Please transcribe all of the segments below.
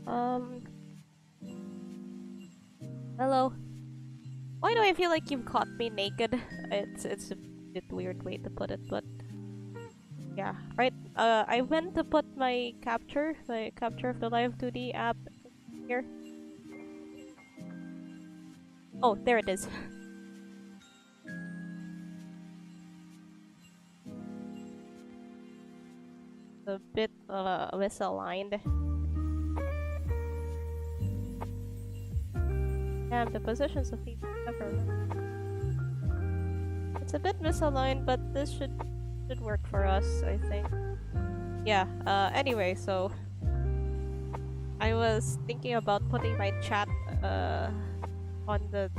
Um, hello. Why do I feel like you've caught me naked? It's a bit weird way to put it, but yeah, right. I went to put my capture of the Live2D app here. Oh, there it is. A bit misaligned. Damn, the positions of these never. It's a bit misaligned, but this should work for us, I think. Yeah. Anyway, so I was thinking about putting my chat on the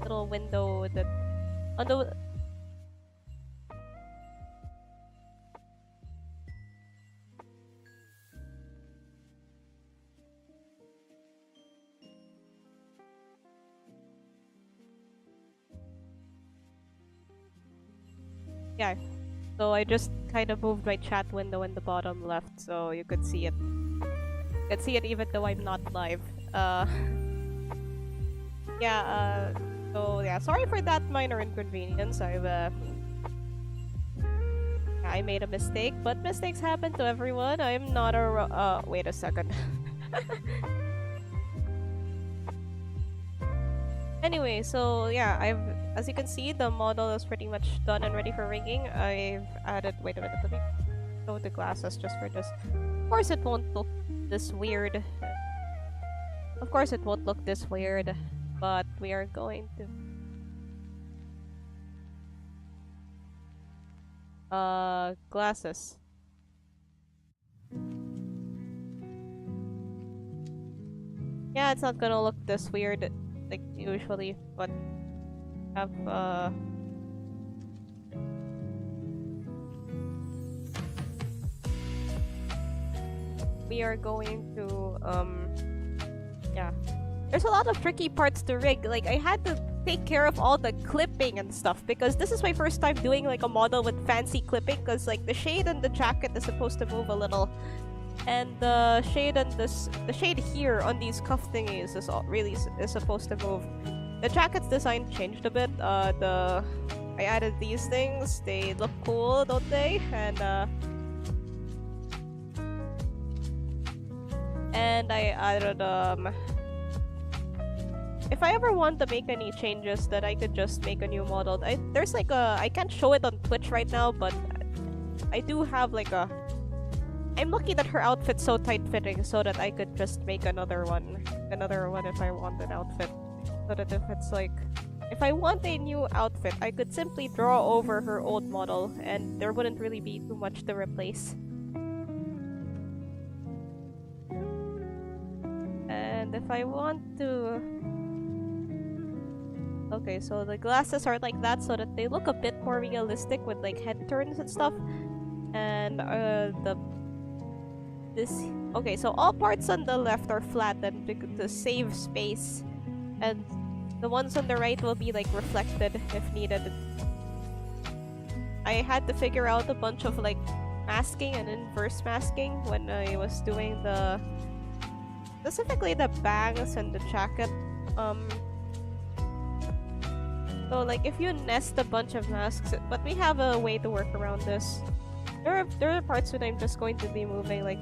little window that on the yeah. So I just kind of moved my chat window in the bottom left so you could see it. You could see it even though I'm not live. Yeah, so yeah, sorry for that minor inconvenience. I made a mistake, but mistakes happen to everyone. I'm not a wait a second. Anyway, so yeah, as you can see, the model is pretty much done and ready for rigging. I've added, wait a minute, let me show the glasses just for this. Of course it won't look this weird. Of course it won't look this weird, but we are going to glasses. Yeah, it's not gonna look this weird like usually, but have we are going to yeah. There's a lot of tricky parts to rig. Like I had to take care of all the clipping and stuff because this is my first time doing like a model with fancy clipping because like the shade on the jacket is supposed to move a little, and the shade on the shade here on these cuff thingies is supposed to move. The jacket's design changed a bit. I added these things. They look cool, don't they? And I added if I ever want to make any changes, that I could just make a new model. There's like I can't show it on Twitch right now, but I do have like a. I'm lucky that her outfit's so tight fitting, so that I could just make another one if I want an outfit. So that if it's like, if I want a new outfit, I could simply draw over her old model, and there wouldn't really be too much to replace. And if I want to... Okay, so the glasses are like that so that they look a bit more realistic with like head turns and stuff. And okay, so all parts on the left are flattened to save space, and the ones on the right will be like reflected if needed. I had to figure out a bunch of like masking and inverse masking when I was doing specifically the bangs and the jacket. So like if you nest a bunch of masks, but we have a way to work around this. There are parts that I'm just going to be moving. Like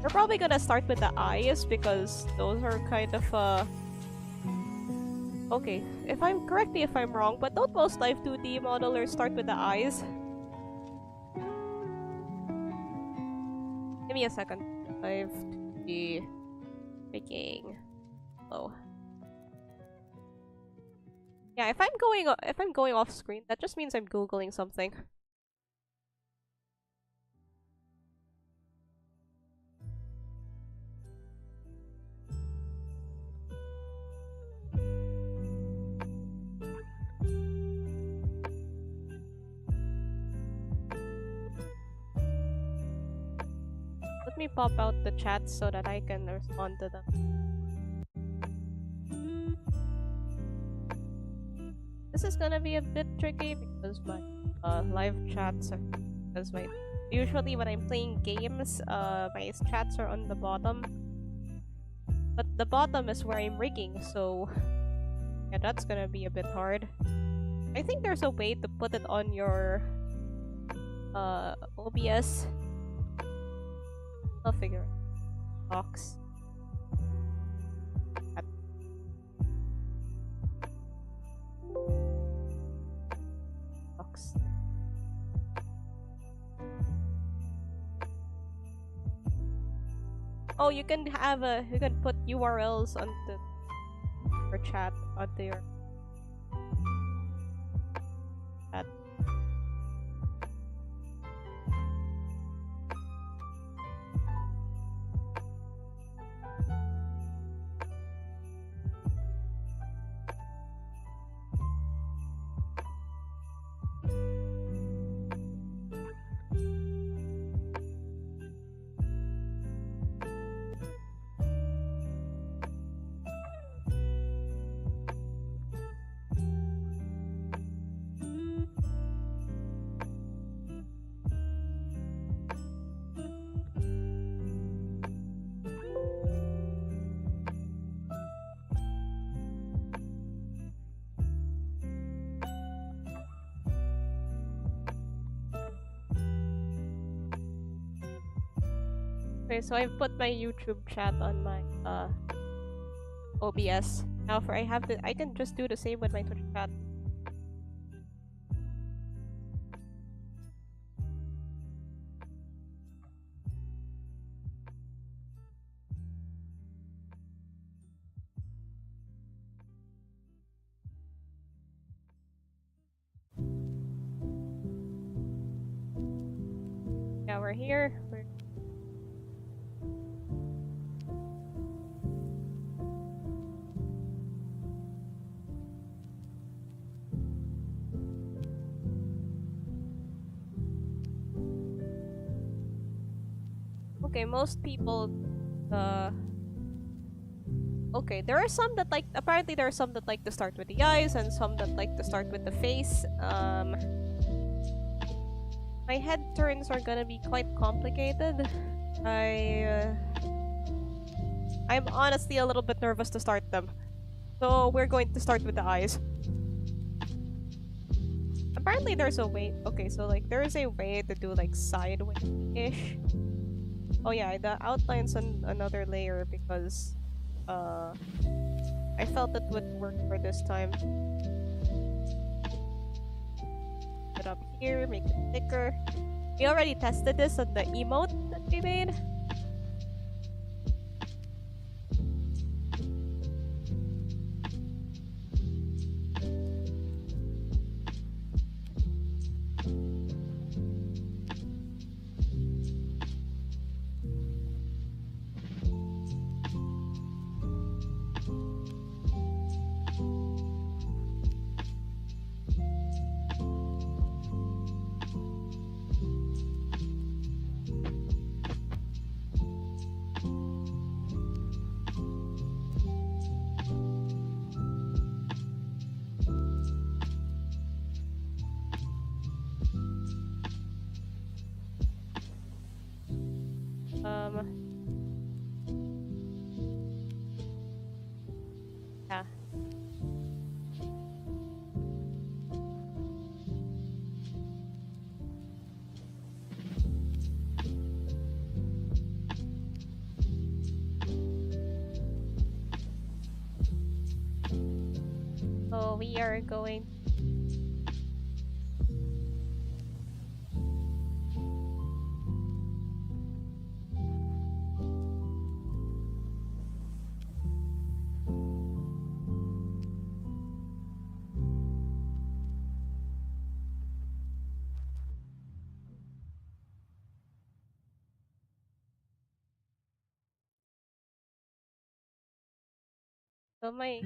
we're probably gonna start with the eyes because those are kind of okay, if I'm wrong, but don't most Live2D modelers start with the eyes? Give me a second. Live2D making low. Yeah, if I'm going off screen, that just means I'm googling something. Let me pop out the chat so that I can respond to them. This is gonna be a bit tricky because my live chats are usually when I'm playing games, my chats are on the bottom. But the bottom is where I'm rigging, so yeah, that's gonna be a bit hard. I think there's a way to put it on your OBS. I'll figure it. Box. Box. Oh, you can put URLs onto your chat onto your chat. Okay, so I've put my YouTube chat on my OBS. Now I can just do the same with my Twitch chat. Yeah, we're here. Okay, most people, okay, there are some that like, apparently there are some that like to start with the eyes and some that like to start with the face. My head turns are gonna be quite complicated. I'm honestly a little bit nervous to start them. So we're going to start with the eyes. Apparently there's a way, okay, so like there is a way to do like sideways-ish. Oh yeah, the outline's on another layer because I felt it would work for this time. Put it up here, make it thicker. We already tested this on the emote that we made. Yeah. So we are going. So my.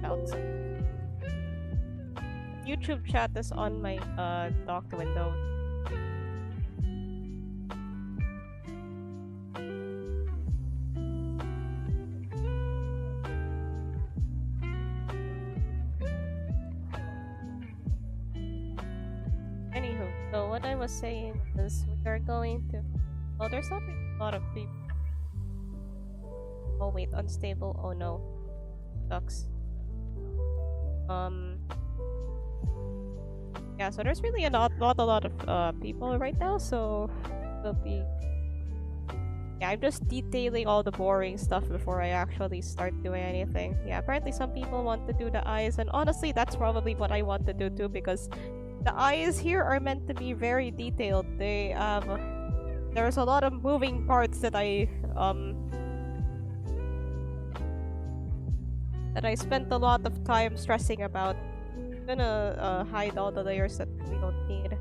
Out. YouTube chat is on my docked window. Anywho, so what I was saying is we are going to. Oh, there's not a lot of people. Oh wait, unstable. Oh no, sucks. Yeah, so there's really not a lot of people right now, so it'll be. Yeah, I'm just detailing all the boring stuff before I actually start doing anything. Yeah, apparently some people want to do the eyes, and honestly, that's probably what I want to do too, because the eyes here are meant to be very detailed. They there's a lot of moving parts that I spent a lot of time stressing about. I'm gonna hide all the layers that we don't need.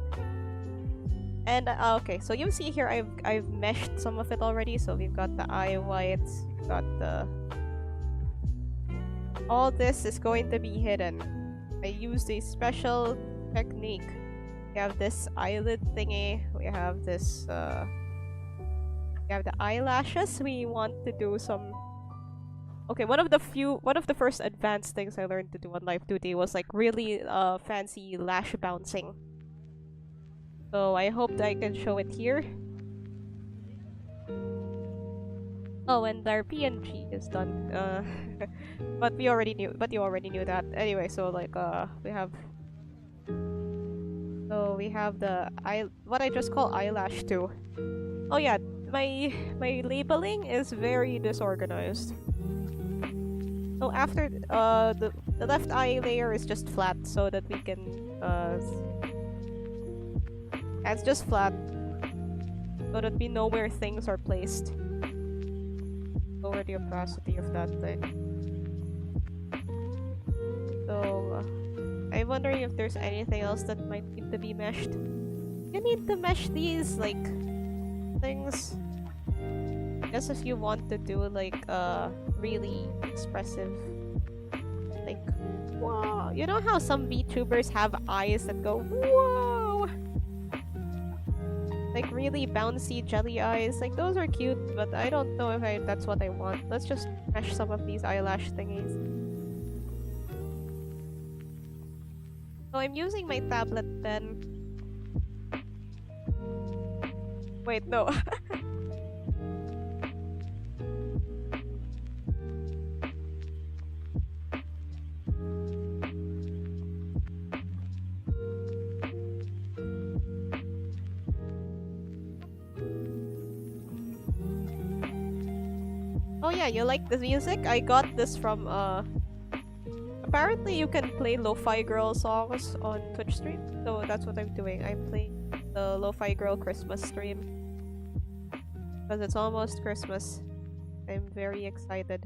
And okay, so you see here I've meshed some of it already. So we've got the eye whites, we've got the. All this is going to be hidden. I used a special technique. We have this eyelid thingy. We have this. We have the eyelashes. We want to do some. Okay, one of the first advanced things I learned to do on Live2D was like really fancy lash bouncing. So I hope I can show it here. Oh, and our PNG is done. But you already knew that. Anyway, so like we have the what I just call eyelash too. Oh yeah, my labeling is very disorganized. So after the left eye layer is just flat so that we can It's just flat. So that we know where things are placed. Lower the opacity of that thing. So, I'm wondering if there's anything else that might need to be meshed. You need to mesh these, like, things. I guess if you want to do, like, really expressive, like, whoa. You know how some VTubers have eyes that go, whoa! Like, really bouncy jelly eyes. Like, those are cute, but I don't know if that's what I want. Let's just mesh some of these eyelash thingies. So I'm using my tablet pen. Wait, no. Oh yeah, you like the music? I got this from, apparently you can play lo-fi girl songs on Twitch stream, so that's what I'm doing. I'm playing the lo-fi girl Christmas stream. Because it's almost Christmas. I'm very excited.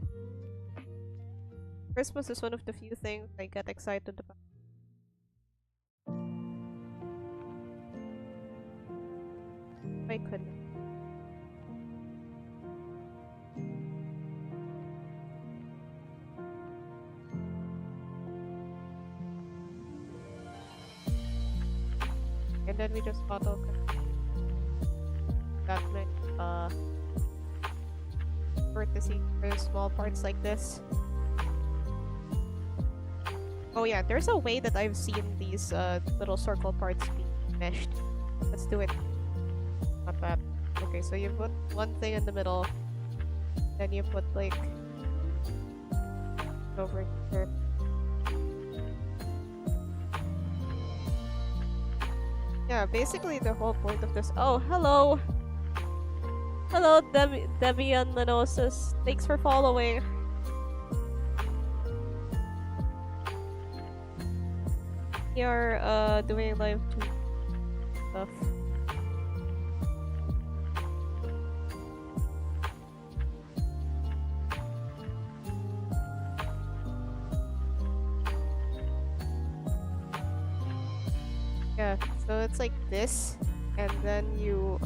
Christmas is one of the few things I get excited about. I couldn't. And then we just auto that many vertices for small parts like this. Oh yeah, there's a way that I've seen these little circle parts be meshed. Let's do it. Not bad. Okay, so you put one thing in the middle, then you put like over here. Yeah, basically the whole point of this. Oh, hello! Hello, Debian Lenosis. Thanks for following. You're doing Live2D stuff. Yeah, so it's like this, and then you,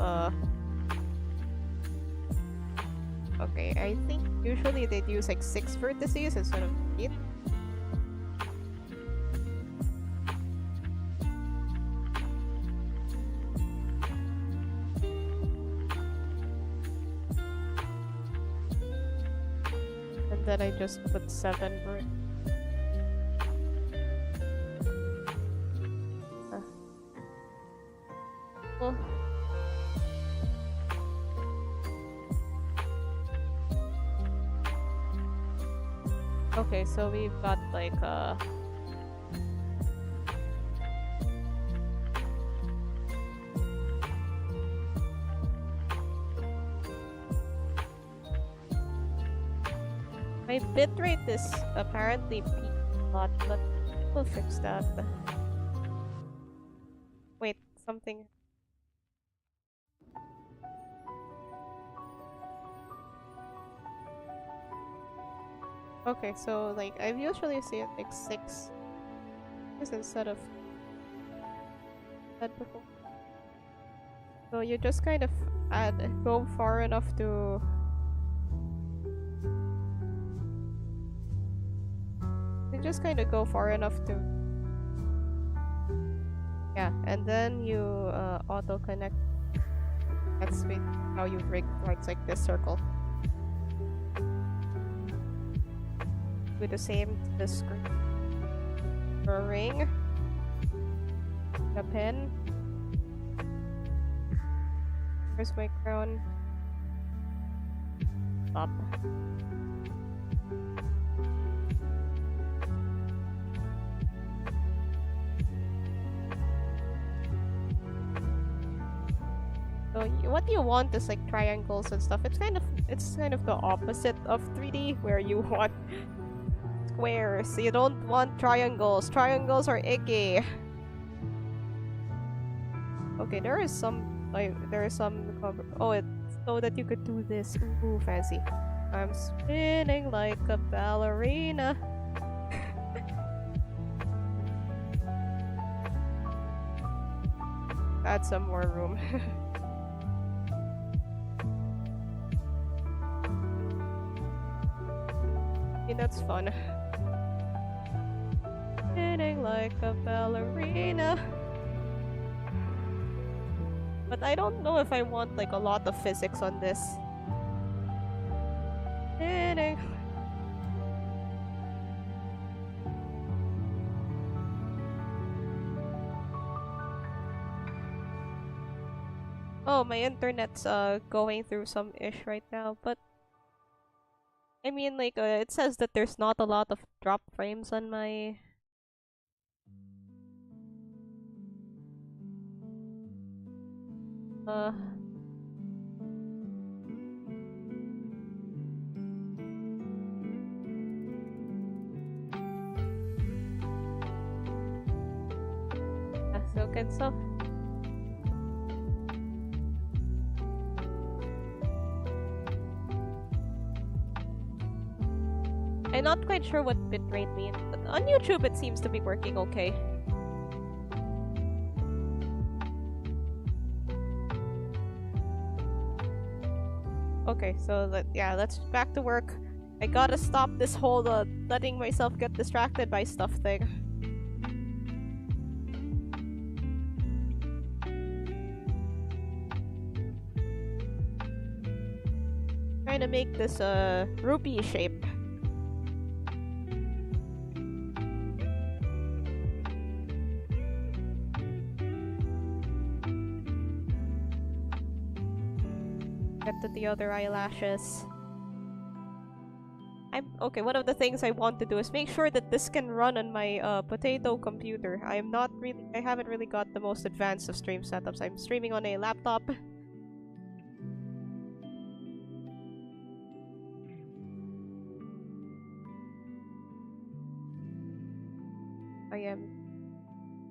okay, I think usually they'd use like 6 vertices instead of 8. And then I just put 7 vertices. Okay, so we've got like my bitrate is apparently peaked a lot, but we'll fix that. Wait, something. Okay, so like I've usually seen like 6 instead of that before. So you just kind of go far enough to yeah, and then you auto connect. That's how you rig parts like this circle. Do the same to the screen. A ring, a pen. Here's my crown. Stop. So what you want is like triangles and stuff. It's kind of the opposite of 3D, where you want squares. You don't want triangles. Triangles are icky. Okay, there is some cover. Oh, it's so that you could do this. Ooh, fancy. I'm spinning like a ballerina. Add some more room. Okay, that's fun. Spinning like a ballerina. But I don't know if I want like a lot of physics on this. Spinning. Oh, my internet's going through some ish right now, but I mean like it says that there's not a lot of drop frames on my uh so can so I'm not quite sure what bitrate means, but on YouTube it seems to be working okay. Okay, so yeah, let's back to work. I gotta stop this whole letting myself get distracted by stuff thing. Trying to make this rupee shape. Get to the other eyelashes. Okay, one of the things I want to do is make sure that this can run on my potato computer. I haven't really got the most advanced of stream setups. I'm streaming on a laptop.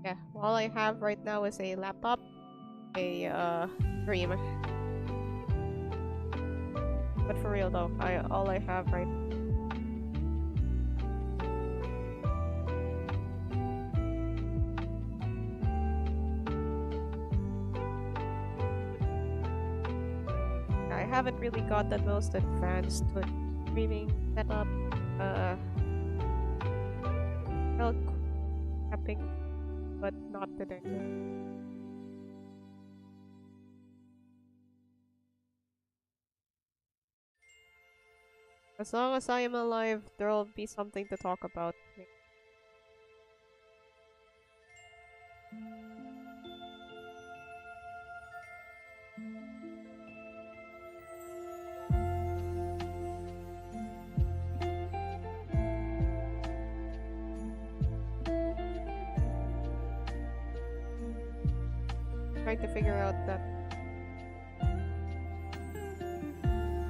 Yeah, all I have right now is a laptop, a stream. But for real though, all I have right. I haven't really got the most advanced streaming setup. Well, capping, but not today. As long as I am alive, there'll be something to talk about. Trying to figure out that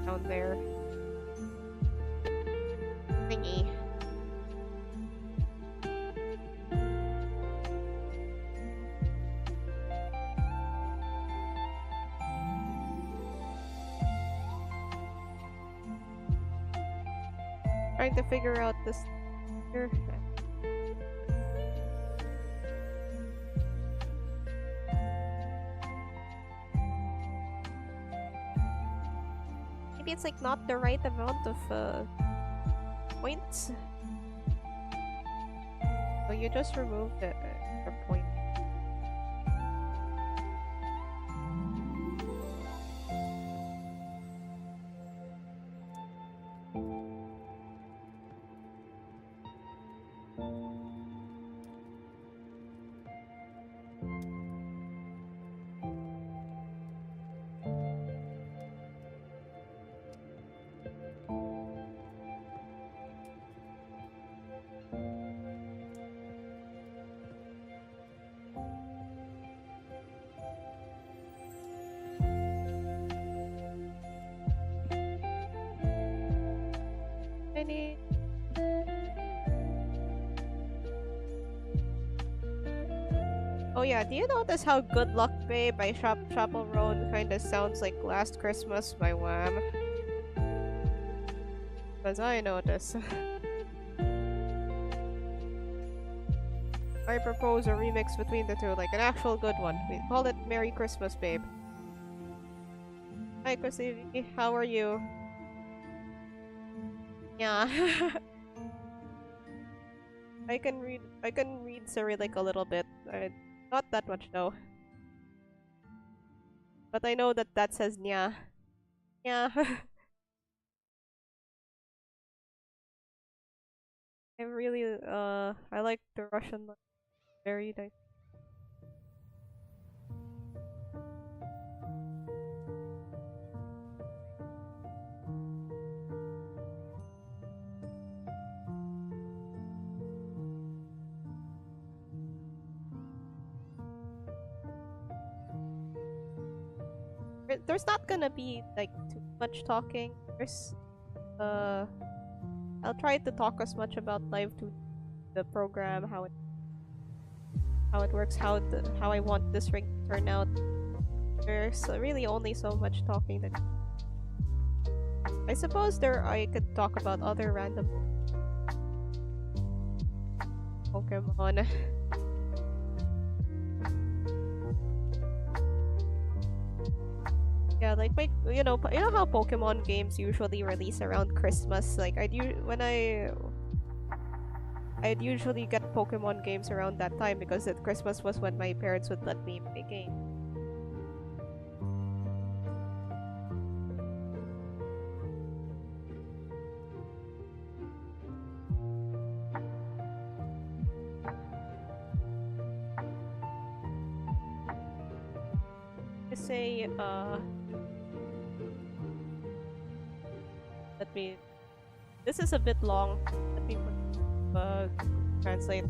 down there thingy. Trying to figure out this here. Maybe it's like not the right amount of points. So you just remove the point. yeah, do you notice how Good Luck Babe by Chapel Roan kinda sounds like Last Christmas by Wham? Because I notice. I propose a remix between the two, like an actual good one. We call it Merry Christmas, Babe. Hi, Chrissy. How are you? Yeah. I can read Cyrillic a little bit. Not that much though. But I know that says nya. Yeah. I really I like the Russian one. Very nice. There's not gonna be like too much talking. There's I'll try to talk as much about Live2D, the program, how it works, how I want this ring to turn out. There's really only so much talking that I suppose I could talk about other random Pokemon. Yeah, like you know how Pokemon games usually release around Christmas. Like I'd usually get Pokemon games around that time because at Christmas was when my parents would let me play games. To say let me. This is a bit long. Let me translate.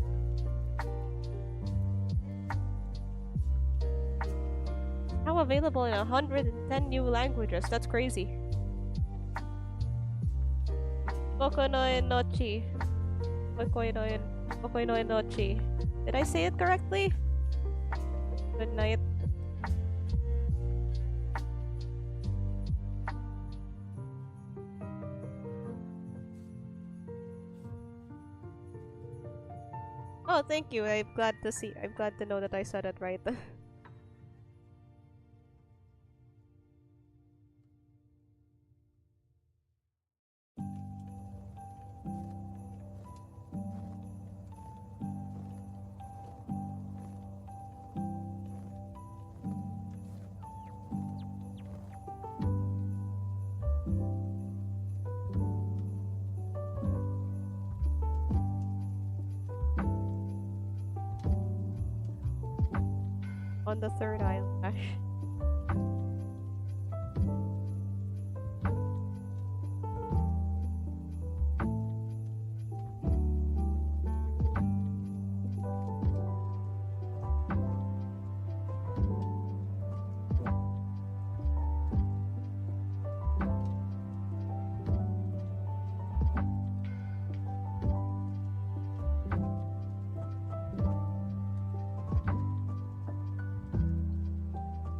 Now available in 110 new languages. That's crazy. Bokonoi Nochi. Bokonoi Nochi. Did I say it correctly? Good night. Oh, thank you. I'm glad to know that I said it right. On the third eyelash.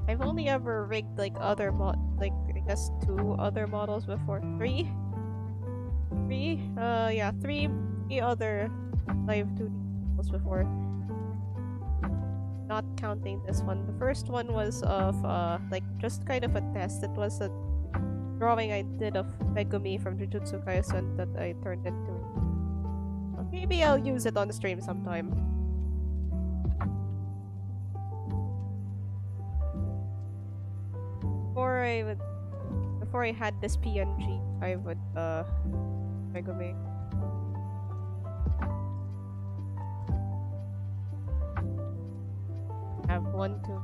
I've only ever rigged like I guess 2 other models before. 3? 3? Yeah, 3 other Live2D models before. Not counting this one. The first one was of like just kind of a test. It was a drawing I did of Megumi from Jujutsu Kaisen that I turned into. Maybe I'll use it on the stream sometime. Before I had this PNG, I would Megumi. Have 1, 2.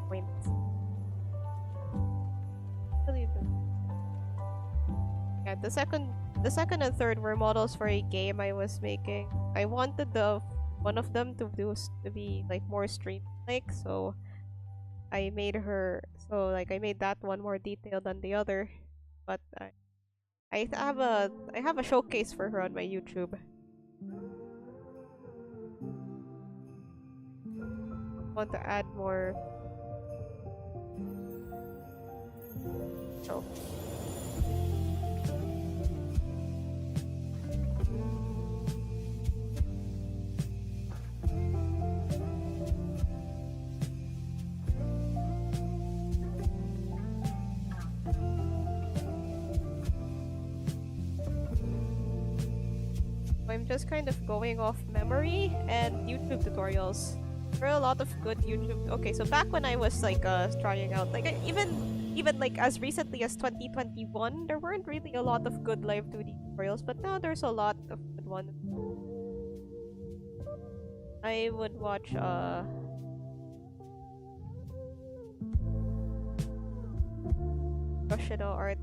Points. Yeah, the second and third were models for a game I was making. I wanted one of them to be like more stream-like, so I made her so like I made that one more detailed than the other, but I have a showcase for her on my YouTube. Want to add more. So I'm just kind of going off memory and YouTube tutorials. There are a lot of good YouTube. Okay, so back when I was like trying out, like even like as recently as 2021, there weren't really a lot of good Live2D tutorials, but now there's a lot of good ones. I would watch professional art.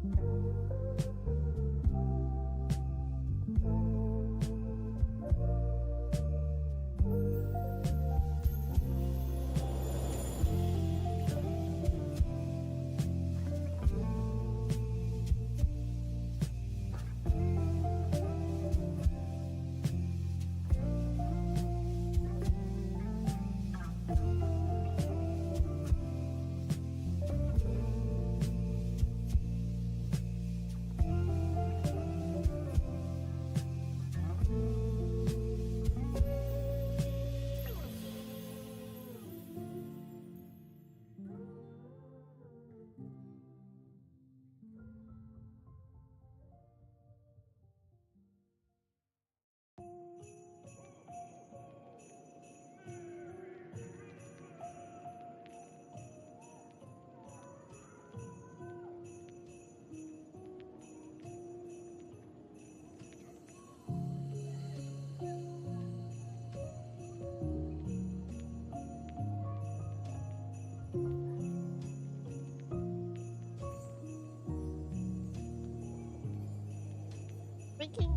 Thinking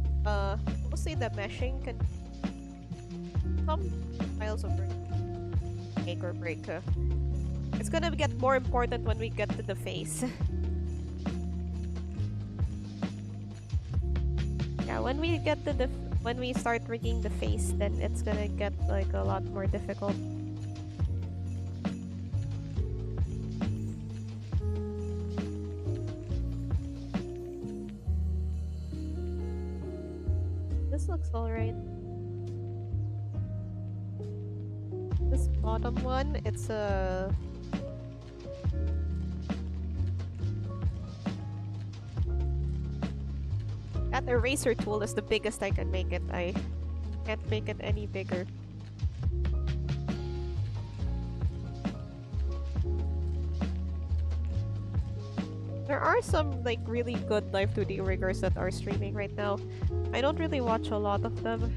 mostly the meshing can some files of work make or break. It's gonna get more important when we get to the face. Yeah, when we get to the when we start rigging the face, then it's gonna get like a lot more difficult. This looks alright. This bottom one, it's a that eraser tool is the biggest I can make it. I can't make it any bigger. There are some like really good Live2D riggers that are streaming right now. I don't really watch a lot of them.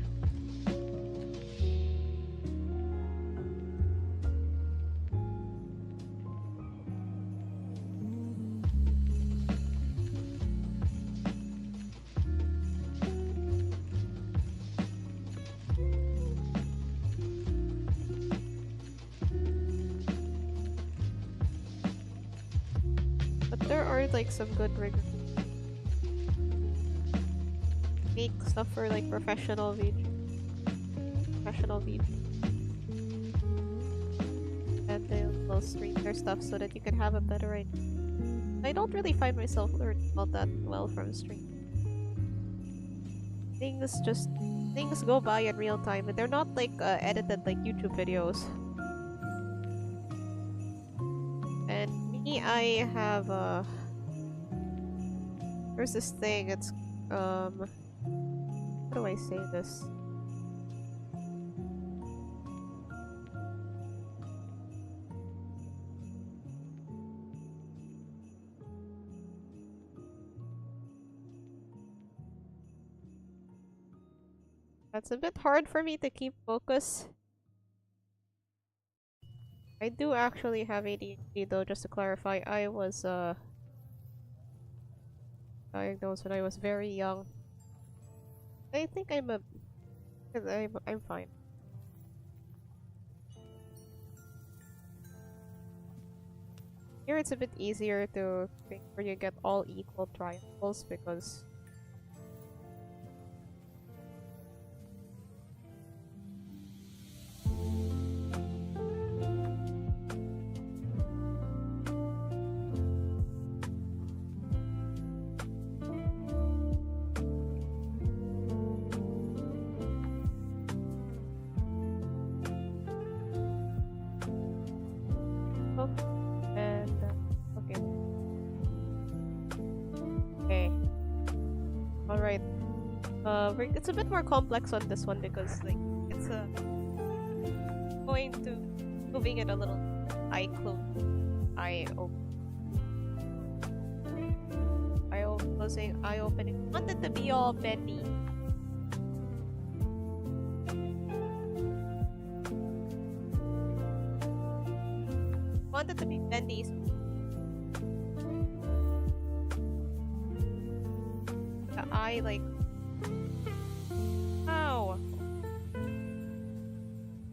But there are like some good riggers. Make stuff for like professional VG. And they'll stream their stuff so that you can have a better idea. I don't really find myself learning all that well from stream. Things go by in real time, and they're not like edited like YouTube videos. And me, I have there's this thing. It's how do I say this? That's a bit hard for me to keep focus. I do actually have ADHD though, just to clarify. I was diagnosed when I was very young. I think I'm fine. Here it's a bit easier to make sure you get all equal triangles because oh, and okay. Okay. All right. It's a bit more complex on this one because like it's going to moving it a little eye close, eye open, closing, eye opening. I want it to be all bendy. I want it to be bendy. The eye like ow.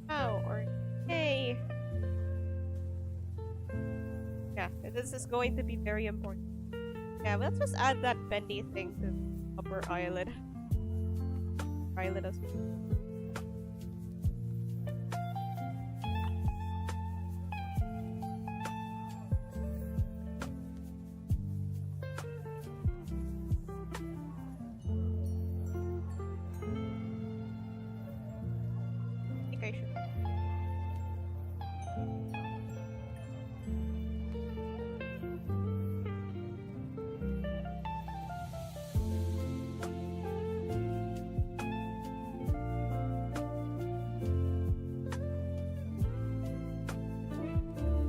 Ow or hey. Yeah, this is going to be very important. Yeah, let's just add that bendy thing to upper eyelid. Eyelid as well. I think I should.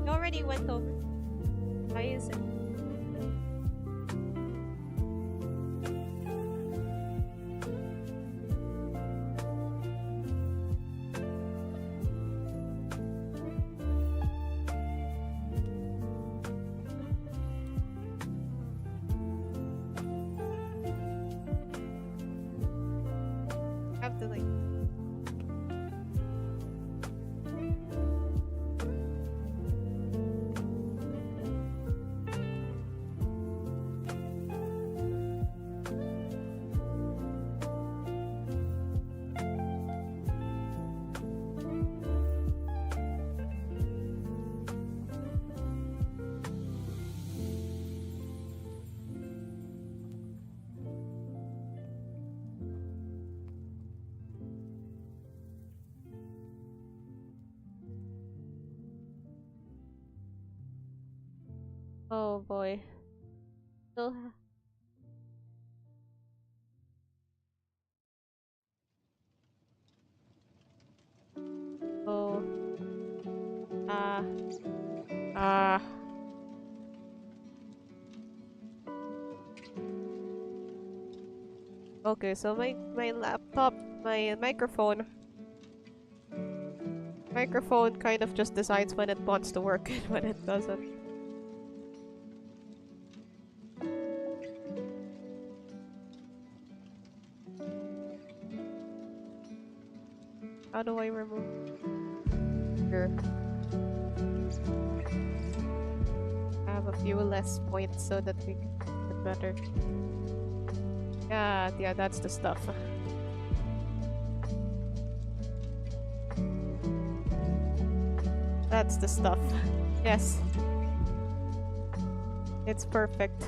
It already went over. Why is it? I have to like. Oh boy. Still. Oh. Ah. Ah. Okay, so my laptop, my microphone kind of just decides when it wants to work and when it doesn't. How do I remove here? I have a few less points so that we can get better. Yeah, that's the stuff. That's the stuff. Yes. It's perfect.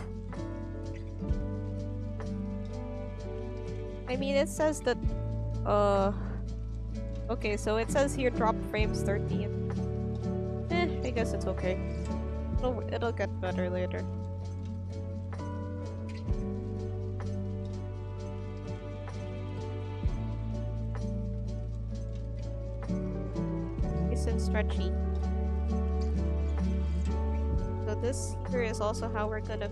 I mean, it says that, okay, so it says here drop frames 13. I guess it's okay. It'll get better later. Nice and stretchy. So this here is also how we're gonna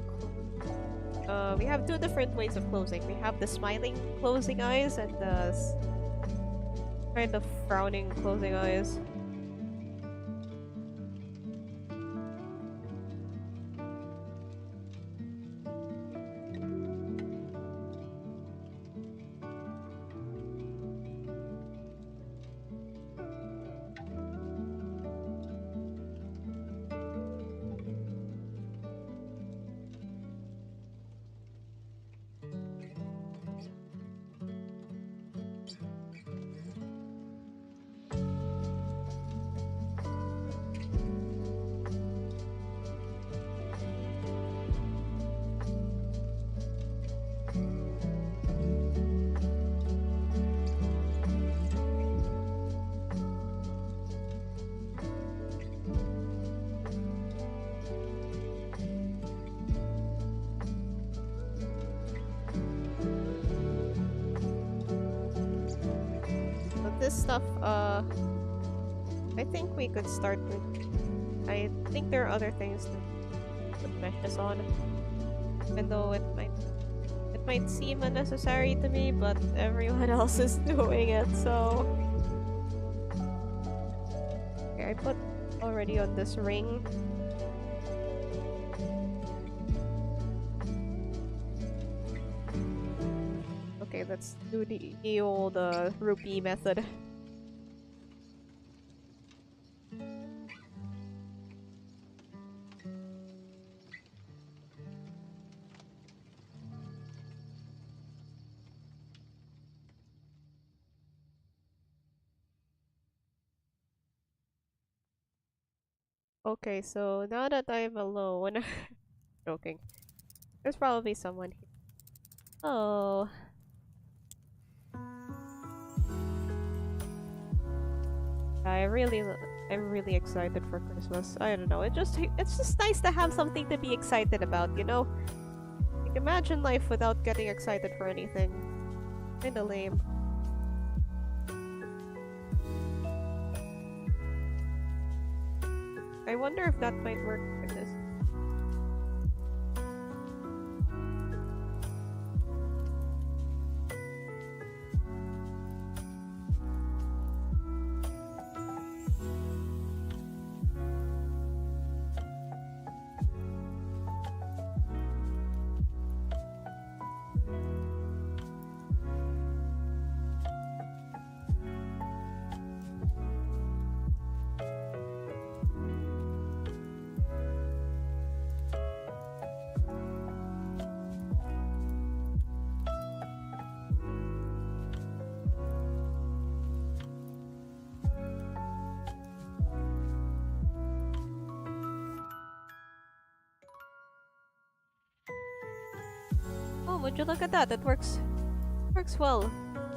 we have two different ways of closing. We have the smiling closing eyes and the kind of frowning closing eyes. this stuff, I think we could start with... I think there are other things to put meshes on. Even though it might seem unnecessary to me, but everyone else is doing it, so... Okay, I put already on this ring. Okay, let's do the old rupee method. Okay, so now that I'm alone, joking. There's probably someone here. Oh, I'm really excited for Christmas. I don't know. It's just nice to have something to be excited about, you know? Like, imagine life without getting excited for anything. Kinda lame. I wonder if that might work for this. Oh, would you look at that? It works well. It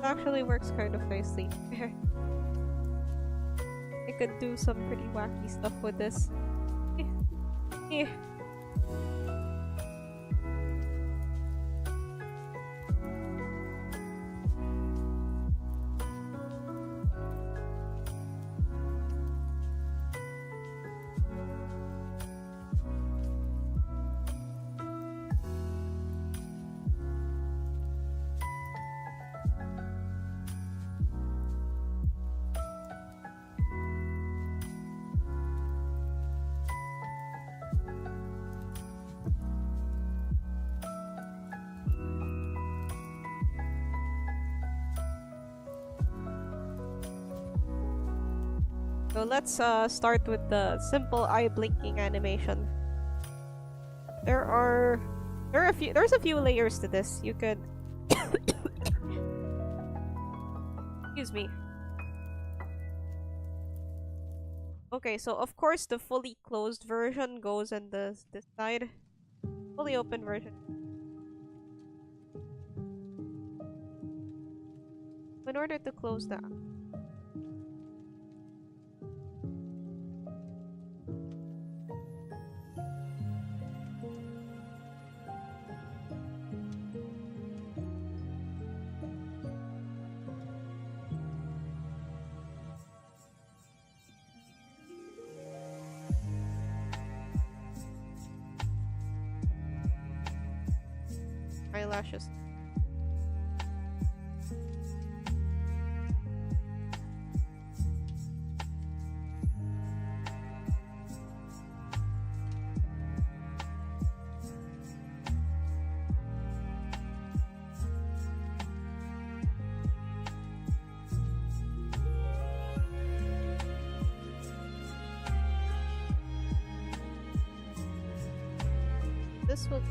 actually works kind of nicely. I could do some pretty wacky stuff with this. Yeah. So let's start with the simple eye blinking animation. There's a few layers to this. You could excuse me. Okay, so of course the fully closed version goes on this side. Fully open version. In order to close that. Eyelashes. This will...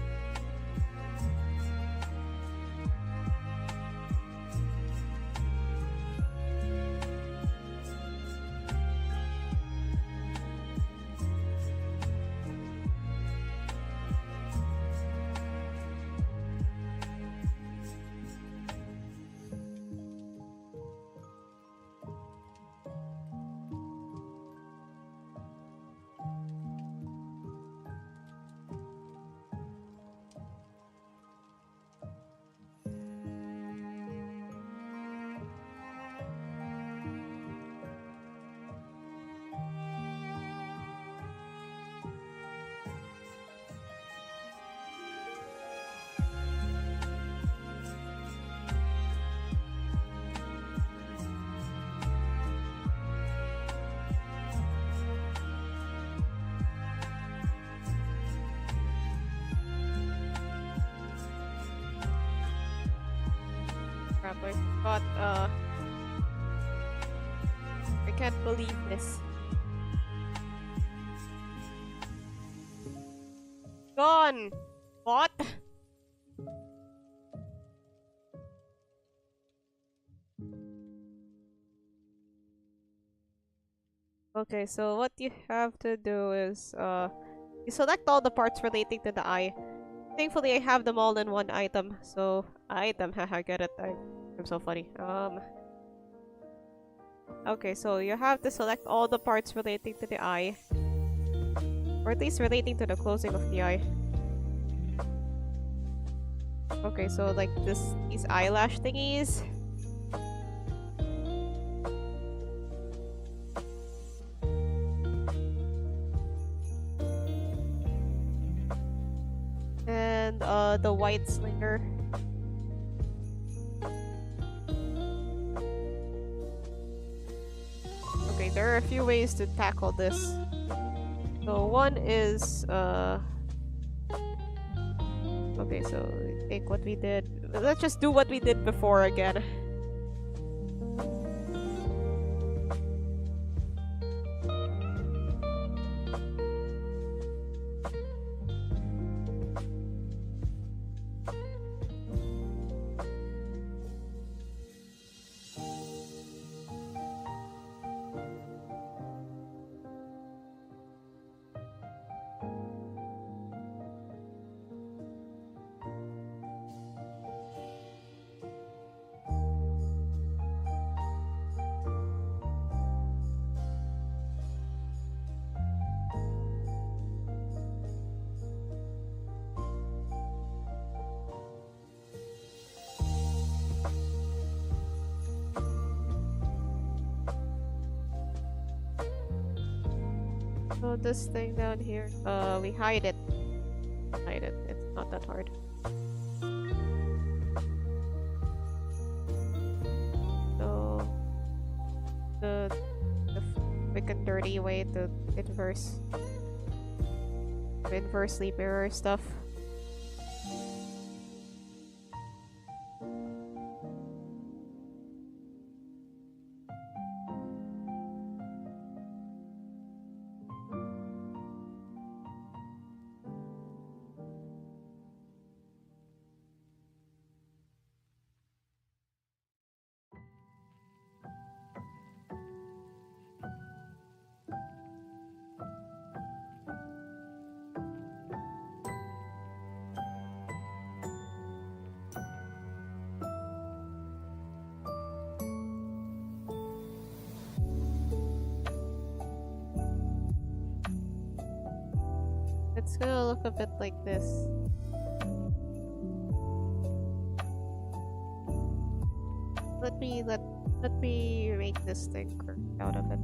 crap, I forgot, I can't believe this. Gone! What? Okay, so what you have to do is, you select all the parts relating to the eye. Thankfully, I have them all in one item. So, item, haha, get it. I'm so funny. Okay, so you have to select all the parts relating to the eye. Or at least relating to the closing of the eye. Okay, so like these eyelash thingies. And the white slinger. Okay, there are a few ways to tackle this. So one is okay, so take what we did. Let's just do what we did before again. So this thing down here, we hide it. Hide it. It's not that hard. So the quick and dirty way to inversely mirror stuff. It's gonna look a bit like this. Let me make this thing curve out of it.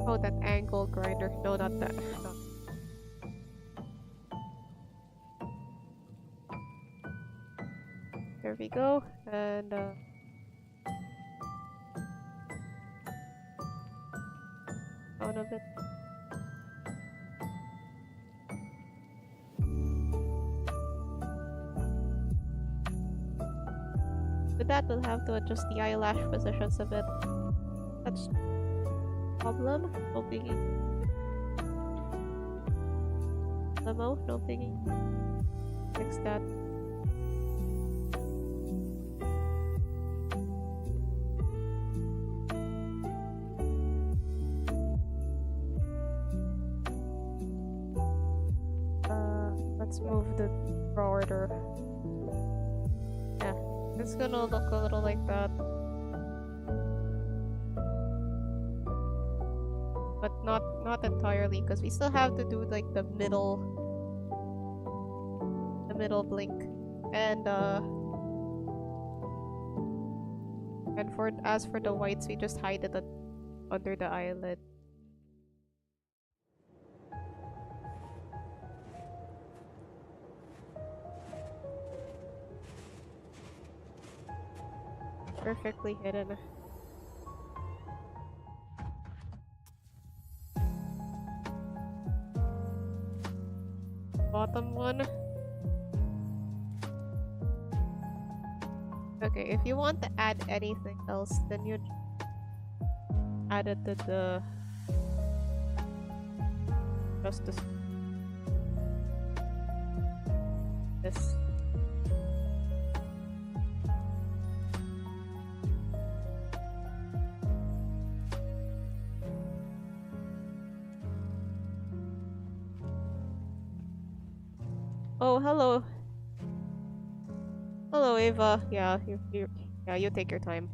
Oh, that angle grinder. No, not that. Not. There we go. And out of it. With that, we'll have to adjust the eyelash positions a bit. That's problem. No biggie. Demo, no biggie. Fix that. Let's move the border. Yeah, it's gonna look a little like that. But not entirely, because we still have to do like the middle blink. And as for the whites, we just hide it under the eyelid. Perfectly hidden. Bottom one. Okay, if you want to add anything else, then you add it to the justice. This. Oh, hello. Hello, Ava. Yeah, you take your time.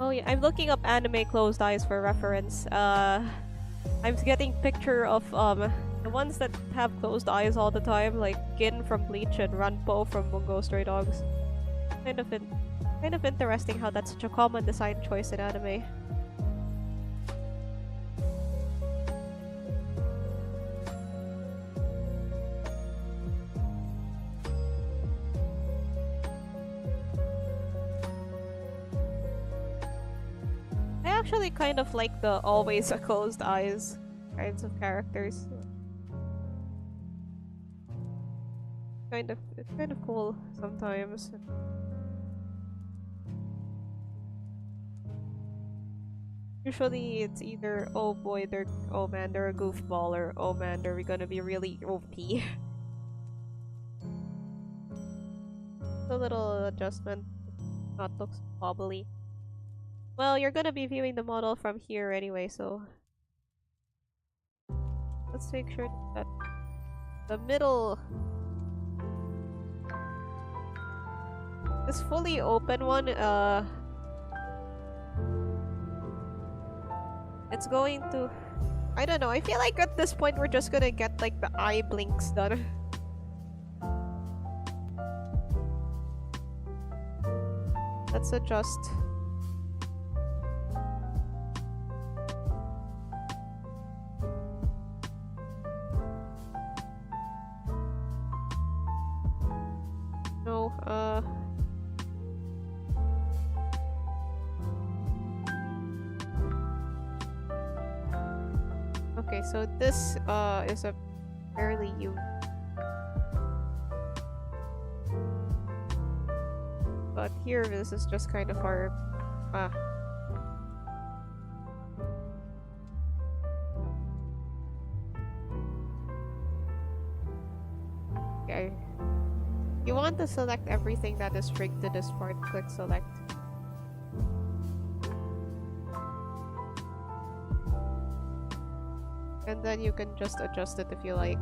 Oh yeah, I'm looking up anime closed eyes for reference. I'm getting picture of the ones that have closed eyes all the time, like Gin from Bleach and Ranpo from Bungo Stray Dogs. Kind of interesting how that's such a common design choice in anime. I actually kind of like the always closed eyes kinds of characters. It's kind of cool sometimes. Usually it's either oh boy oh man they're a goofball, or oh man they're gonna be really OP. A little adjustment, not looks wobbly. Well, you're gonna be viewing the model from here anyway, so let's make sure that the middle, this fully open one, it's going to, I don't know, I feel like at this point we're just gonna get like the eye blinks done. Let's adjust. No, okay, so this is a fairly but here this is just kind of our okay. You want to select everything that is rigged to this part, click select. And then you can just adjust it if you like.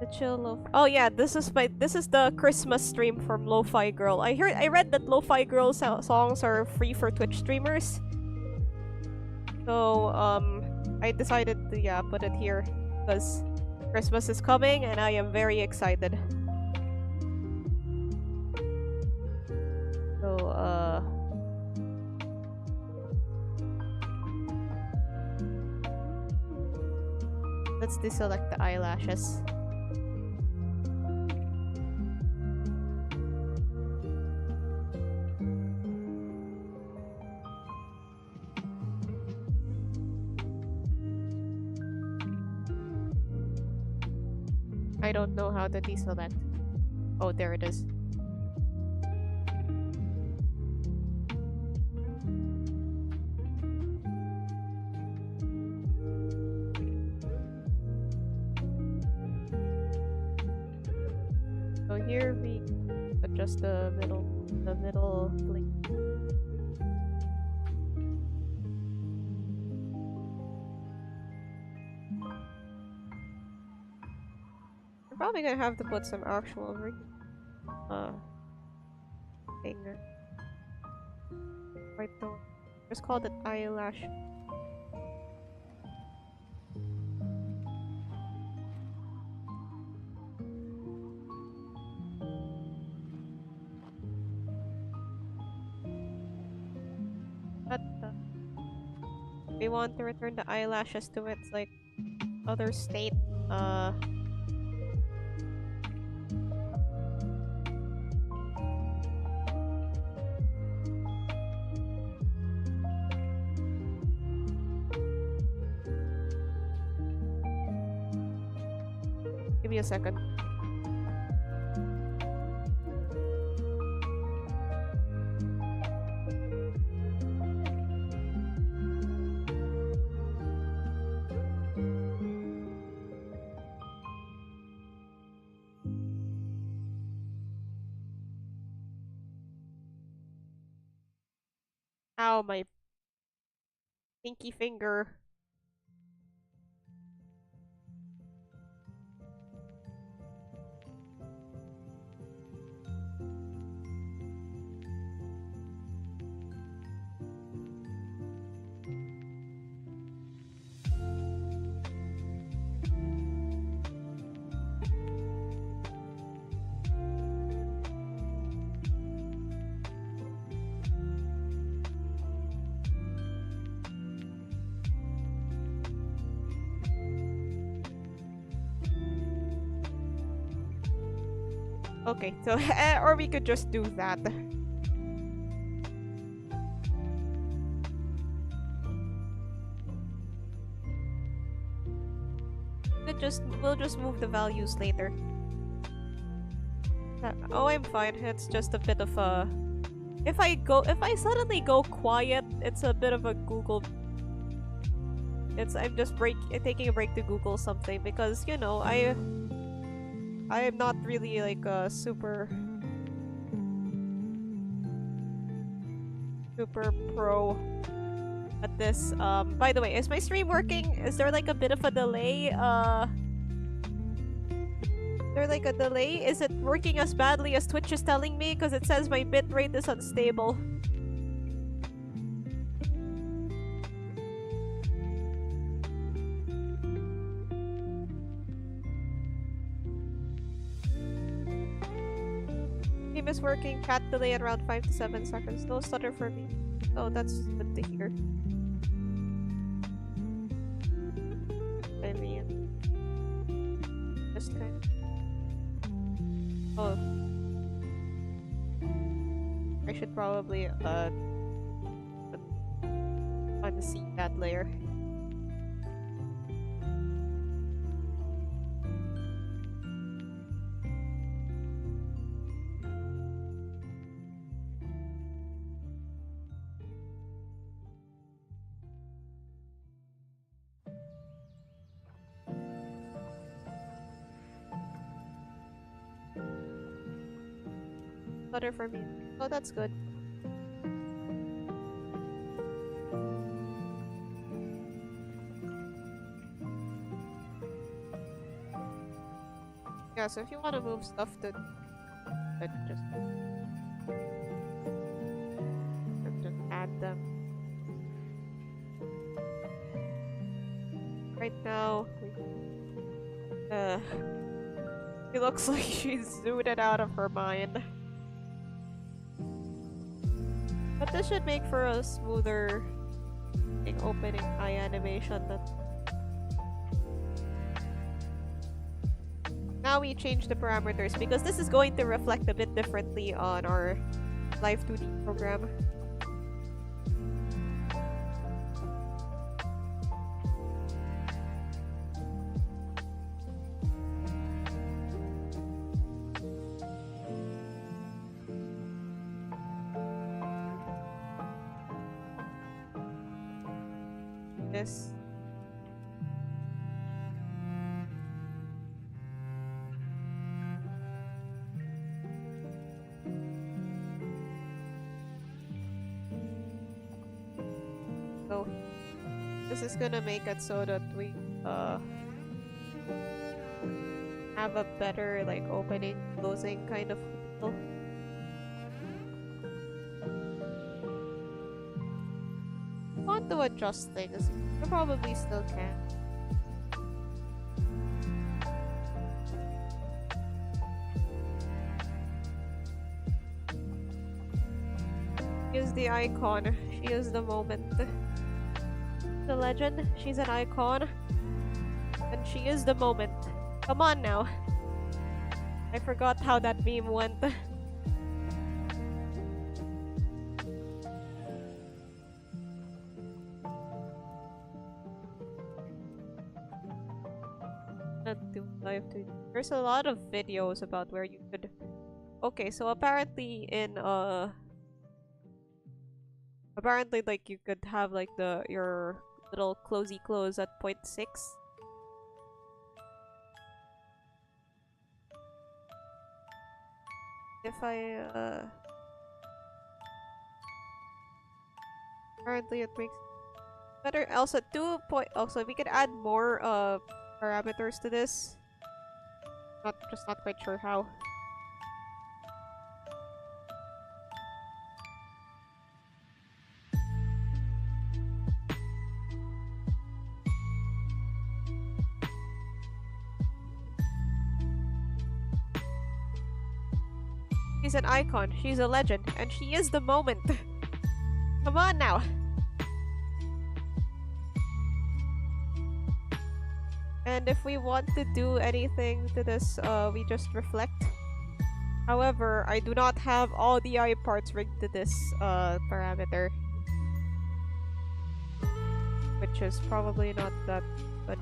The chill of oh yeah, this is the Christmas stream from Lo-Fi Girl. I read that Lo-Fi Girl songs are free for Twitch streamers. So I decided to, yeah, put it here because Christmas is coming and I am very excited. So, let's deselect the eyelashes. I don't know how to deselect. Oh, there it is. So here we adjust the middle blink. I'm probably gonna have to put some actual finger. Right though. Just call it eyelash. But we want to return the eyelashes to its like other state. Give me a second. Ow, my pinky finger. Okay, so or we could just do that. We'll just move the values later. Oh, I'm fine. It's just a bit of a if I suddenly go quiet, it's a bit of a Google. I'm just taking a break to Google something because you know I am not really like a super pro at this. By the way, is my stream working? Is there like a bit of a delay? Is there like a delay? Is it working as badly as Twitch is telling me? Because it says my bitrate is unstable. Game is working. Chat delay at around 5 to 7 seconds. No stutter for me. Oh, that's good to hear. I mean, just kind of. Oh, I should probably unseat that layer. Butter for me. Oh, that's good. Yeah, so if you want to move stuff to just add them. now. She looks like she's zooted out of her mind. But this should make for a smoother opening eye animation. Now we change the parameters because this is going to reflect a bit differently on our Live2D program. This. So this is gonna make it so that we have a better like opening closing kind of feel. Want to adjust things, you probably still can. She is the icon. She is the moment. The legend. She's an icon. And she is the moment. Come on now. I forgot how that meme went. There's a lot of videos about where you could... Okay, so apparently in apparently like you could have like your little closey close at 0.6. If I apparently it makes better. Also also we could add more parameters to this. Not quite sure how. She's an icon, she's a legend, and she is the moment. Come on now. And if we want to do anything to this, we just reflect. However, I do not have all the eye parts rigged to this parameter. Which is probably not that good.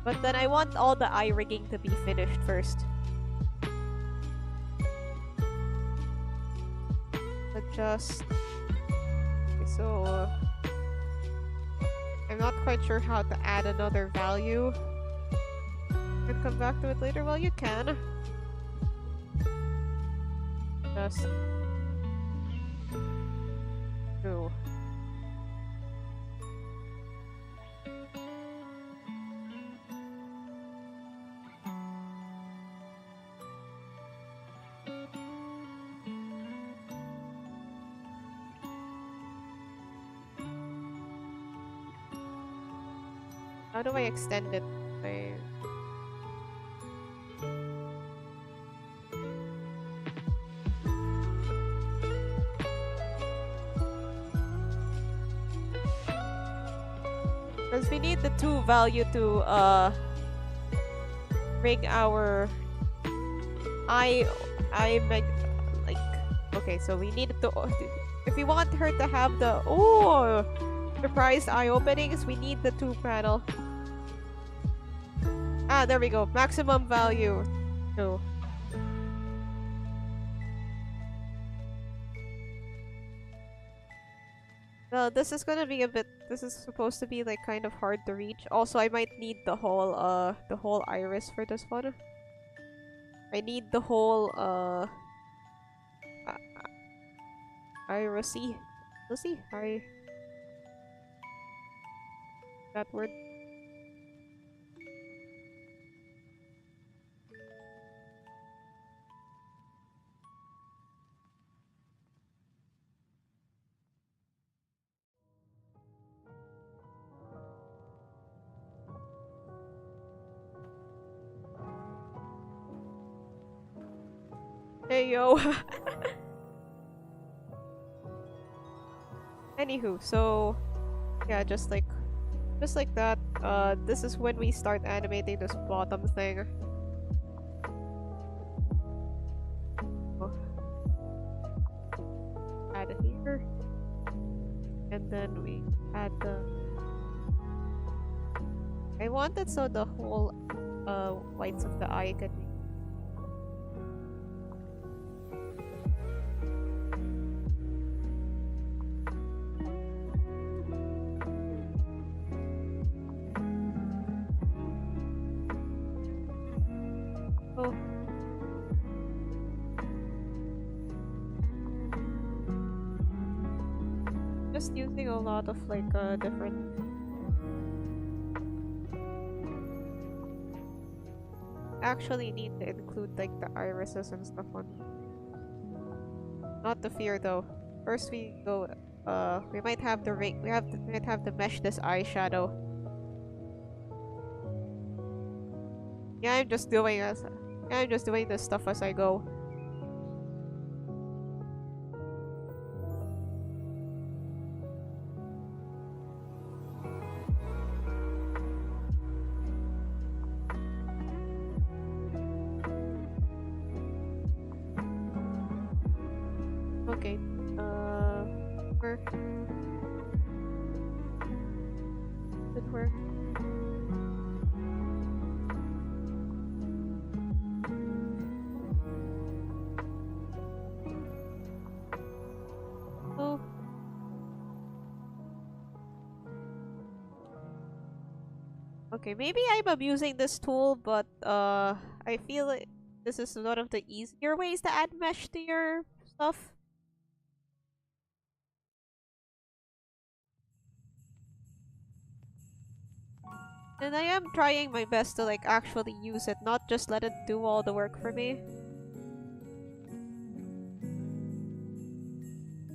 But then I want all the eye rigging to be finished first. Adjust. Okay, so I'm not quite sure how to add another value. And come back to it later. Well, you can. Just do. How do I extend it? Because we need the 2 value to rig our like okay, so we need to if we want her to have the surprise eye openings, we need the 2 panel. Ah, there we go. Maximum value 2. Well, this is gonna be a bit. This is supposed to be like kind of hard to reach. Also, I might need the whole iris for this one. I need the whole irisy. Let's see. That word. Hey yo. Anywho, so yeah, just like that. This is when we start animating this bottom thing. Oh, add it here, and then we add the. I want it so the whole whites of the eye can be. Oh. Just using a lot of like different. Actually need to include like the irises and stuff on. Not the fear though. First we go. We might have the ring. We might have to mesh this eyeshadow. Yeah, I'm just doing as. Yeah, I'm just doing this stuff as I go. Okay. Where? Did where? Oh. Okay, maybe I'm abusing this tool, but I feel like this is one of the easier ways to add mesh to your stuff. And I am trying my best to like actually use it, not just let it do all the work for me.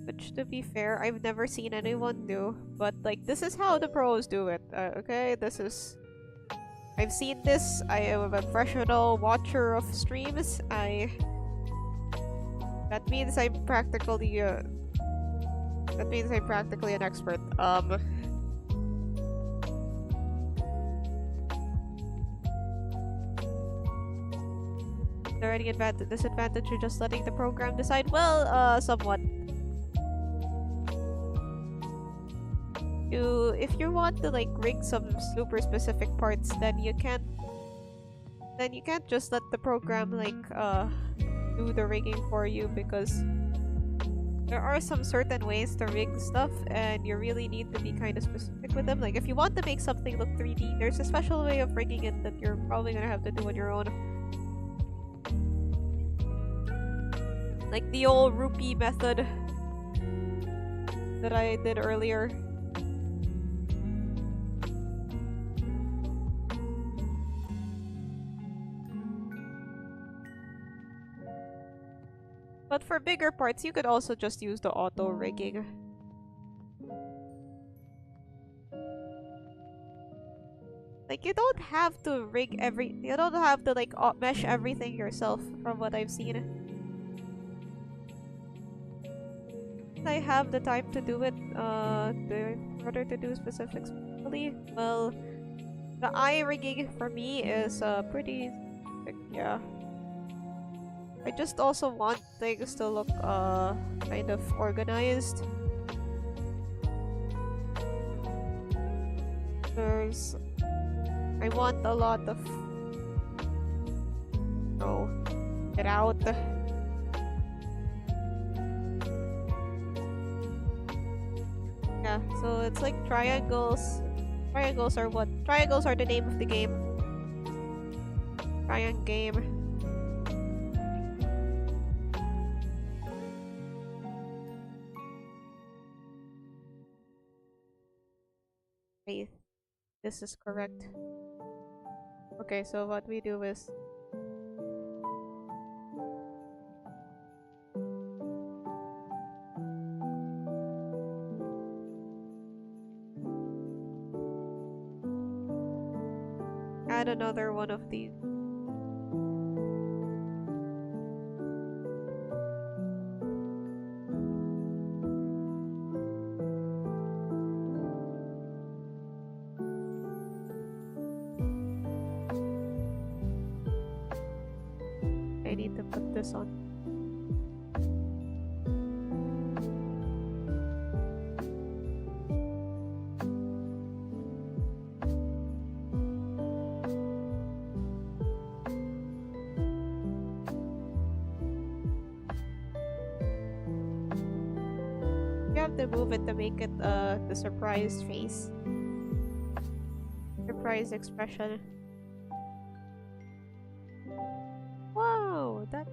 Which, to be fair, I've never seen anyone do. But like, this is how the pros do it. Okay, this is. I've seen this. I am a professional watcher of streams. That means I'm practically. That means I'm practically an expert. Is there any disadvantage to just letting the program decide? Well, somewhat. If you want to like rig some super specific parts, then you can't just let the program like do the rigging for you, because there are some certain ways to rig stuff and you really need to be kind of specific with them. Like if you want to make something look 3D, there's a special way of rigging it that you're probably gonna have to do on your own. Like the old rupee method that I did earlier. But for bigger parts, you could also just use the auto rigging. Like you don't have to you don't have to like mesh everything yourself, from what I've seen. I have the time to do it, in order to do specifics properly. Well, the eye rigging for me is pretty, yeah. I just also want things to look kind of organized. I want a lot of. Oh, get out. Yeah, so it's like triangles. Triangles are what? Triangles are the name of the game. Triangle game. Wait, this is correct. Okay, so what we do is add another one of these. I need to put this on. You have to move it to make it the surprised face. Surprise expression. Whoa, that.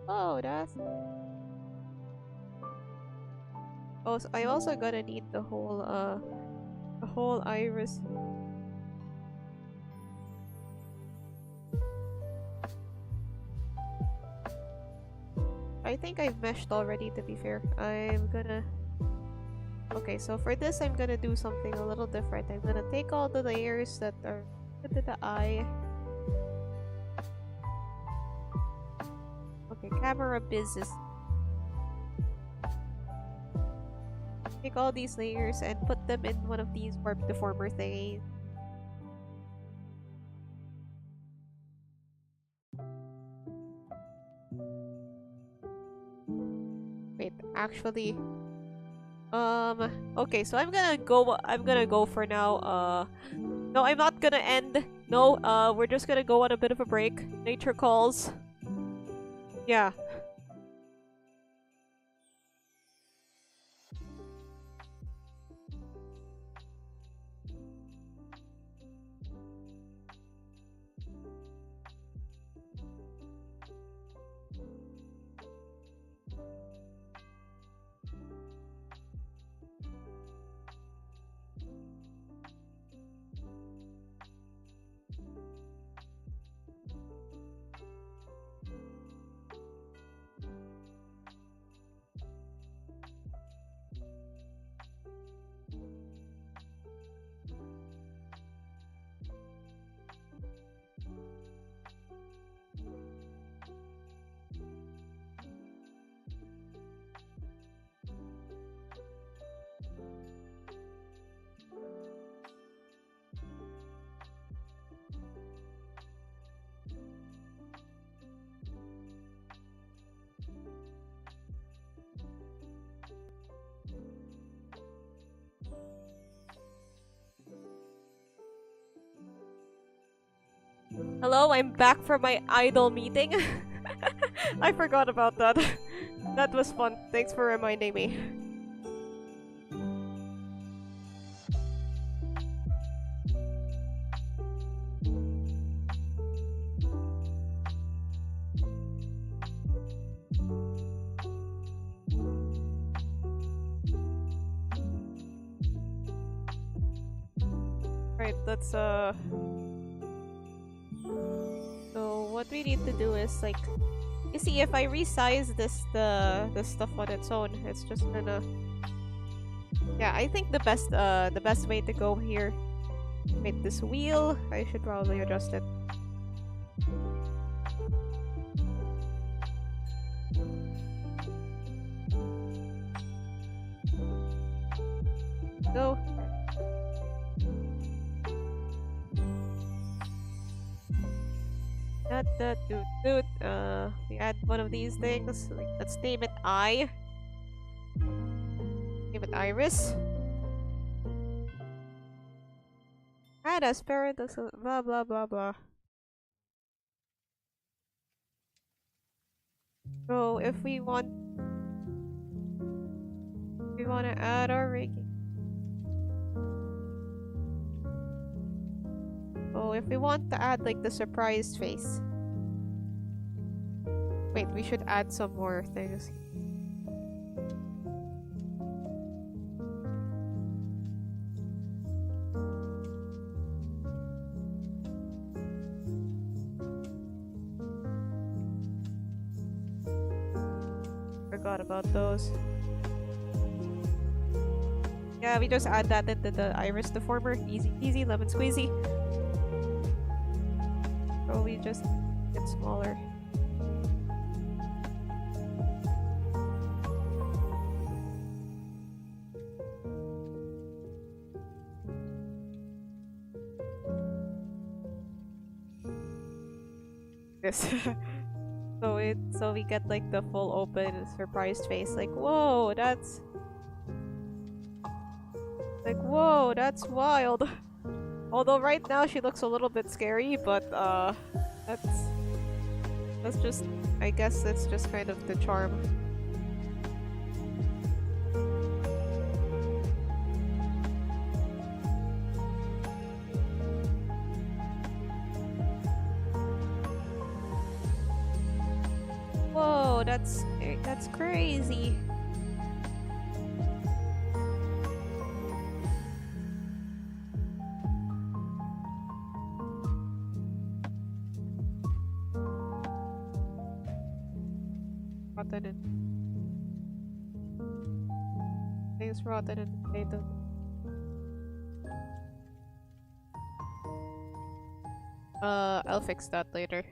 Oh, that's. Oh, so I also gonna need the whole iris. I think I've meshed already, to be fair. I'm gonna... Okay, so for this, I'm gonna do something a little different. I'm gonna take all the layers that are to the eye. Okay, camera business. Take all these layers and put them in one of these warp deformer thingies. Wait, actually, okay, so I'm gonna go for now. No, I'm not gonna end. No, we're just gonna go on a bit of a break. Nature calls. Yeah. Hello, I'm back from my idol meeting. I forgot about that. That was fun. Thanks for reminding me. Right, let's so what we need to do is like, you see, if I resize the stuff on its own, it's just gonna... Yeah, I think the best way to go here with this wheel, I should probably adjust it. Go. We add one of these things. Let's name it Eye. Name it Iris. Add asparagus, blah blah blah blah. So if we want to add our rigging. Oh, if we want to add like the surprised face. Wait, we should add some more things. Forgot about those. Yeah, we just add that into the iris deformer. Easy peasy, lemon squeezy. So we just get smaller. this. So we get like the full open surprised face, like whoa, that's wild. Although right now she looks a little bit scary, but that's just, I guess it's just kind of the charm. Whoa, that's crazy. Rotten and things rotten and potato. I'll fix that later.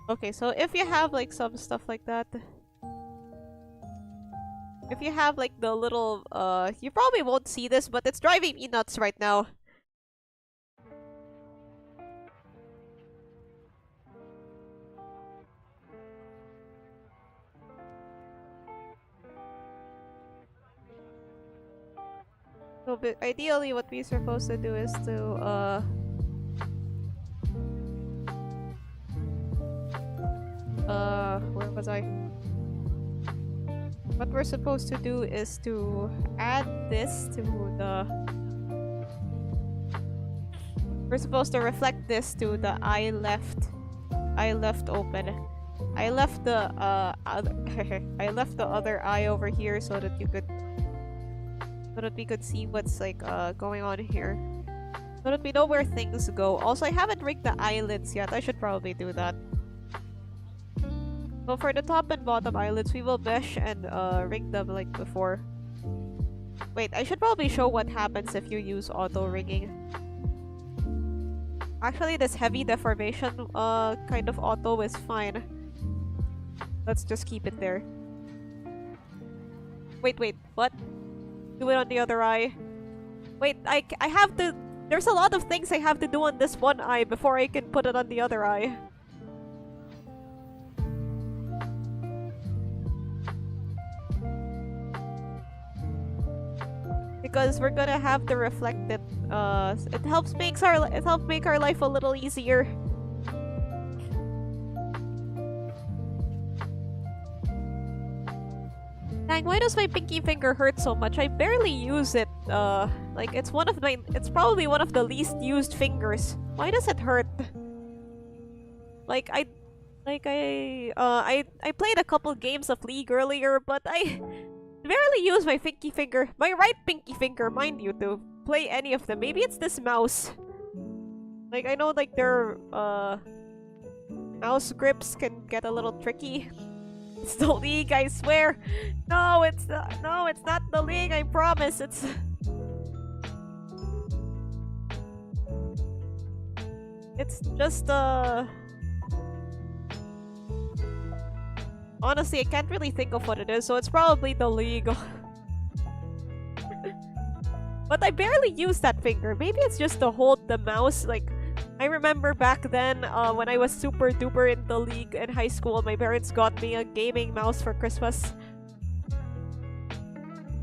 Okay, so if you have like some stuff like that, if you have like the little you probably won't see this, but it's driving me nuts right now. So, but ideally what we're supposed to do is to where was I? What we're supposed to do is to add this to the... We're supposed to reflect this to the eye left open. I left the I left the other eye over here so that we could see what's like going on here. So that we know where things go. Also, I haven't rigged the eyelids yet. I should probably do that. So for the top and bottom eyelids, we will mesh and rig them like before. Wait, I should probably show what happens if you use auto rigging. Actually, this heavy deformation kind of auto is fine. Let's just keep it there. Wait, what? Do it on the other eye. Wait, I have to... There's a lot of things I have to do on this one eye before I can put it on the other eye. Because we're gonna have to reflect it. It helps make our life a little easier. Dang, why does my pinky finger hurt so much? I barely use it. Like it's probably one of the least used fingers. Why does it hurt? I played a couple games of League earlier, but I barely use my pinky finger. My right pinky finger, mind you, to play any of them. Maybe it's this mouse. Like, I know, like, their, mouse grips can get a little tricky. It's the League, I swear! No, it's not the League, I promise, It's just, honestly, I can't really think of what it is, so it's probably the League. But I barely use that finger. Maybe it's just to hold the mouse. Like, I remember back then, when I was super duper in the League in high school, my parents got me a gaming mouse for Christmas.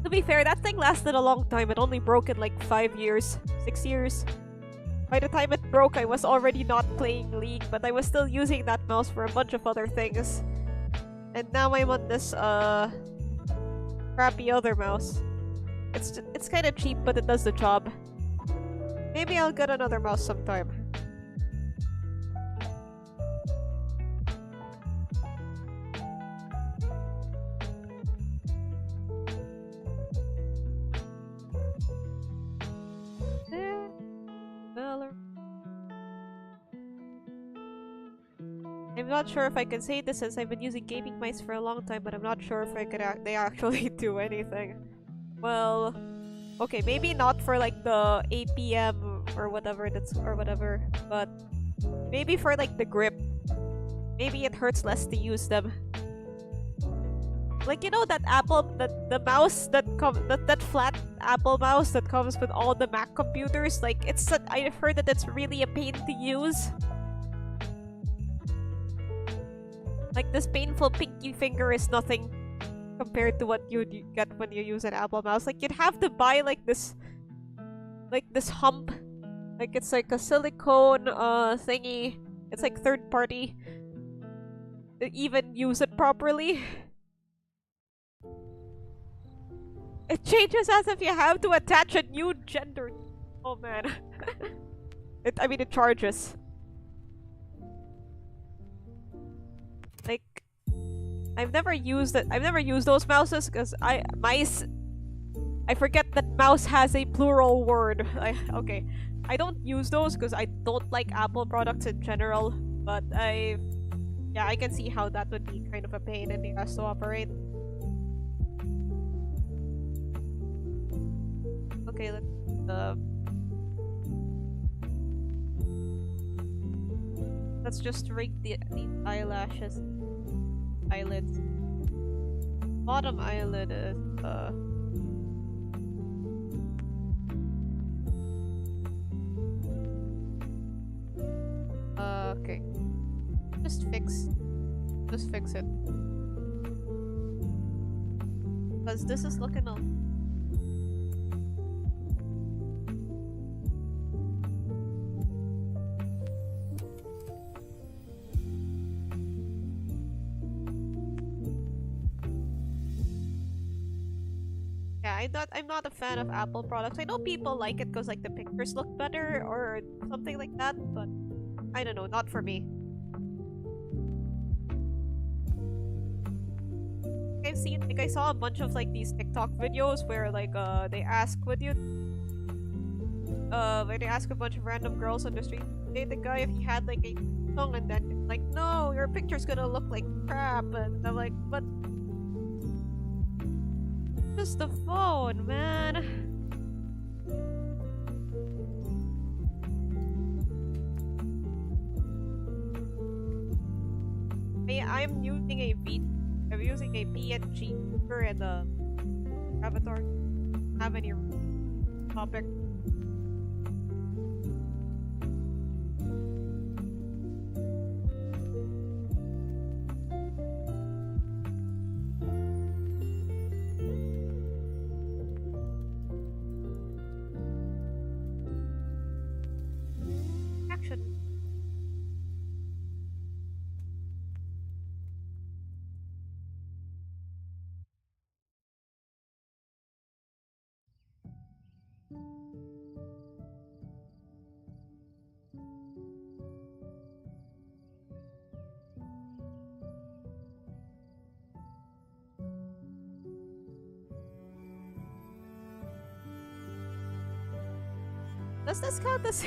To be fair, that thing lasted a long time. It only broke in like 5 years, 6 years. By the time it broke, I was already not playing League, but I was still using that mouse for a bunch of other things. And now I'm on this, crappy other mouse. It's kind of cheap, but it does the job. Maybe I'll get another mouse sometime. I'm not sure if I can say this since I've been using gaming mice for a long time, but I'm not sure if they actually do anything. Well, okay, maybe not for like the APM or whatever but maybe for like the grip. Maybe it hurts less to use them. Like, you know that the mouse that flat Apple mouse that comes with all the Mac computers? Like, I've heard that it's really a pain to use. Like, this painful pinky finger is nothing compared to what you'd get when you use an Apple mouse. Like, you'd have to buy like this hump. Like, it's like a silicone thingy. It's like third party to even use it properly. It changes as if you have to attach a new gender. Oh man. I mean, it charges. Like, I've never used it. I've never used those mouses because I forget that mouse has a plural word. Okay. I don't use those because I don't like Apple products in general, but yeah, I can see how that would be kind of a pain in the ass to operate. Okay, let's just rig the eyelashes, eyelids. Bottom eyelid is okay. Just fix it. Because this is looking a... Yeah, I'm not a fan of Apple products. I know people like it because like the pictures look better or something like that, but I don't know, not for me. I've seen, like, I saw a bunch of like these TikTok videos where like they ask where they ask a bunch of random girls on the street, date the guy if he had like a tongue, and then like, no, your picture's gonna look like crap, and I'm like, but just the phone, man. I'm using a PNG and the avatar. Have any topic? Action. Does this count as...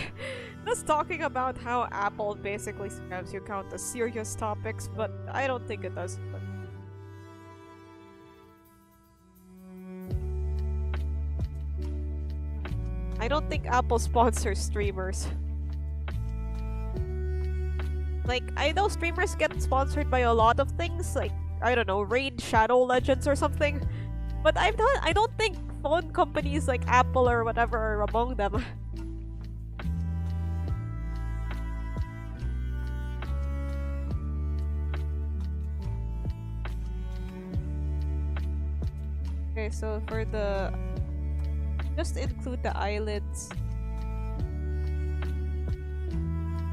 That's talking about how Apple basically scams you count as serious topics, but I don't think it does. But... I don't think Apple sponsors streamers. Like, I know streamers get sponsored by a lot of things, like, I don't know, Raid Shadow Legends or something. But I don't think phone companies like Apple or whatever are among them. Okay, so for the... Just include the eyelids.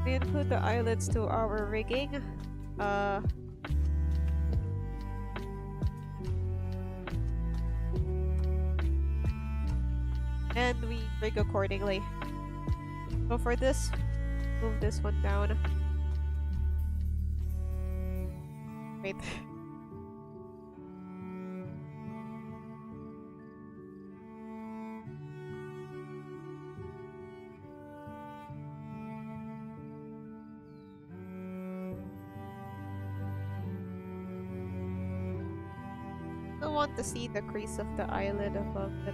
We include the eyelids to our rigging. And we rig accordingly. So for this, move this one down. Wait. I want to see the crease of the eyelid above it.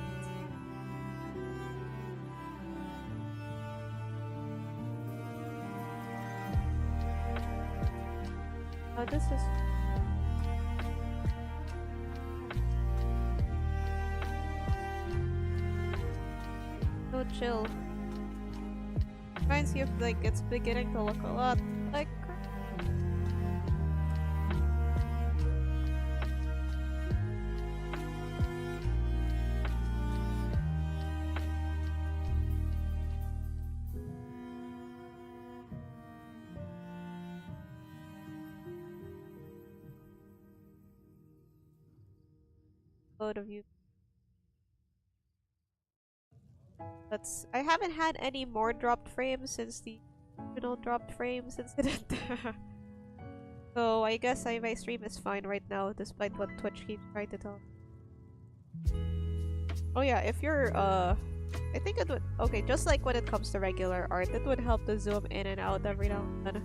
Oh, this is... so chill. Try and see if like it's beginning to look a lot like... Both of you. I haven't had any more dropped frames since the original dropped frames incident. So I guess my stream is fine right now, despite what Twitch keeps trying to tell. Oh yeah, if you're I think it would okay, just like when it comes to regular art, it would help to zoom in and out every now and then.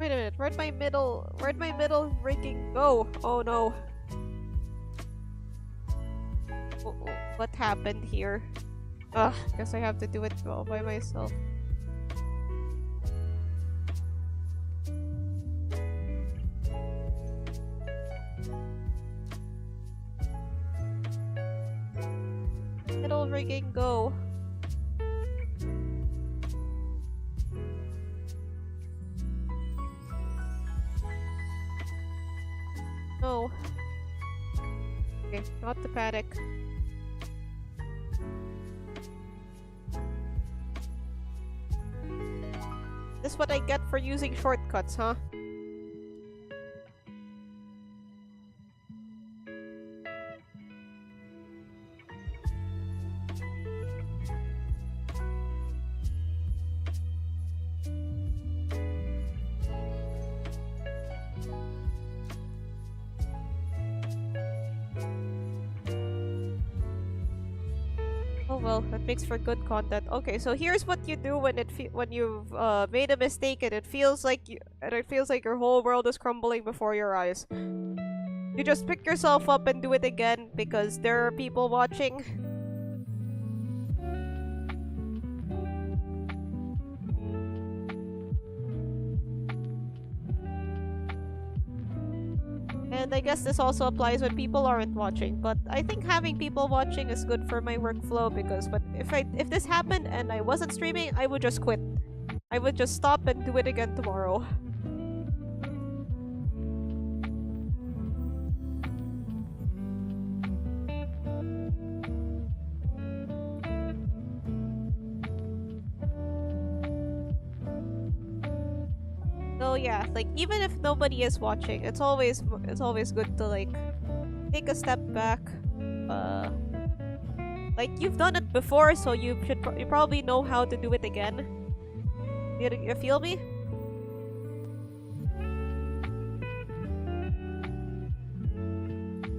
Wait a minute, where'd my middle rigging go? Oh no. What happened here? Ugh, guess I have to do it all by myself. Middle rigging go. No. Okay, not to panic. This is what I get for using shortcuts, huh? Well, that makes for good content. Okay, so here's what you do when you've made a mistake and it feels like your whole world is crumbling before your eyes. You just pick yourself up and do it again because there are people watching. And I guess this also applies when people aren't watching, but I think having people watching is good for my workflow because if this happened and I wasn't streaming, I would just quit. I would just stop and do it again tomorrow. So yeah, like even if nobody is watching, it's always good to like take a step back. Like you've done it before, so you probably know how to do it again. You feel me?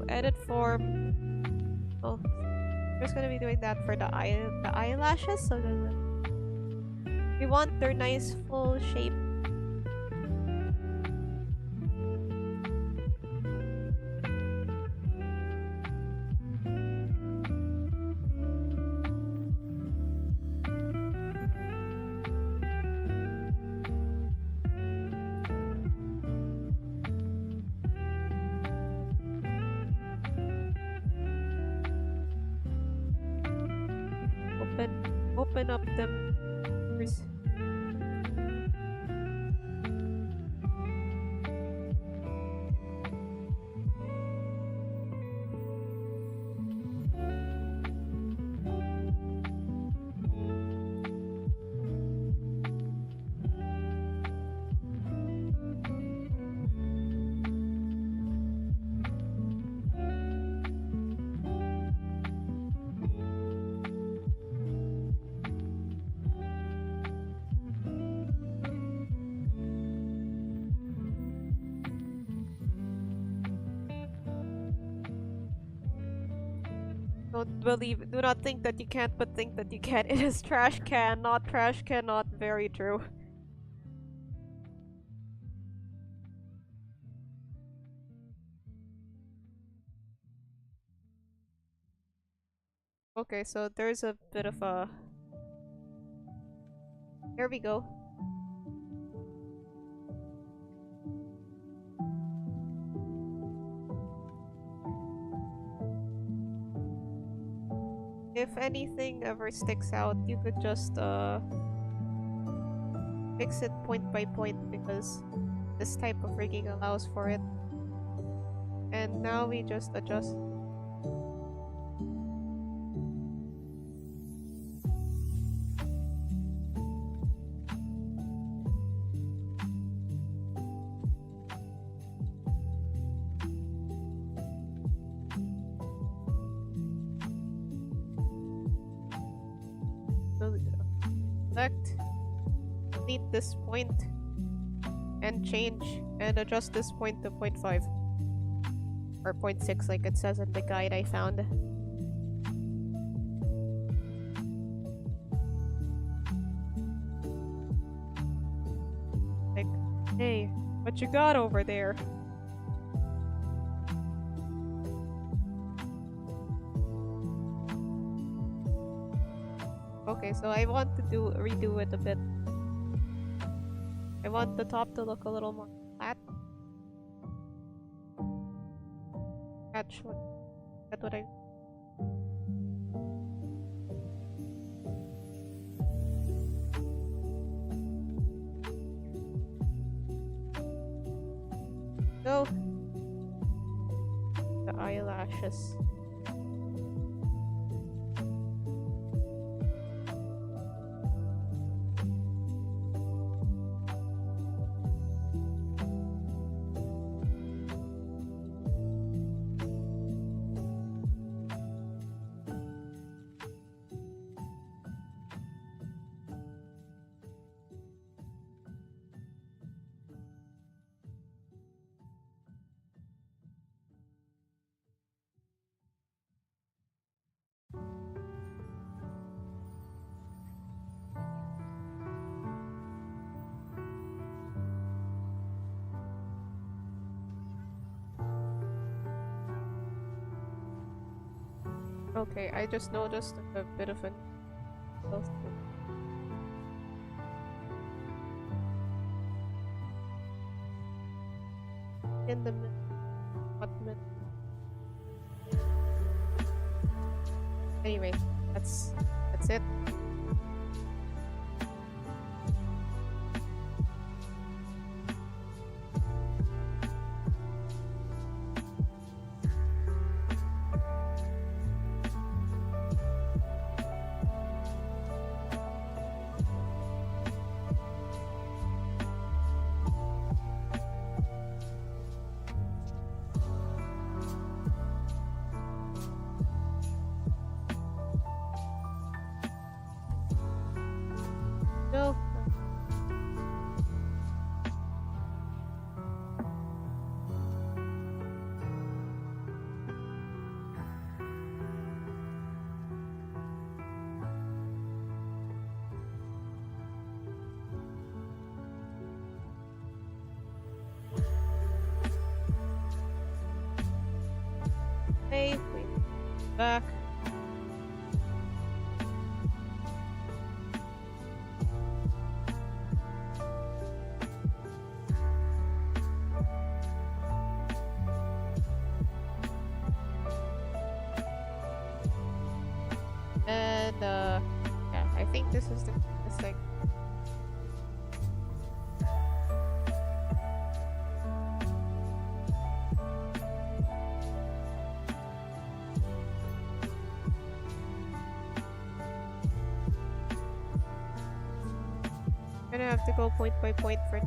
Edit form. Oh, I'm just gonna be doing that for the eyelashes, so that we want their nice full shape. Open up them. Do not think that you can't, but think that you can. It is trash can, not trash cannot. Very true. Okay, so there's a bit of a... Here we go. If anything ever sticks out, you could just fix it point by point because this type of rigging allows for it. And now we just adjust. Select, delete this point, and change and adjust this point to 0.5 or 0.6 like it says in the guide I found. Like, hey, what you got over there? Okay, so I want to redo it a bit. I want the top to look a little more flat. That's what I. So the eyelashes. Okay, I just noticed a bit of an in the middle. Anyway, that's it. No. Hey, wait. Back. And yeah, I think this is the thing. Gonna have to go point by point for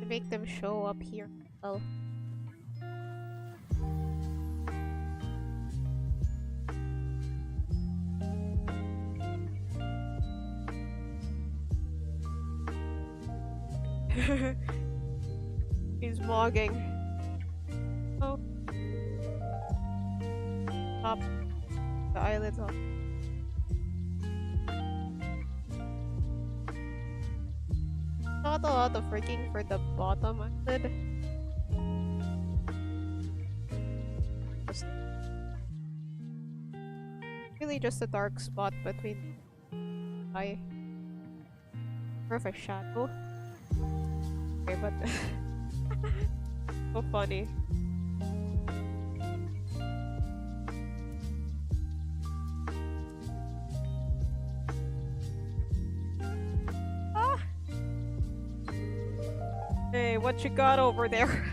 to make them show up here. Oh. smogging. Oh. Top. The eyelids off. Not a lot of freaking for the bottom eyelid. Just really just a dark spot between eye. Perfect shadow. Okay, but so funny. Ah! Hey, what you got over there?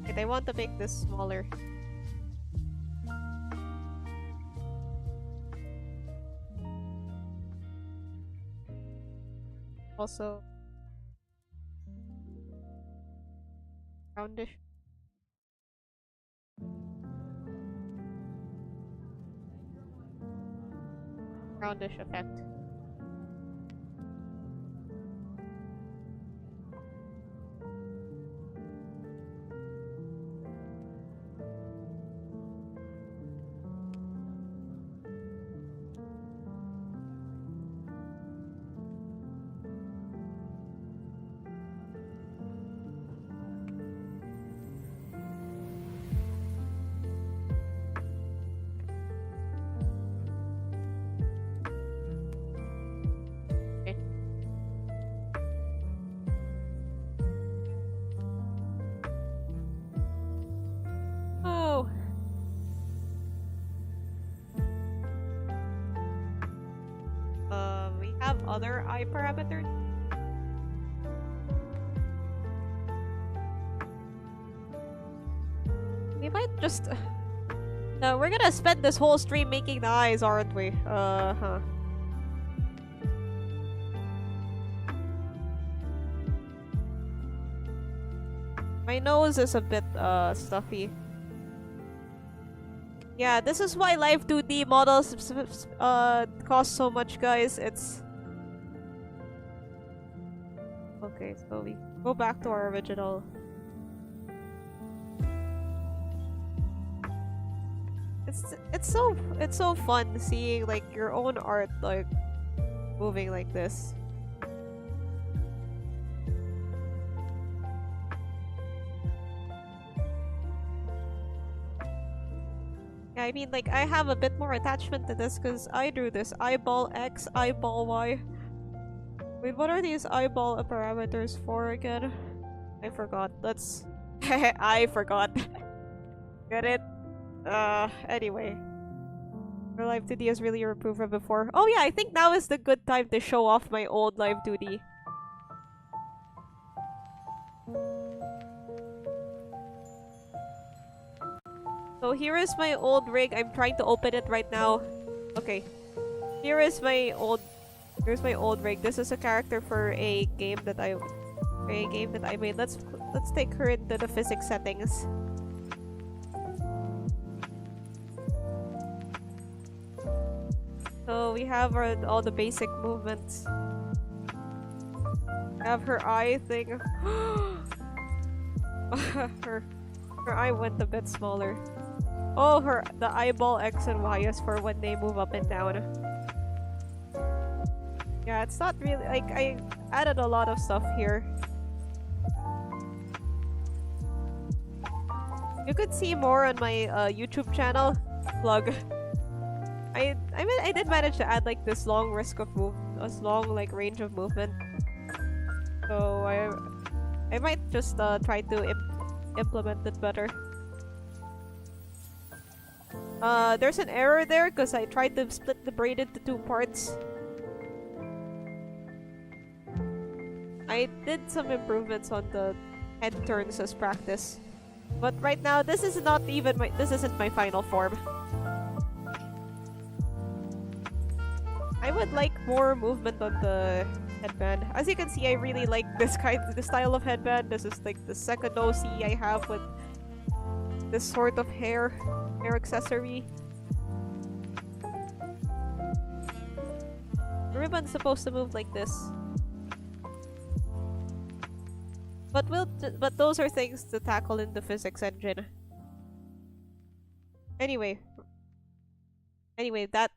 Okay, I want to make this smaller. Also, roundish. Roundish effect. Okay. Oh. We have other eye parameters. We might just. No, we're gonna spend this whole stream making the eyes, aren't we? Huh. My nose is a bit, stuffy. Yeah, this is why Live2D models, cost so much, guys. It's... Okay, so we go back to our original. It's so fun seeing like your own art like moving like this. Yeah, I mean like I have a bit more attachment to this because I drew this eyeball X, eyeball Y. Wait, what are these eyeball parameters for again? I forgot. Let's I forgot. Get it? Anyway. Our Live2D has really improved from before. Oh yeah, I think now is the good time to show off my old Live2D. So here is my old rig. I'm trying to open it right now. Okay. Here's my old rig. This is a character for a game that I made. Let's take her into the physics settings. So we have all the basic movements. We have her eye thing. her eye went a bit smaller. Oh, the eyeball X and Y is for when they move up and down. Yeah, it's not really like I added a lot of stuff here. You could see more on my YouTube channel. Plug. I mean I did manage to add like this long range of movement. So I might just try to implement it better. There's an error there because I tried to split the braid into 2 parts. I did some improvements on the head turns as practice. But right now this isn't my final form. I would like more movement on the headband. As you can see, I really like this style of headband. This is like the second OC I have with this sort of hair accessory. The ribbon's supposed to move like this. but those are things to tackle in the physics engine. Anyway, that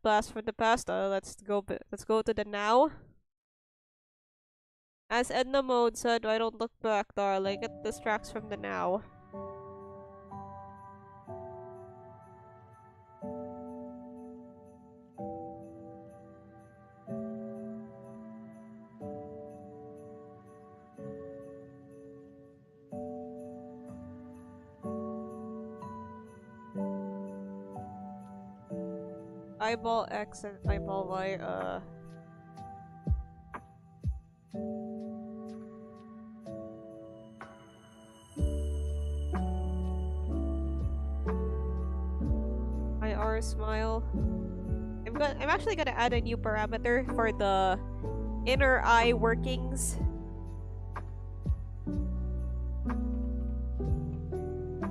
blast from the past. Let's go to the now. As Edna Mode said, "I don't look back, darling. It distracts from the now." Eyeball X and eyeball Y. IR smile. I'm actually gonna add a new parameter for the inner eye workings.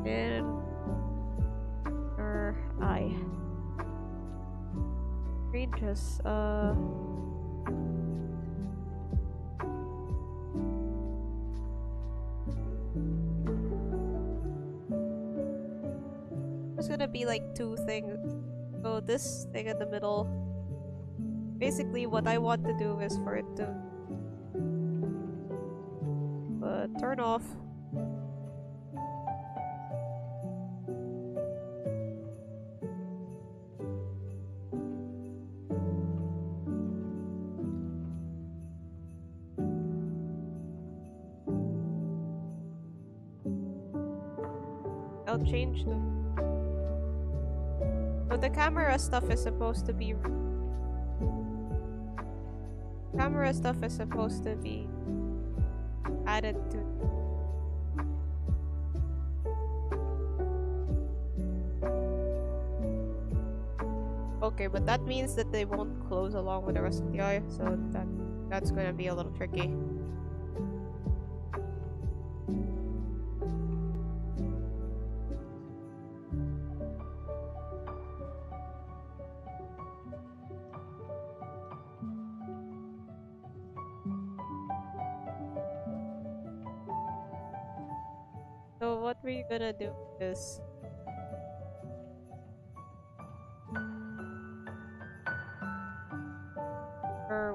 Inner eye. Ranges, there's gonna be like two things. So this thing in the middle. Basically, what I want to do is for it to turn off. I'll change the... So the camera stuff is supposed to be... Camera stuff is supposed to be added to... Okay, but that means that they won't close along with the rest of the eye, so that's gonna be a little tricky. So what we're gonna do is...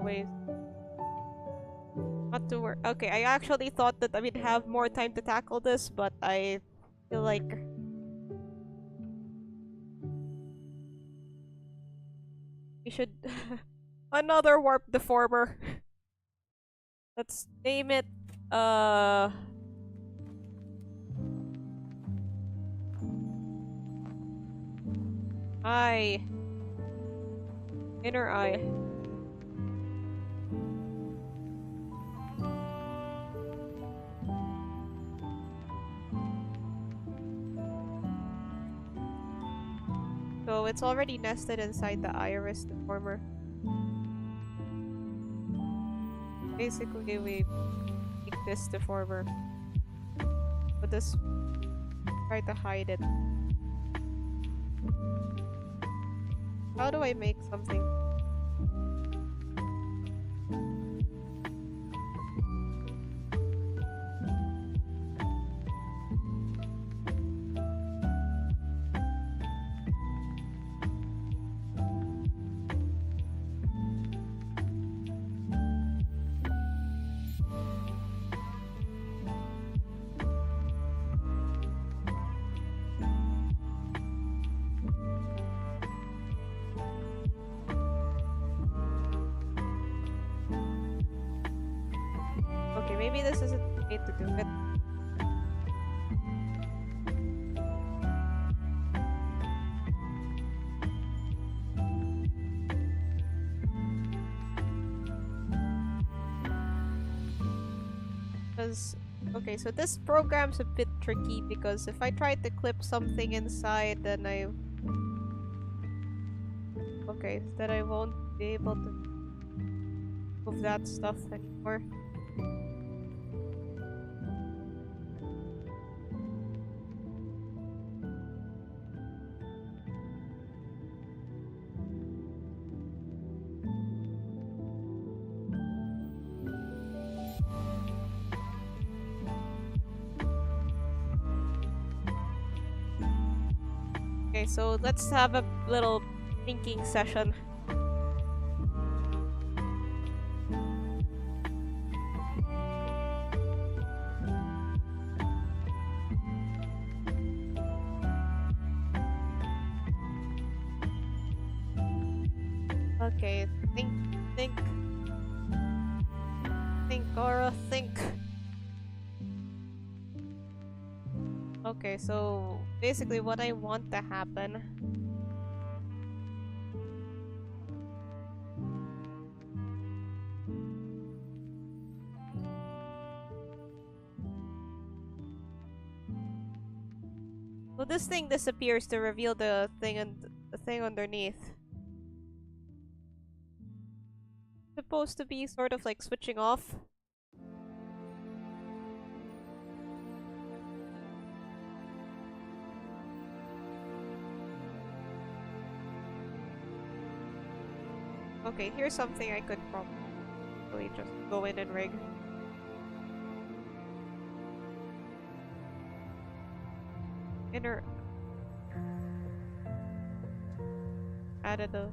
ways not to work. Okay, I actually thought that I would have more time to tackle this, but I feel like we should another warp deformer. Let's name it eye. Inner eye. So it's already nested inside the iris deformer. Basically, we make this deformer. But this... try to hide it. How do I make something? Okay, maybe this isn't the way to do it. Because, okay, so this program's a bit tricky because if I try to clip something inside, then okay, then I won't be able to move that stuff anymore. Okay, so let's have a little thinking session. Okay, think, Aura, think. Okay, so basically what I want to happen. So this thing disappears to reveal the thing and the thing underneath. Supposed to be sort of like switching off. Okay, here's something I could probably just go in and rig. Inner added a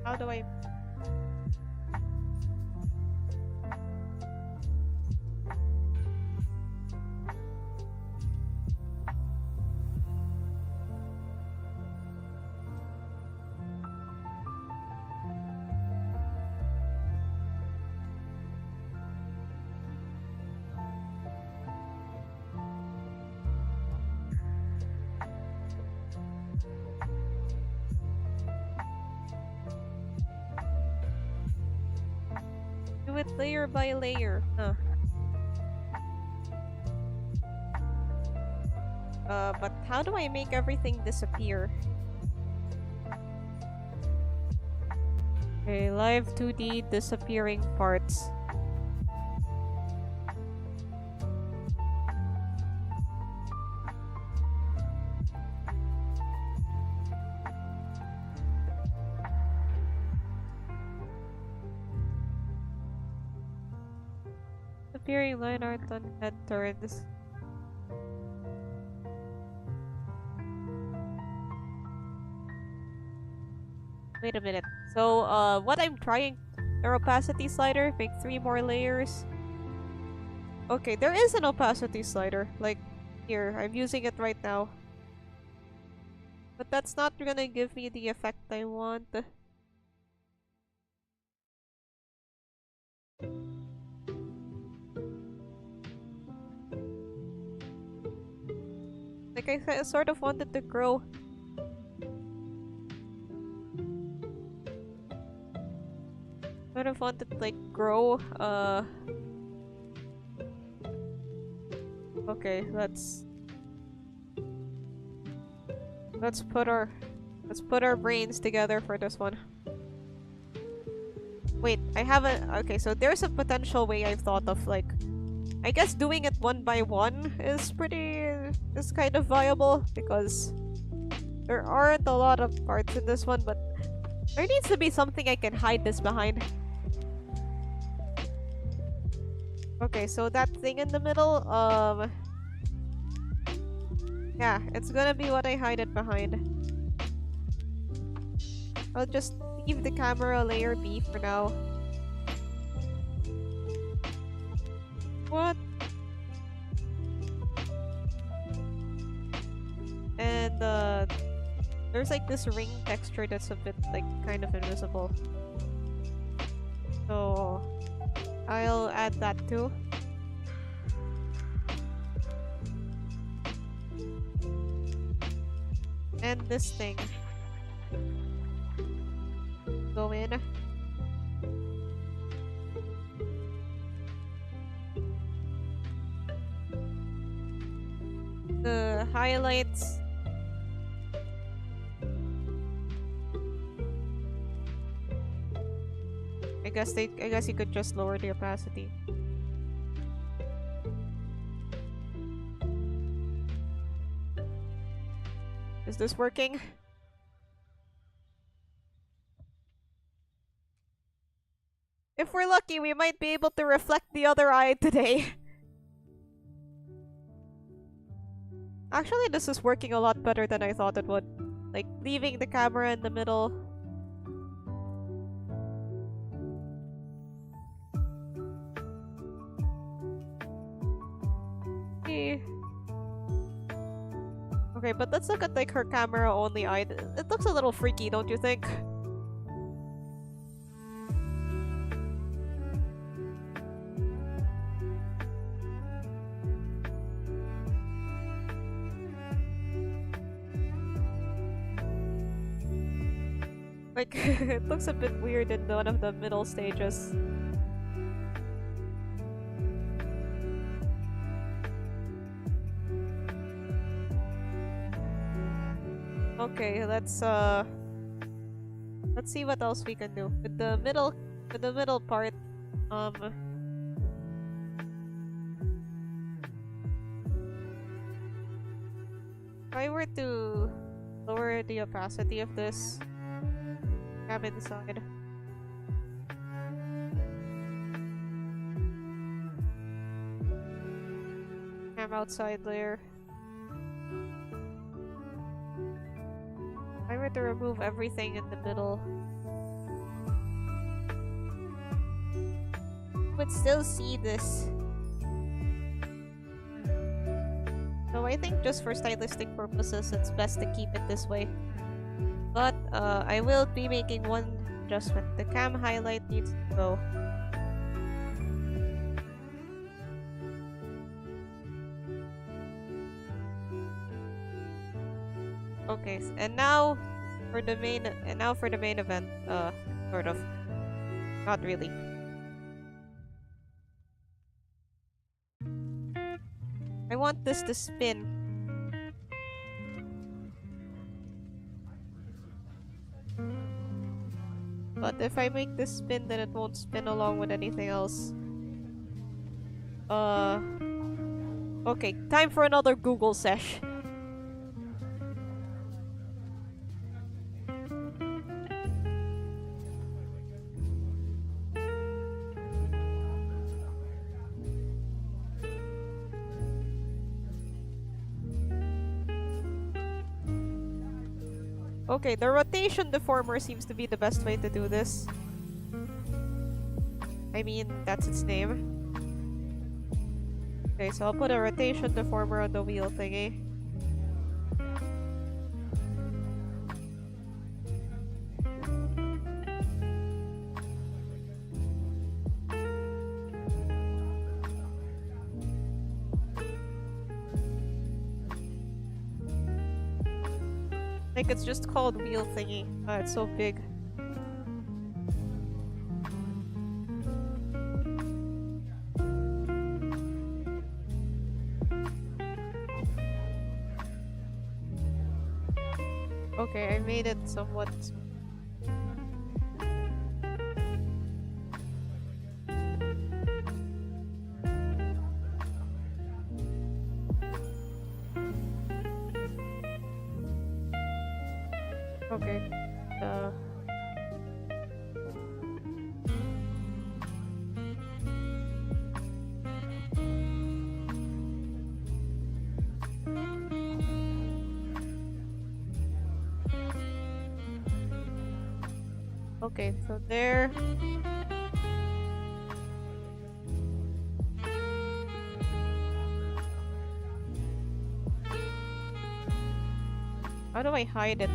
how do I do it layer by layer? Huh. But how do I make everything disappear? Okay, Live2D disappearing parts. Disappearing line art on head turns. Wait a minute. So, what I'm trying... An opacity slider? Make 3 more layers? Okay, there is an opacity slider. Like, here. I'm using it right now. But that's not gonna give me the effect I want. Like, I sort of wanted to grow... Sort of wanted to, like, grow, Okay, let's put our brains together for this one. Wait, I haven't... Okay, so there's a potential way I've thought of, like... I guess doing it one by one is kind of viable, because there aren't a lot of parts in this one, but there needs to be something I can hide this behind. Okay, so that thing in the middle, yeah, it's gonna be what I hide it behind. I'll just leave the camera layer B for now. What? And, there's like this ring texture that's a bit, like, kind of invisible. So... I'll add that too. And this thing. Go in. The highlights. I guess you could just lower the opacity. Is this working? If we're lucky, we might be able to reflect the other eye today. Actually, this is working a lot better than I thought it would. Like, leaving the camera in the middle. Eh. Okay, but let's look at, like, her camera-only eye. It looks a little freaky, don't you think? Like, it looks a bit weird in one of the middle stages. Okay, let's see what else we can do. With the middle part, if I were to lower the opacity of this cam inside. Cam outside layer. If I were to remove everything in the middle, you would still see this. So I think just for stylistic purposes, it's best to keep it this way. But I will be making one adjustment. The cam highlight needs to go. Okay, and now for the main event, sort of. Not really. I want this to spin. But if I make this spin, then it won't spin along with anything else. Okay, time for another Google sesh. Okay, the rotation deformer seems to be the best way to do this. I mean, that's its name. Okay, so I'll put a rotation deformer on the wheel thingy. Like, it's just called wheel thingy. It's so big. Okay, I made it somewhat. Okay. Okay, so there. How do I hide it?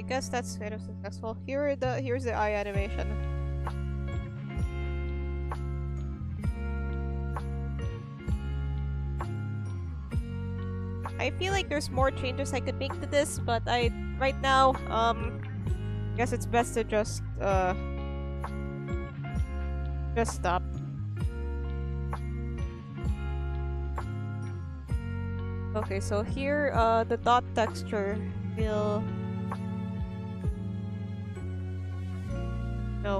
guess that's kind of successful. Here's the eye animation. I feel like there's more changes I could make to this, but right now, I guess it's best to just stop. Okay, so here, the dot texture will... No,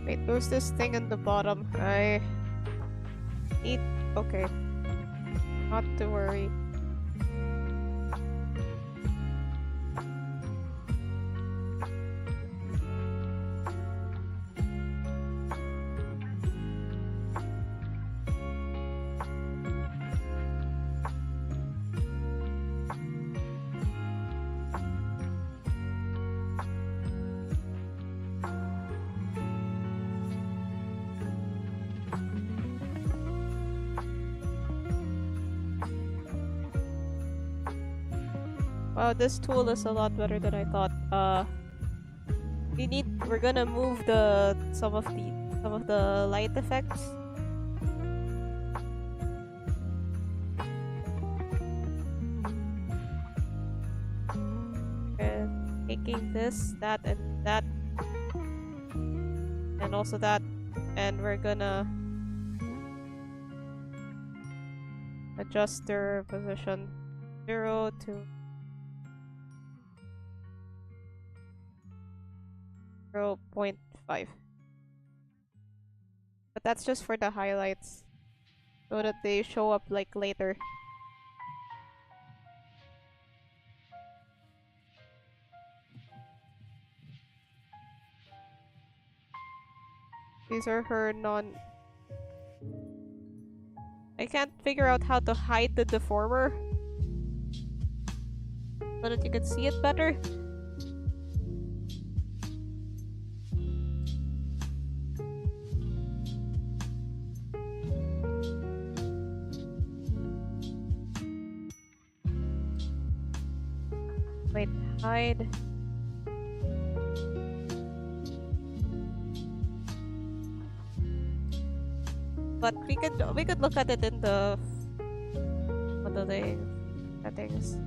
wait, there's this thing in the bottom. I need... Okay. Not to worry. Wow, this tool is a lot better than I thought. We're gonna move some of the light effects. And taking this, that, and also that, and we're gonna adjust their position 0 to 0.5. But that's just for the highlights, so that they show up like later. These are her non... I can't figure out how to hide the deformer so that you can see it better. Wait, hide. But we could look at it in the what are they settings.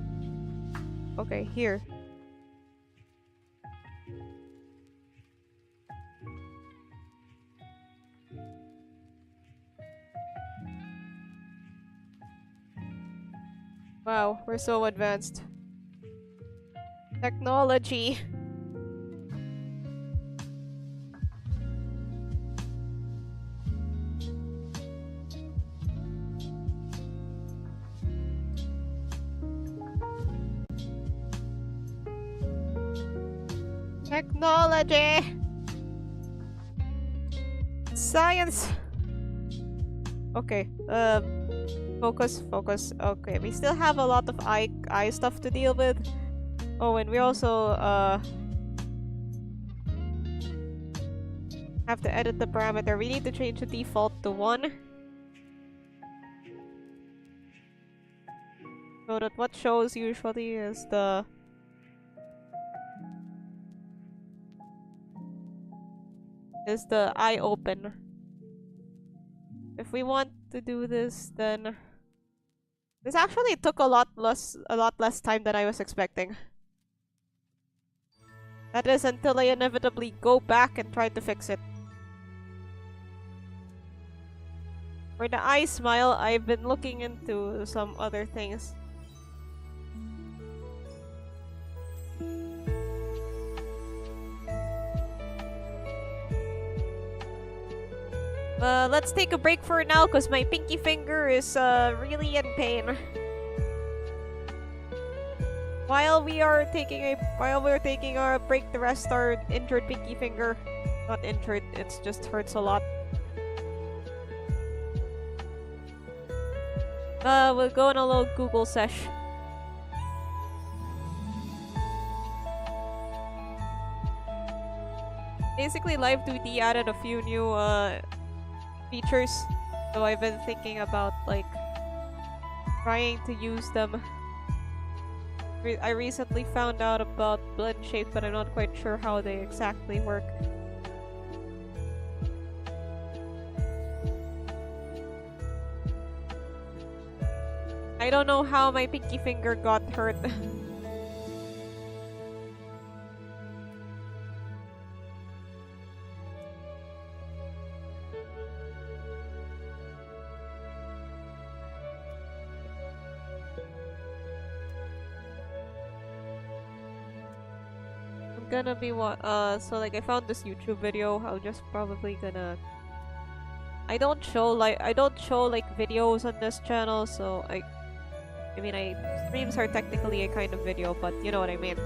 Okay, here. Wow, we're so advanced. Technology. Technology. Science. Okay. Focus. Okay, we still have a lot of eye stuff to deal with. Oh, and we also have to edit the parameter. We need to change the default to 1. So that what shows usually is the eye open. If we want to do this, then this actually took a lot less time than I was expecting. That is until I inevitably go back and try to fix it. For the eye smile, I've been looking into some other things. Let's take a break for now because my pinky finger is really in pain. While we're taking our break, the rest are injured pinky finger. Not injured, it just hurts a lot. We'll go on a little Google sesh. Basically, Live2D added a few new features, so I've been thinking about like trying to use them. I recently found out about blend shapes, but I'm not quite sure how they exactly work. I don't know how my pinky finger got hurt. Gonna be so like I found this YouTube video. I'll just probably gonna I don't show like videos on this channel, so I mean streams are technically a kind of video, but you know what I mean.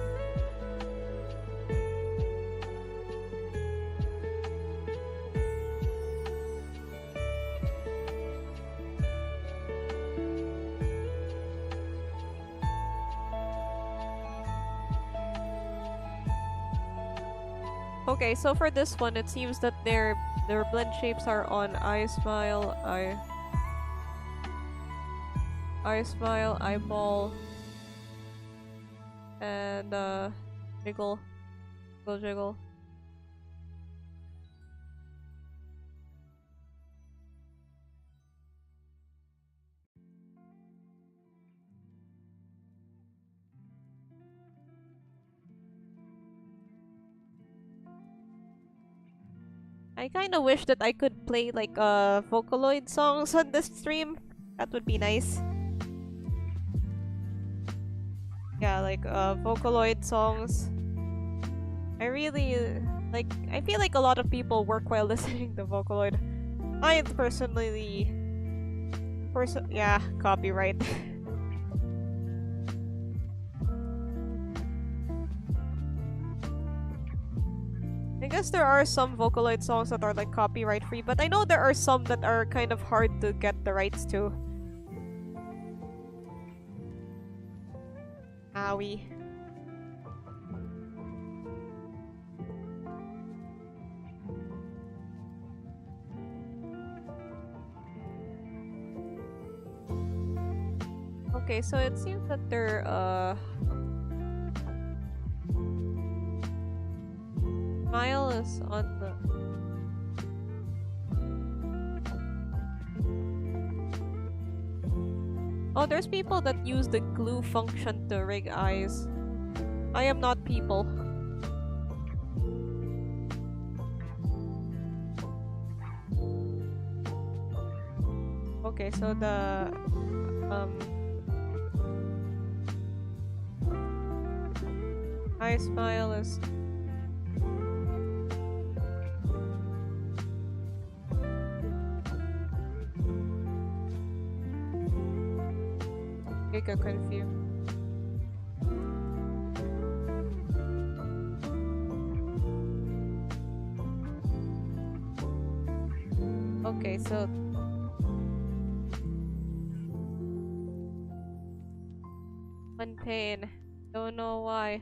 Okay, so for this one, it seems that their blend shapes are on I smile, eyeball, and jiggle, jiggle. I kind of wish that I could play like Vocaloid songs on this stream. That would be nice. Yeah, like Vocaloid songs. I really like. I feel like a lot of people work while listening to Vocaloid. I personally, yeah, copyright. I guess there are some Vocaloid songs that are like copyright free, but I know there are some that are kind of hard to get the rights to. Owie. Okay, so it seems that they're Smile is on the Oh, there's people that use the glue function to rig eyes. I am not people. Okay, so the I smile is get confused. Okay, so one pain. Don't know why.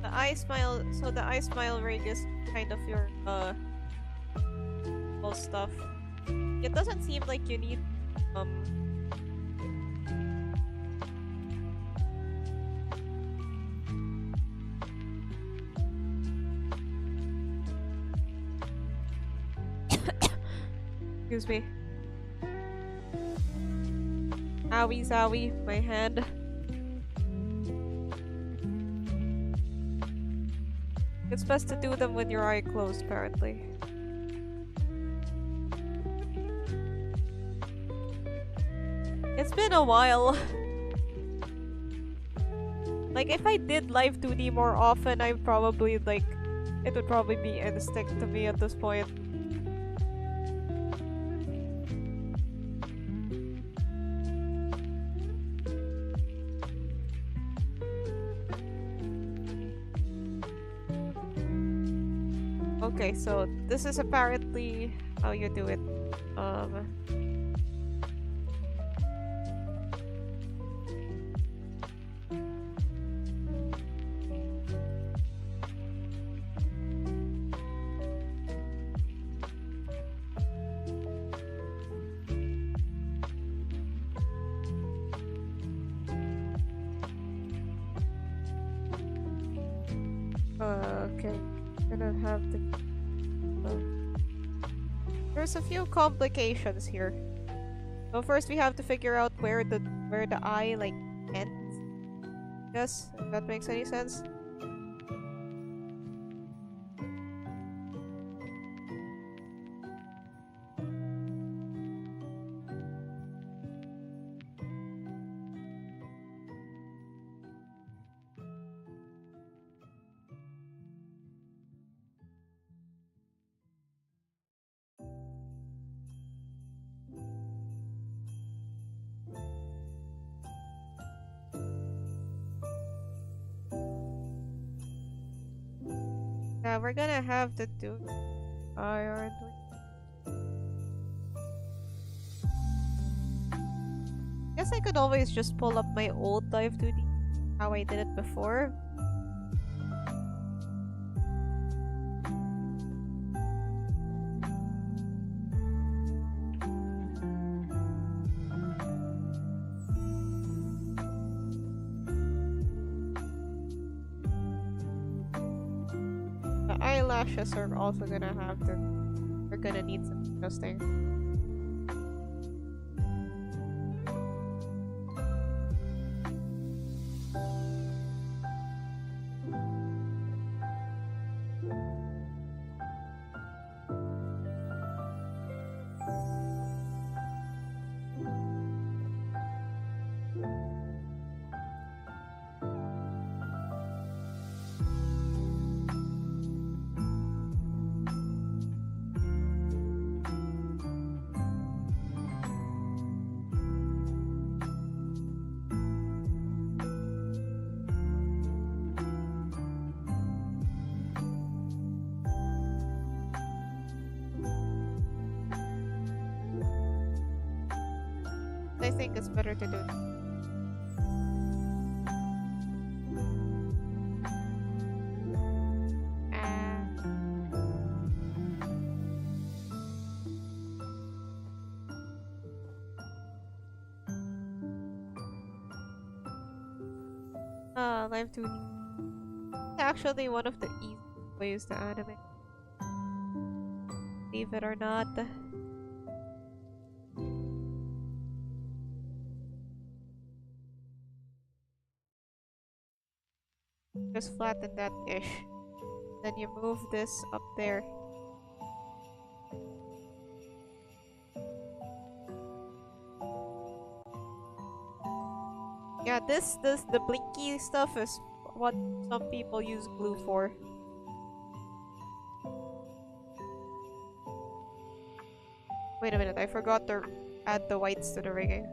The I smile rig is kind of your whole stuff. It doesn't seem like you need excuse me. Owie zowie, my hand. It's best to do them with your eye closed, apparently. It's been a while. Like, if I did Live2D more often, I probably, like, it would probably be instinct to me at this point. Okay, so this is apparently how you do it. Okay, gonna have to. There's a few complications here. So first we have to figure out where the eye like ends. Yes, if that makes any sense. Yeah, we're gonna have to do eye, aren't we? Guess I could always just pull up my old Live2D, how I did it before. The eyelashes are also gonna have to. We're gonna need some adjusting. I think it's better to do. Live2D. Actually, one of the easiest ways to animate. Believe it or not. Just flatten that ish. Then you move this up there. Yeah, the blinky stuff is what some people use glue for. Wait a minute, I forgot to add the whites to the rigging.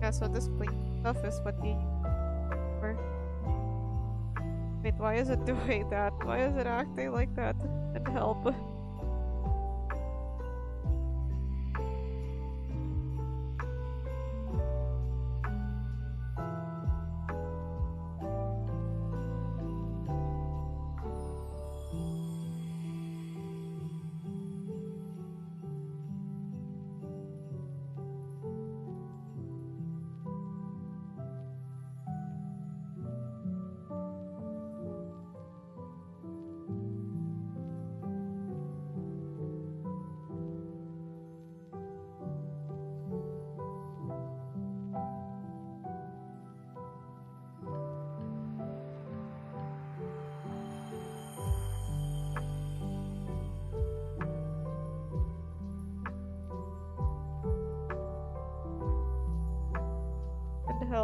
Yeah, so this blinky stuff is what you use for. Wait, why is it doing that? Why is it acting like that? And help.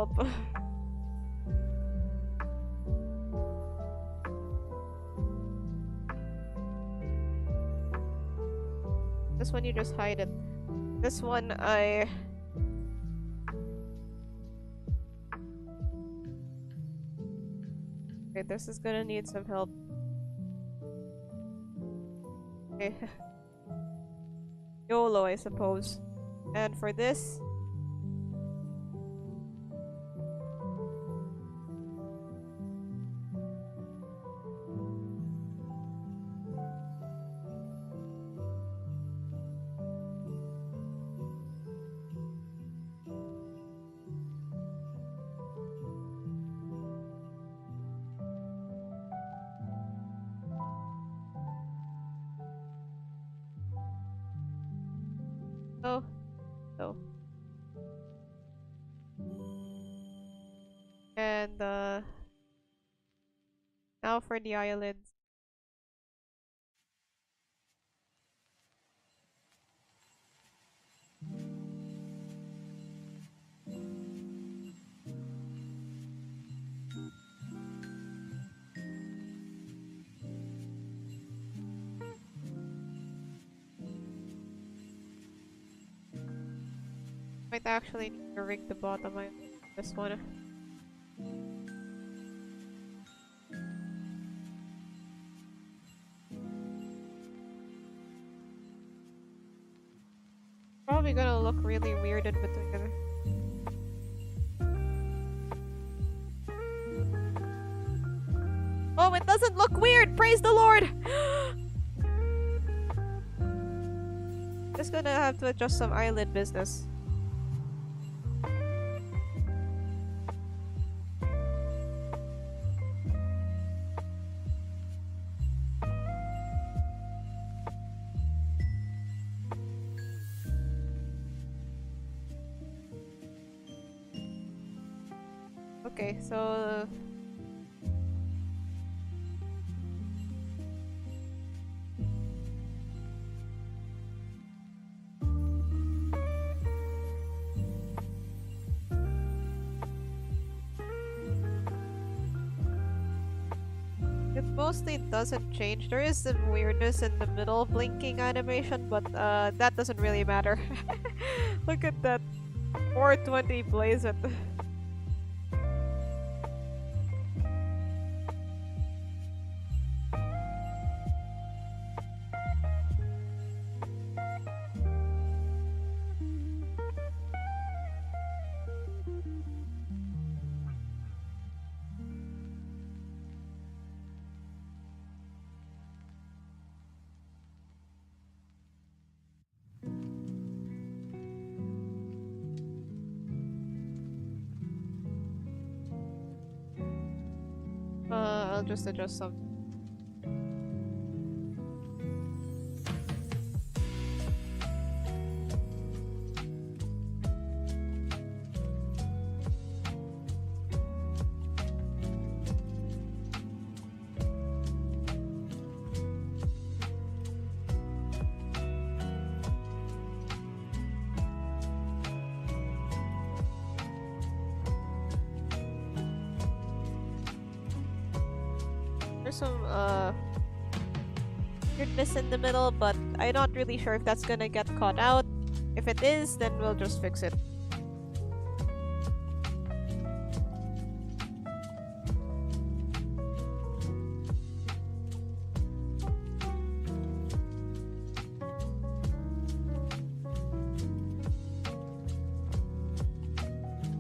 help. This one you just hide it. This one I... Okay, this is gonna need some help. Okay. YOLO, I suppose. And for this... Oh. Oh. And, now for the eyelids. Might actually need to rig the bottom of this one. Probably gonna look really weird in between. Oh, it doesn't look weird! Praise the Lord! Just gonna have to adjust some eyelid business. Okay, so... It mostly doesn't change. There is some weirdness in the middle blinking animation, but that doesn't really matter. Look at that 420 blazing. I'll just adjust some. There's some weirdness in the middle, but I'm not really sure if that's gonna get caught out. If it is, then we'll just fix it.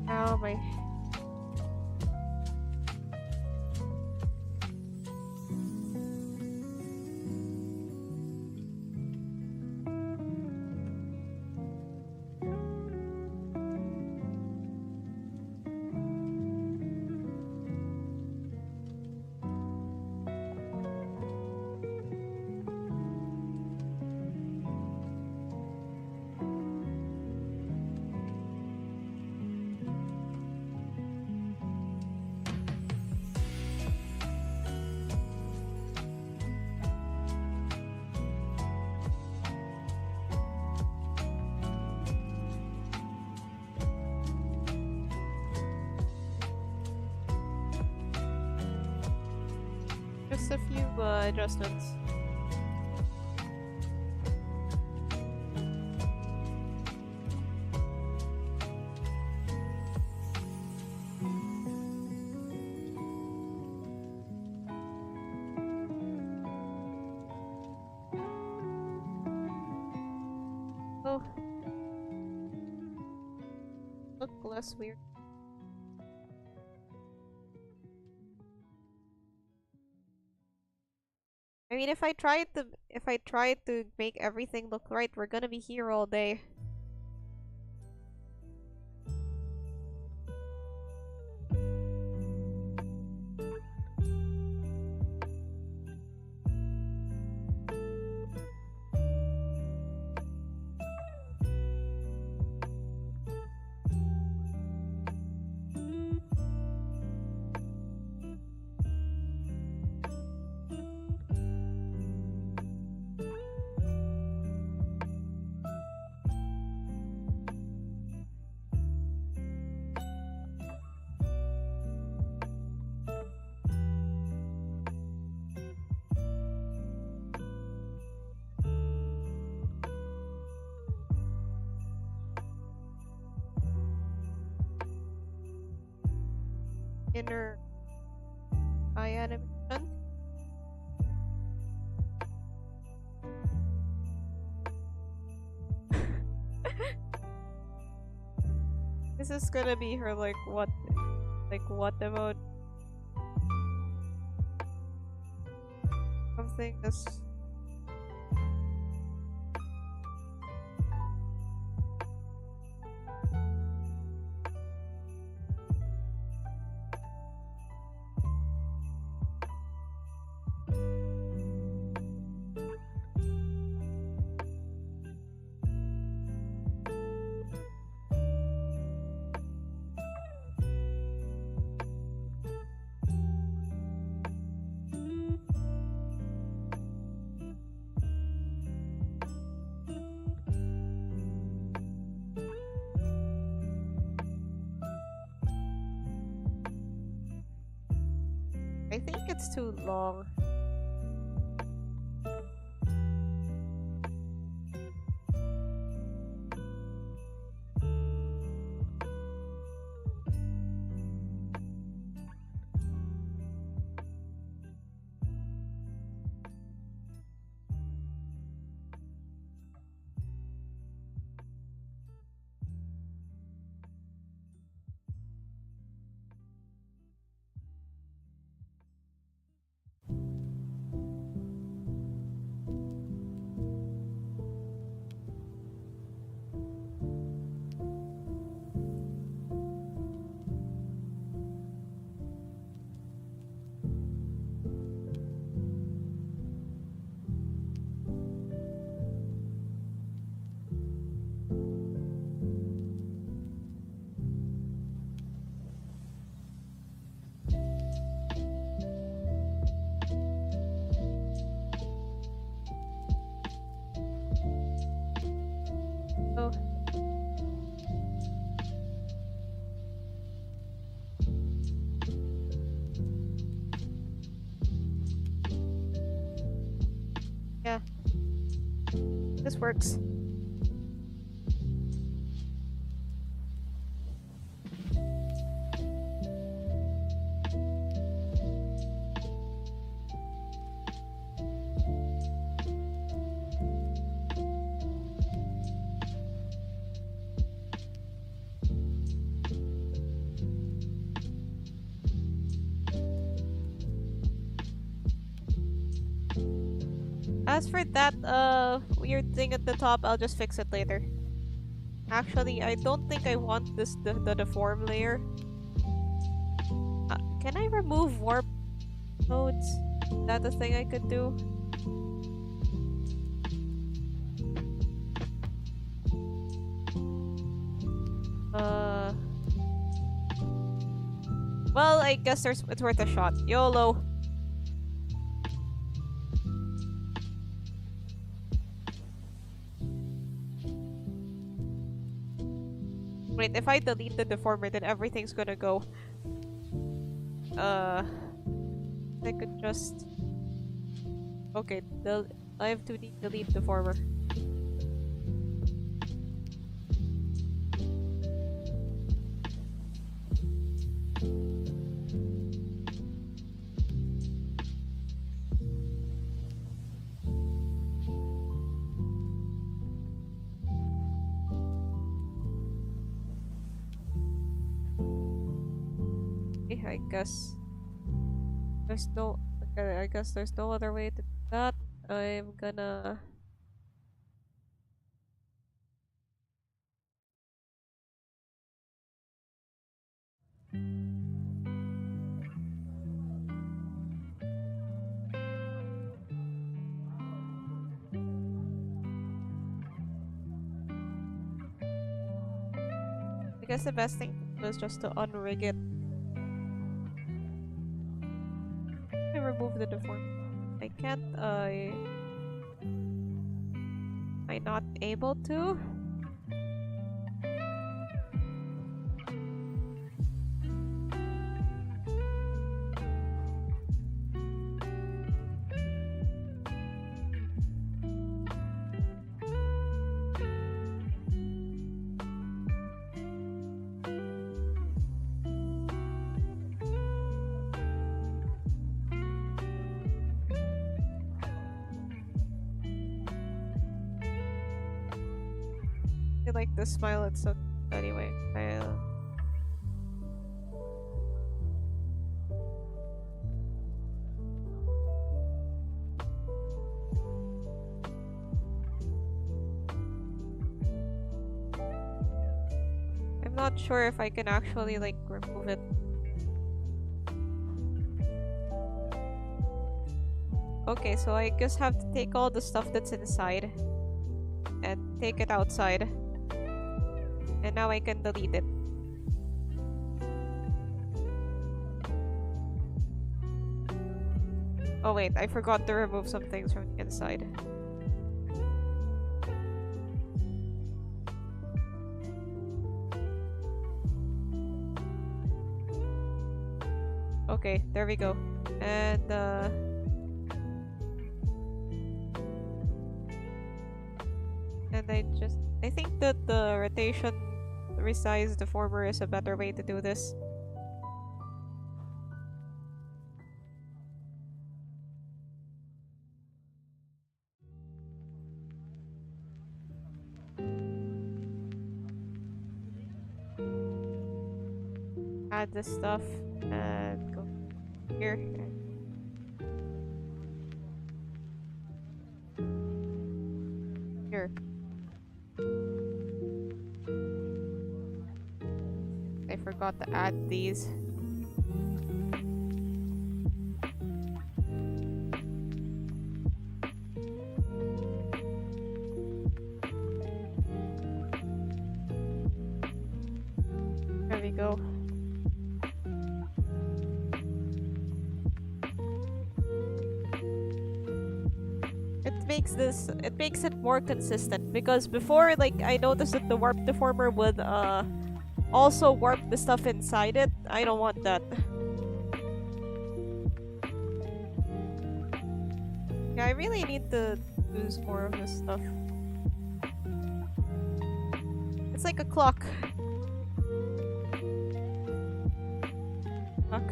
Ow, my... makes a few adjustments. Oh, look less weird. I mean, if I tried to make everything look right, we're gonna be here all day. Inner eye animation. This is gonna be her like what emote? Something this. I think it's too long. Oh. Yeah. This works. As for that weird thing at the top, I'll just fix it later. Actually, I don't think I want the deform layer. Can I remove warp nodes? Is that a thing I could do? Well, I guess it's worth a shot. YOLO. Wait, if I delete the deformer, then everything's gonna go. I could just Okay, the Live2D delete the former. Okay, I guess there's no. Okay, I guess there's no other way to do that. I'm gonna. I guess the best thing to do is just to unrig it and remove the deform. I can't. Am I not able to? I like the smile. It's so. Anyway, I'm not sure if I can actually like remove it. Okay, so I just have to take all the stuff that's inside and take it outside. And now I can delete it. Oh wait, I forgot to remove some things from the inside. Okay, there we go. And I think that the rotation resize deformer is a better way to do this. Add this stuff and go here. Here. I forgot to add these. There we go. It makes it more consistent, because before, like, I noticed that the warp deformer would also warp the stuff inside it. I don't want that. Yeah, I really need to use more of this stuff. It's like a clock. Clock.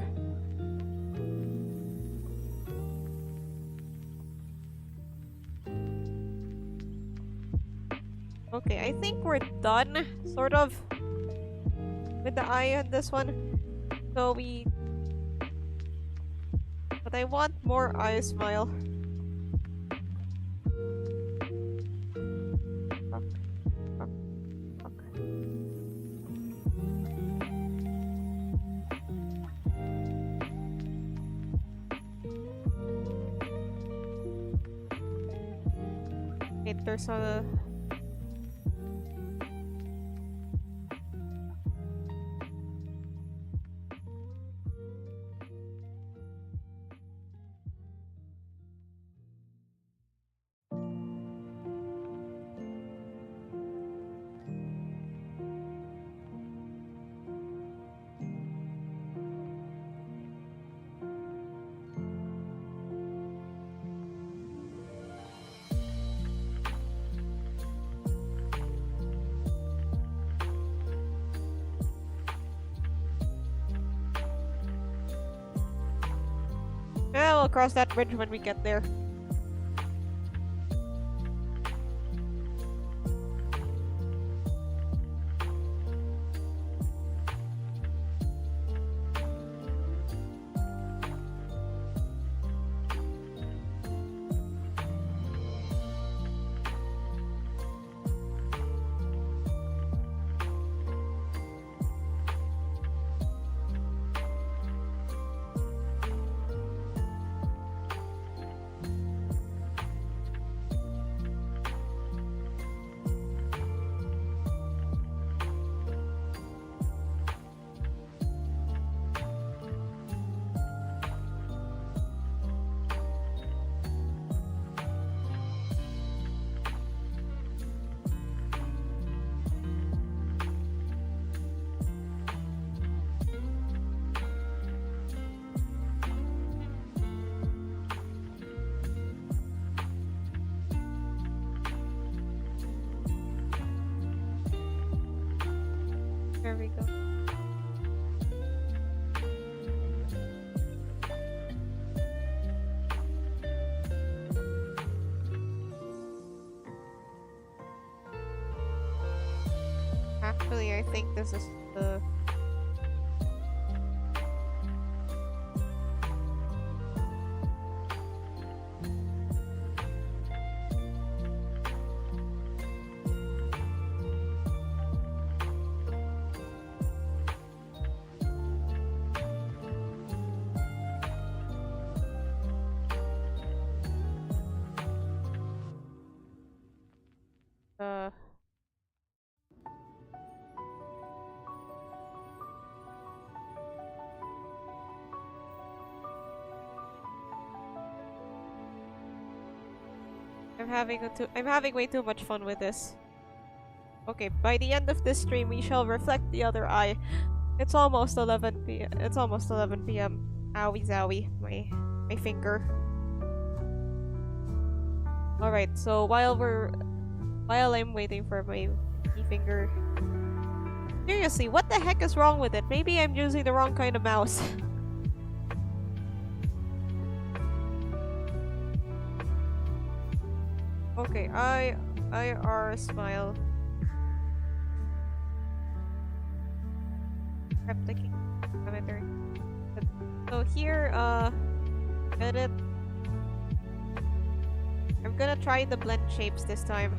Okay, I think we're done, sort of, with the eye on this one. So but I want more eye smile. Fuck. Fuck. Fuck. Wait, there's a... we'll cross that bridge when we get there. There we go. Actually, I think this is the... I'm having way too much fun with this. Okay, by the end of this stream, we shall reflect the other eye. It's almost 11 p. It's almost 11 p.m. Owie zowie, my finger. All right, so while I'm waiting for my finger. Seriously, what the heck is wrong with it? Maybe I'm using the wrong kind of mouse. Okay, IR smile. Replicating commentary. So here, edit. I'm gonna try the blend shapes this time.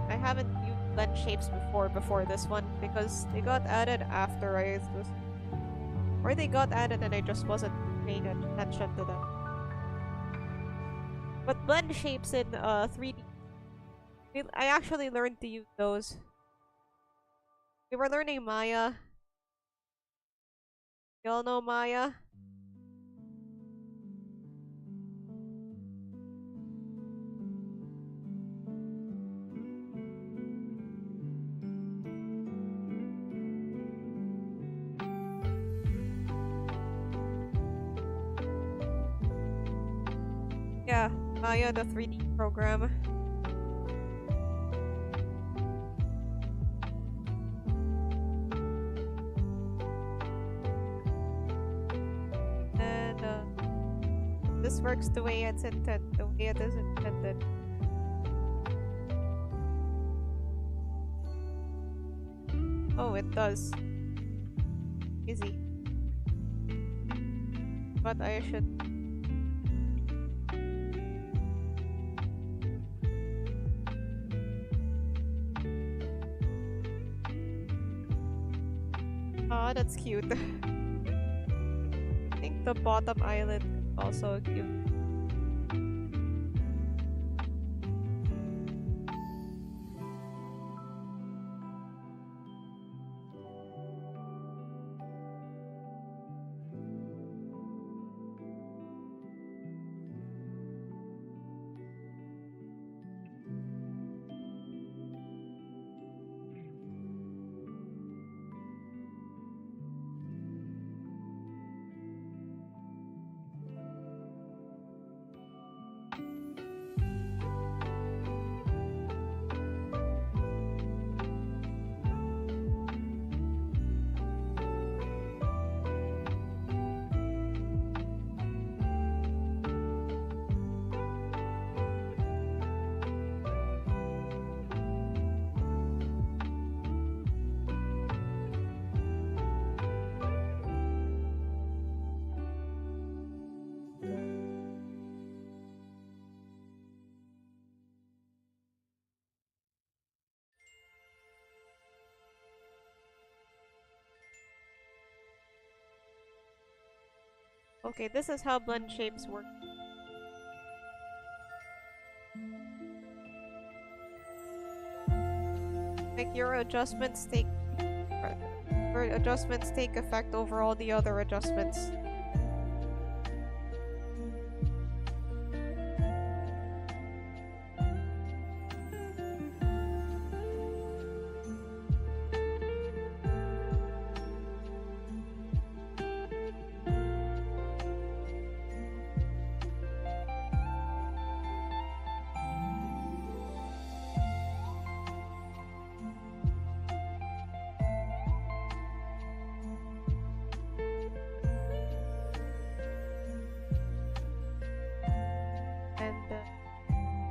I haven't used blend shapes before this one because they got added after I was, or they got added and I just wasn't paying attention to them. But blend shapes in 3D, I actually learned to use those. We were learning Maya. Y'all know Maya? Yeah, Maya, the 3D program. And this works the way it is intended. Oh, it does. Easy. But I should... Aw, that's cute. I think the bottom eyelid also cute. Okay, this is how blend shapes work. Like your adjustments take effect over all the other adjustments. And the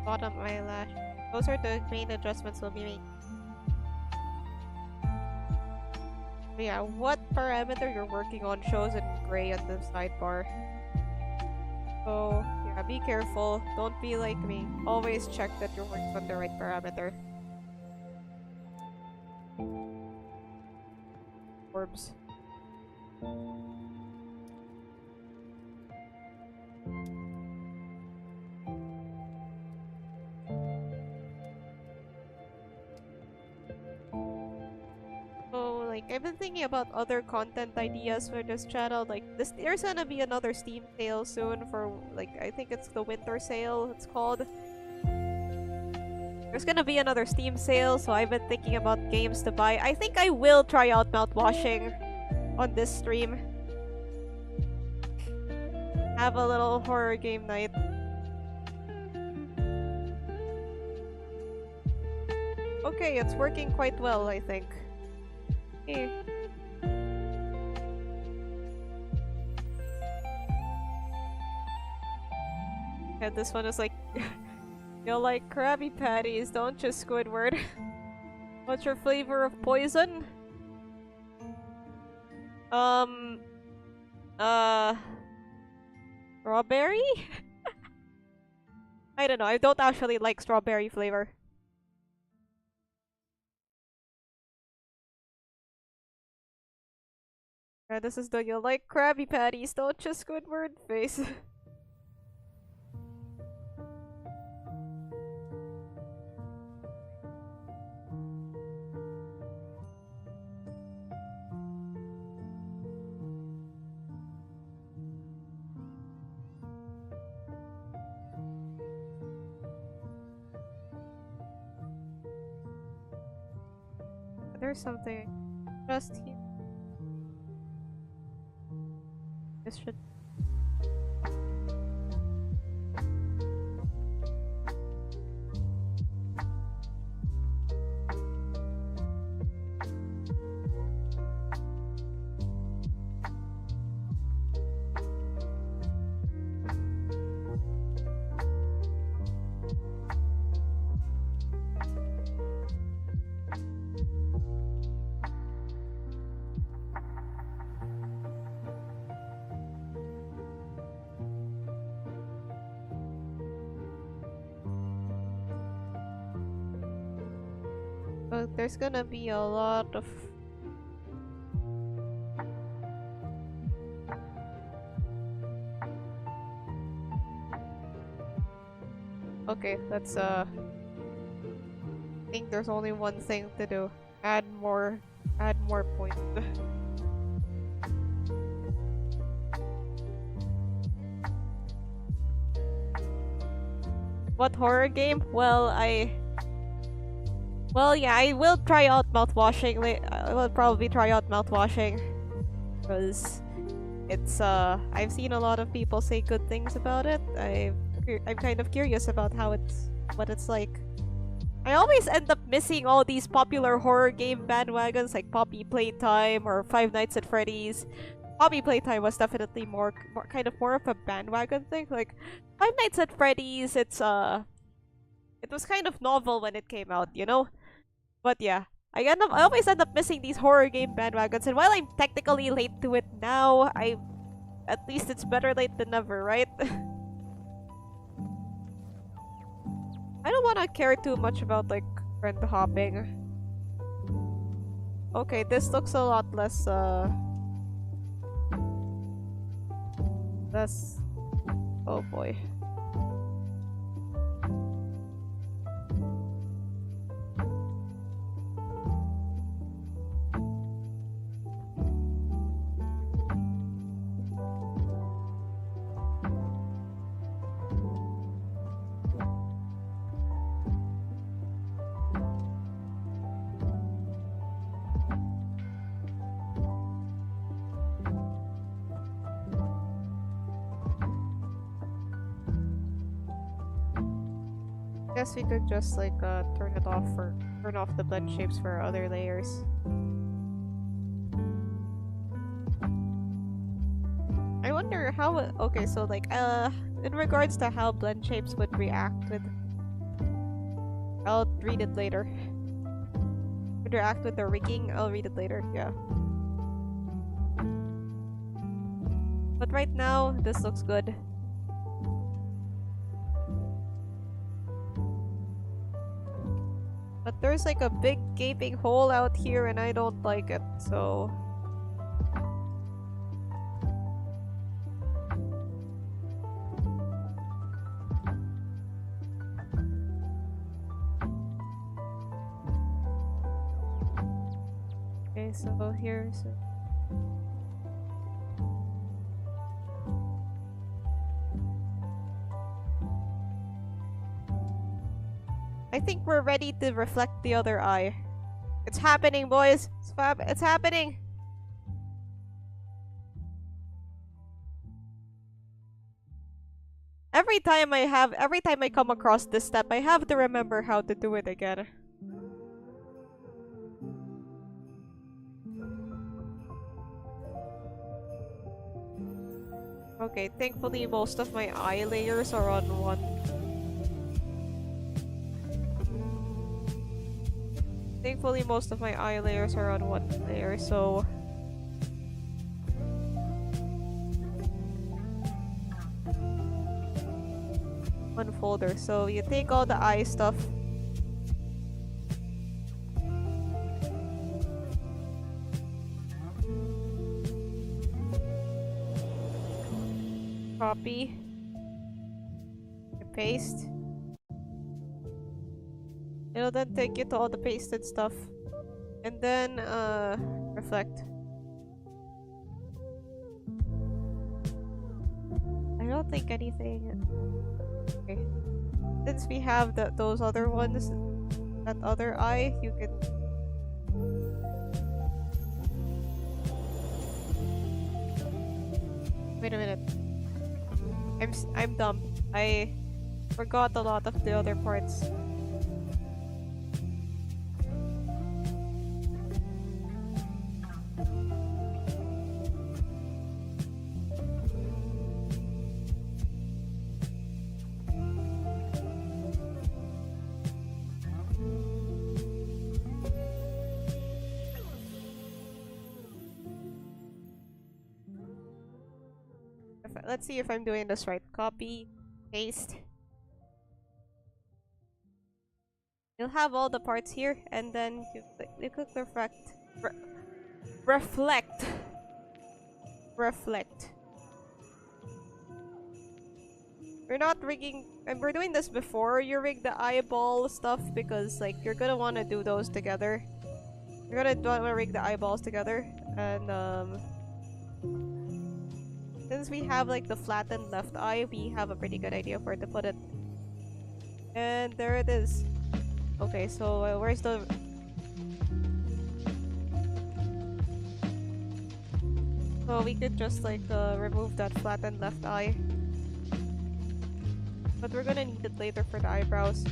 bottom eyelash. Those are the main adjustments we'll be making. But yeah, what parameter you're working on shows in gray on the sidebar. So yeah, be careful. Don't be like me. Always check that you're working on the right parameter. Orbs. So like I've been thinking about other content ideas for this channel. Like there's gonna be another Steam sale soon for like I think it's the winter sale it's called. There's gonna be another Steam sale, so I've been thinking about games to buy. I think I will try out mouthwashing on this stream. Have a little horror game night. Okay, it's working quite well, I think. Okay. And this one is like, you like Krabby Patties, don't you, Squidward? What's your flavor of poison? Strawberry? I don't know, I don't actually like strawberry flavor. This is the you like Krabby Patties, don't you, Squidward face. There's something just here. This should. But there's gonna be a lot of Okay, let's I think there's only one thing to do. Add more points. What horror game? Well, yeah, I will try out mouthwashing. I will probably try out mouthwashing because it's I've seen a lot of people say good things about it. I'm kind of curious about what it's like. I always end up missing all these popular horror game bandwagons like Poppy Playtime or Five Nights at Freddy's. Poppy Playtime was definitely more of a bandwagon thing. Like Five Nights at Freddy's, it was kind of novel when it came out, you know? But yeah, I always end up missing these horror game bandwagons, and while I'm technically late to it now, at least it's better late than never, right? I don't want to care too much about like friend hopping. Okay, this looks a lot less oh boy. Guess we could just like turn off the blend shapes for other layers. I wonder how okay, so like in regards to how blend shapes would react with I'll read it later. Would react with the rigging, I'll read it later, yeah. But right now, this looks good. But there's like a big gaping hole out here and I don't like it, so... Okay, so here's... I think we're ready to reflect the other eye. It's happening, boys! It's happening! Every time I come across this step, I have to remember how to do it again. Okay, thankfully most of my eye layers are on one. Thankfully most of my eye layers are on one layer, so... one folder. So you take all the eye stuff. Copy. You paste. It'll then take you to all the pasted stuff. And then, reflect. I don't think anything... Okay. Since we have those other ones, that other eye, you can... Wait a minute. I'm dumb. I forgot a lot of the other parts. Let's see if I'm doing this right. Copy, paste. You'll have all the parts here, and then you click reflect. Reflect. Reflect. We're not rigging, and we're doing this before you rig the eyeball stuff because like you're gonna want to do those together. You're gonna want to rig the eyeballs together, and since we have like the flattened left eye, we have a pretty good idea of where to put it. And there it is. Okay, so where's the... So we could just like remove that flattened left eye. But we're gonna need it later for the eyebrows.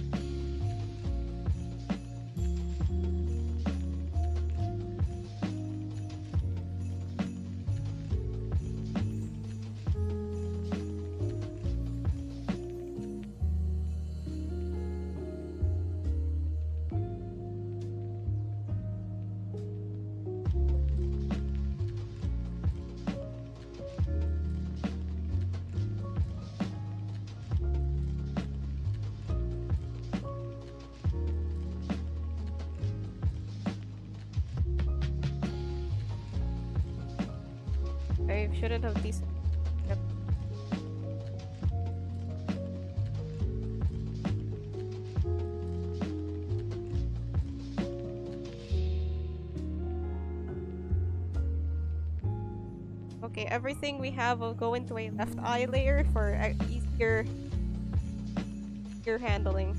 I shouldn't have these. Yep. Okay, everything we have will go into a left eye layer for easier handling.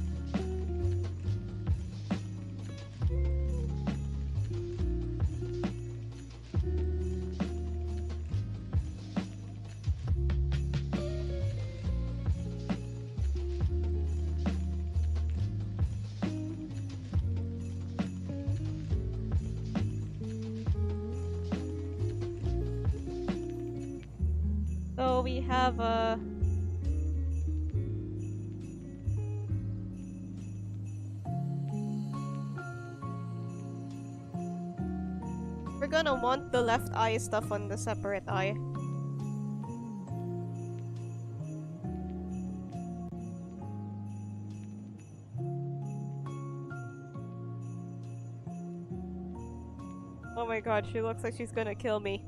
So we have we're gonna want the left eye stuff on the separate eye. Oh my god, she looks like she's gonna kill me.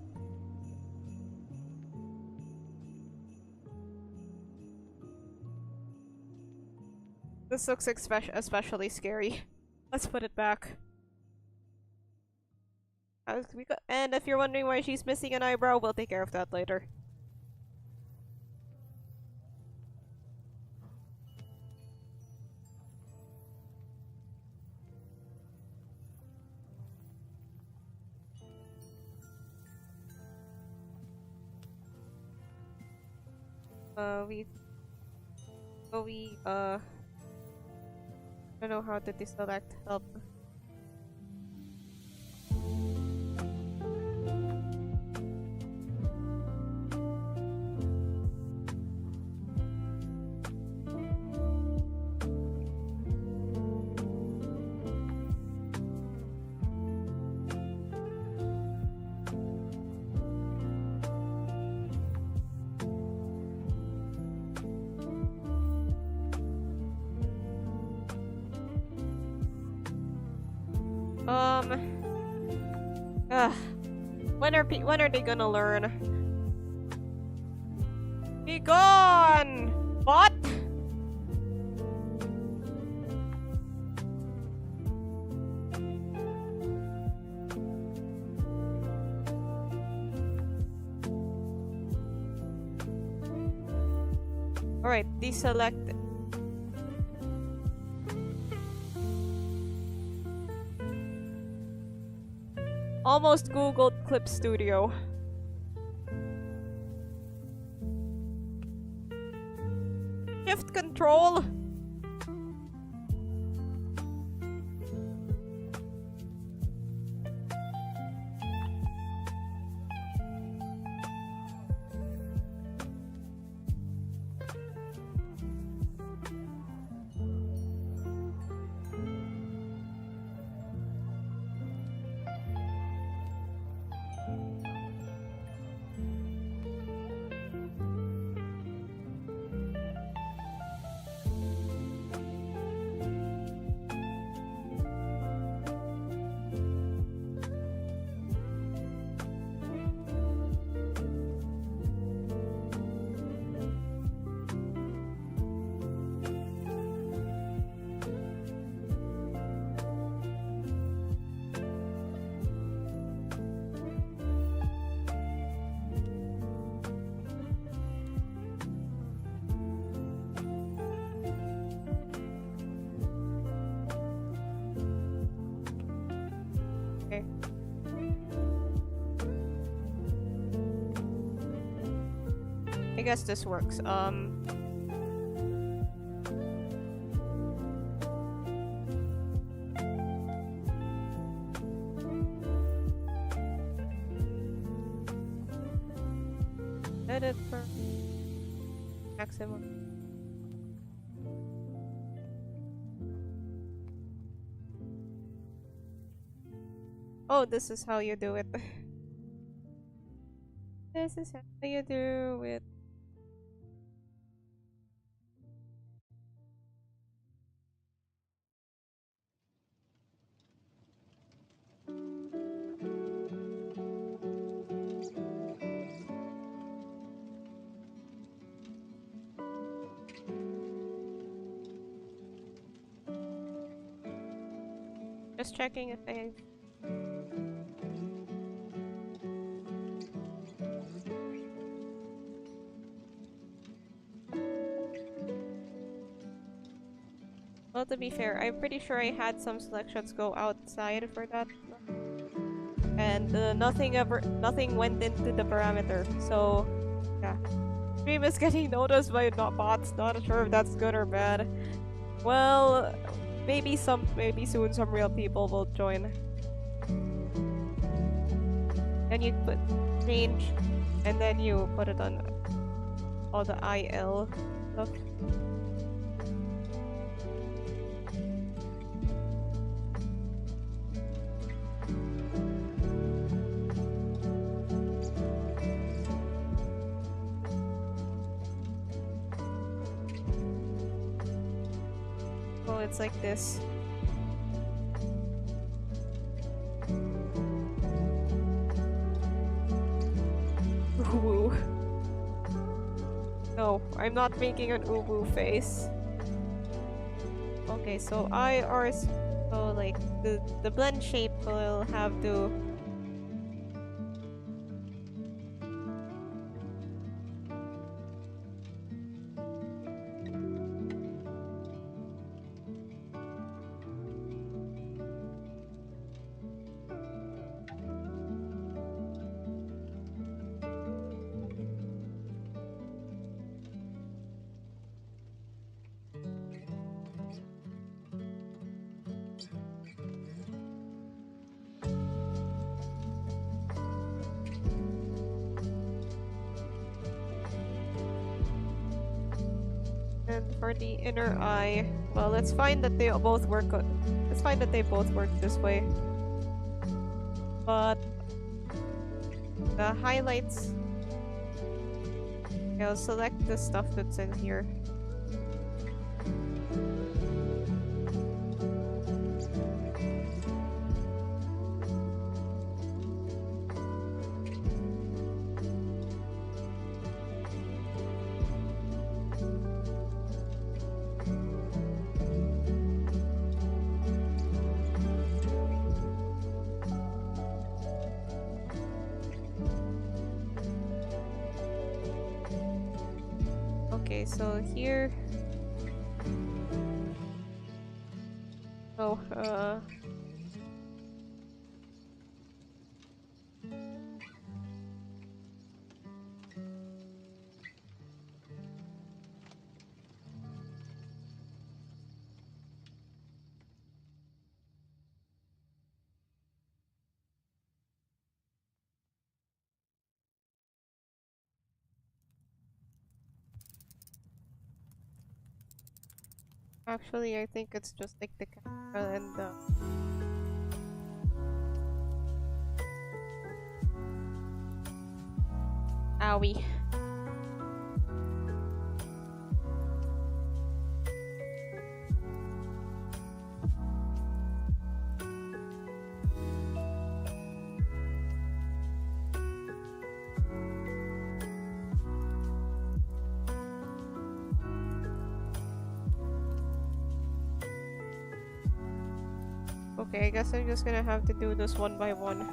This looks especially scary. Let's put it back. And if you're wondering why she's missing an eyebrow, we'll take care of that later. I don't know how to deselect help. When are they gonna learn? Be gone! What? Alright, deselect. Almost googled Clip Studio. Shift control. I guess this works. Edit for maximum. Oh, this is how you do it. This is how you do it. Just checking if I. Well, to be fair, I'm pretty sure I had some selections go outside for that, and nothing went into the parameter. So, yeah, stream is getting noticed by not bots. Not sure if that's good or bad. Well, maybe soon some real people will join. Then you put change, and then you put it on all the IL stuff. Oh, it's like this. Ooh. No, I'm not making an uwu face. Okay, so so like the blend shape will have to. And for the inner eye, well, let's find that they both work. Let's find that they both work this way. But the highlights, I'll select the stuff that's in here. Okay, so here. Oh, actually, I think it's just like the camera and the. Owie. Okay, I guess I'm just gonna have to do this one by one.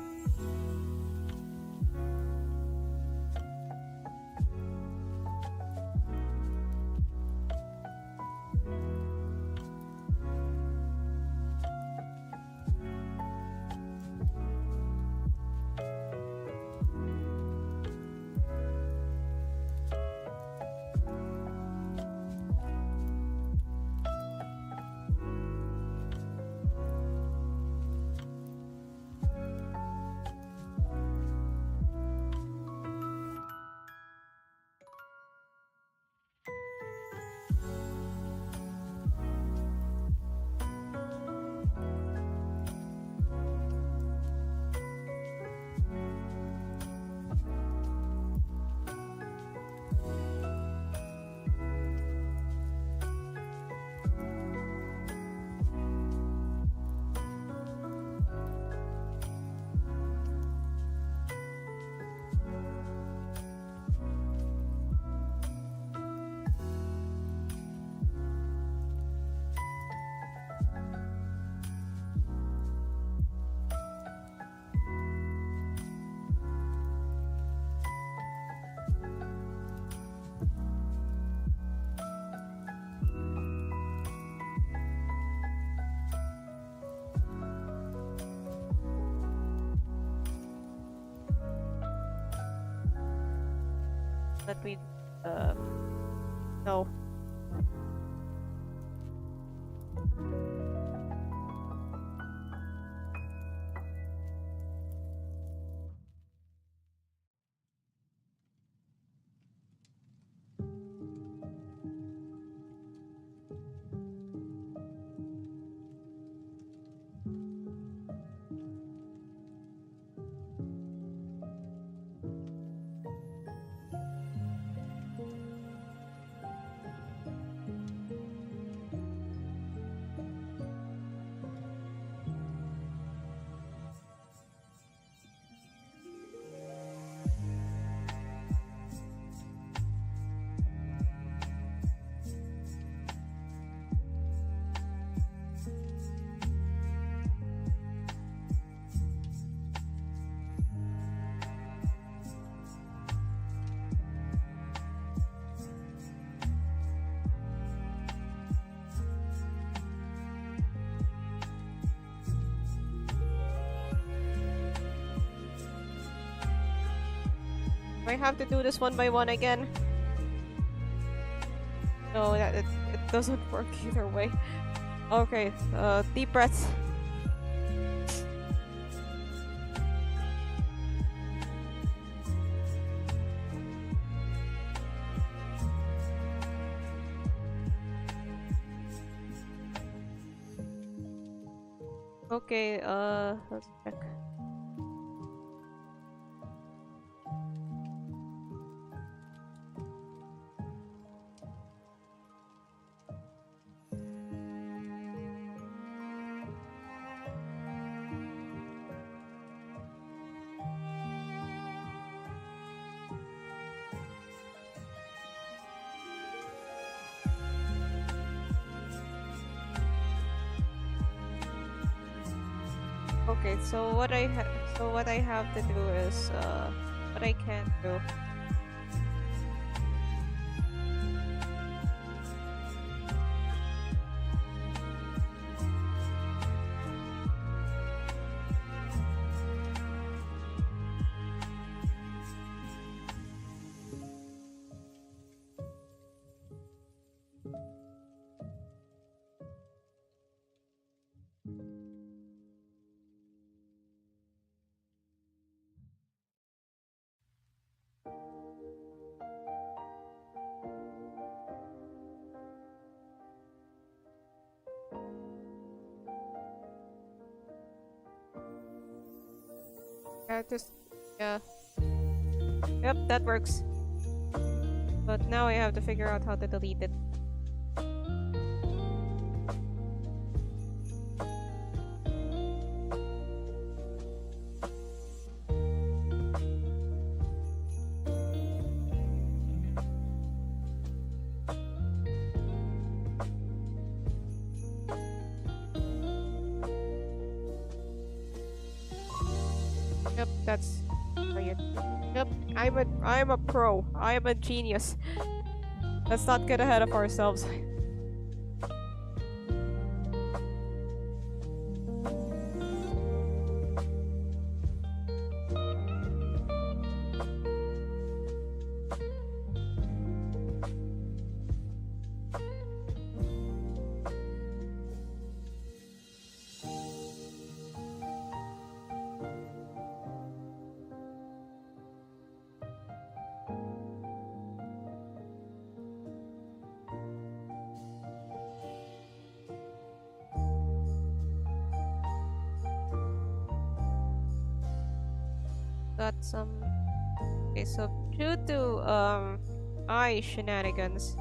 let me know. Do I have to do this one by one again? No, it doesn't work either way. Okay, deep breaths. Okay, let's check. Okay, so what I have to do is what I can't do. Yeah, just yeah. Yep, that works. But now I have to figure out how to delete it. Yep, that's brilliant. Yep, I'm a pro. I am a genius. Let's not get ahead of ourselves. Got some. Okay, so due to eye shenanigans.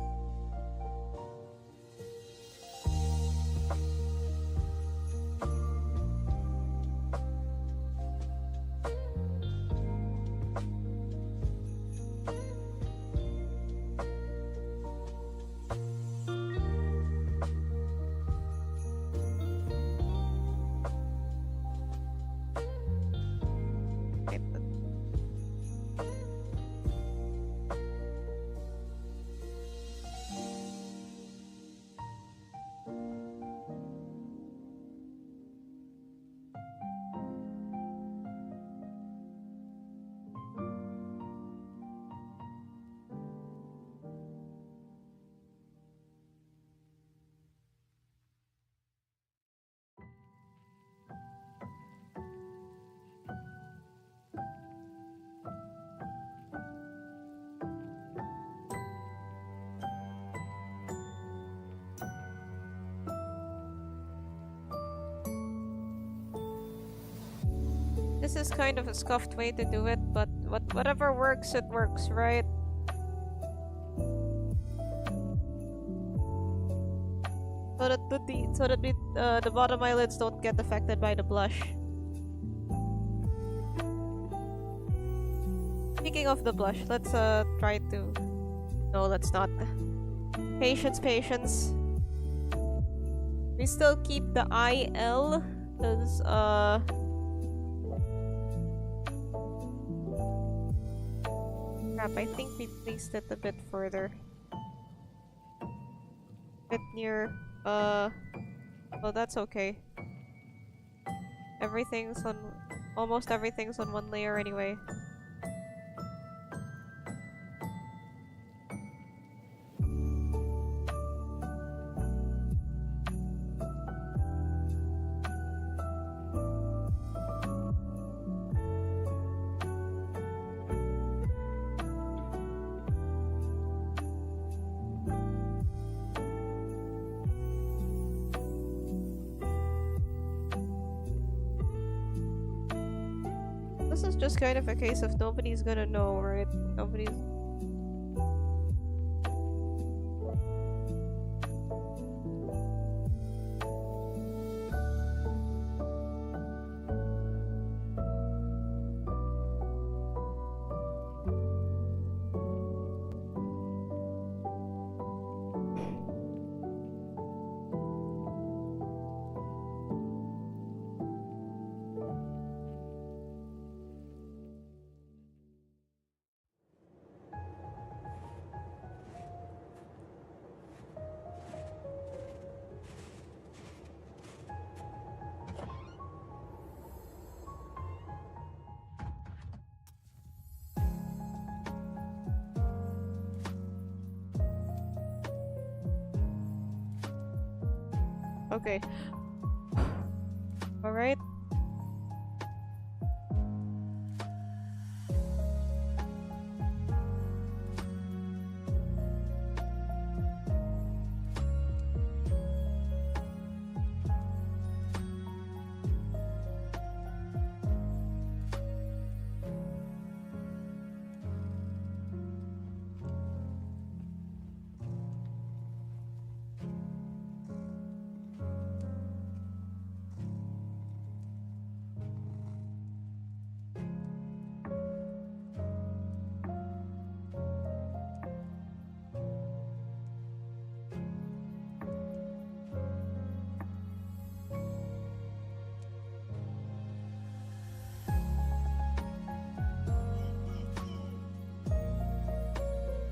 This is kind of a scuffed way to do it, but whatever works, it works, right? So that the bottom eyelids don't get affected by the blush. Speaking of the blush, let's try to. No, let's not. Patience, patience. We still keep the IL because crap, I think we placed it a bit further. A bit near oh, that's okay. Almost everything's on one layer anyway. This is just kind of a case of nobody's gonna know, right? Nobody's... Okay. Alright.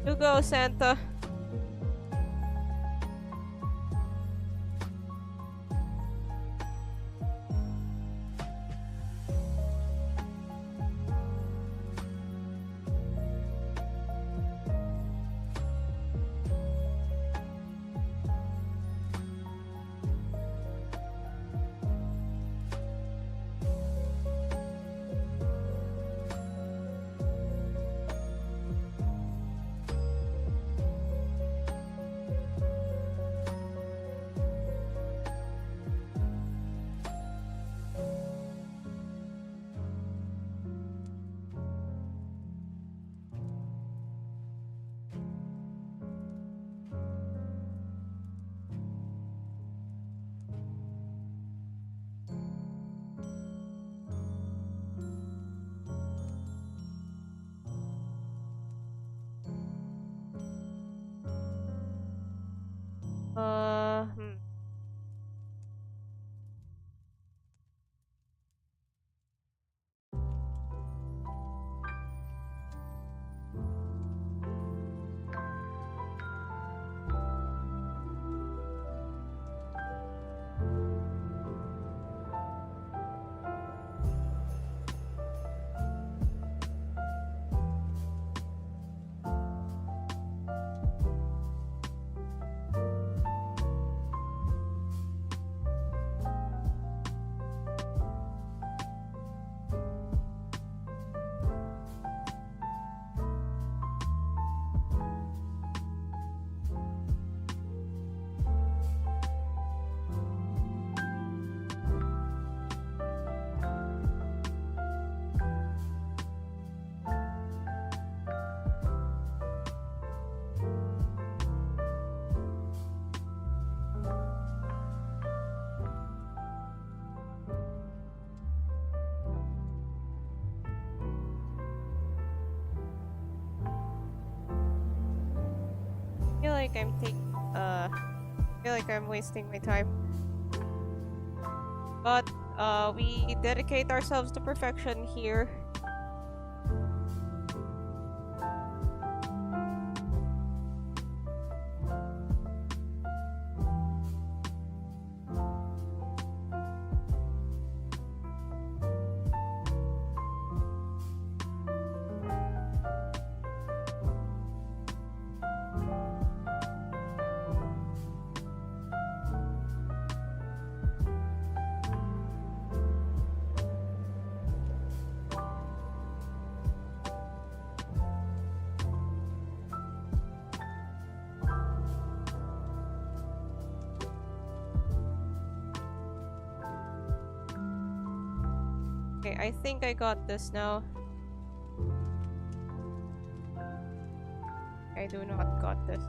You go, Santa. like I feel like I'm wasting my time. But we dedicate ourselves to perfection here. Okay, I think I got this now. I do not got this.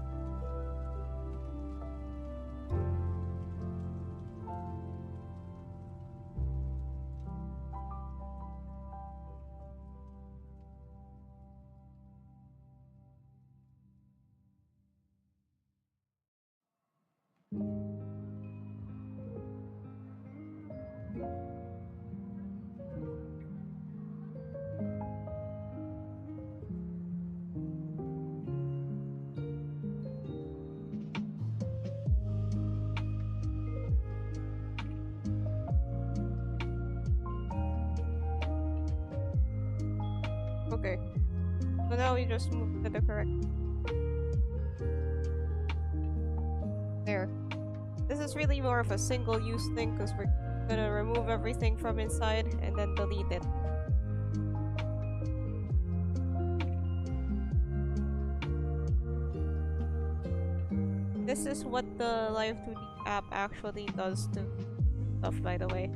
Okay, so now we just move to the correct. There. This is really more of a single-use thing because we're gonna remove everything from inside and then delete it. This is what the Live2D app actually does to stuff, by the way.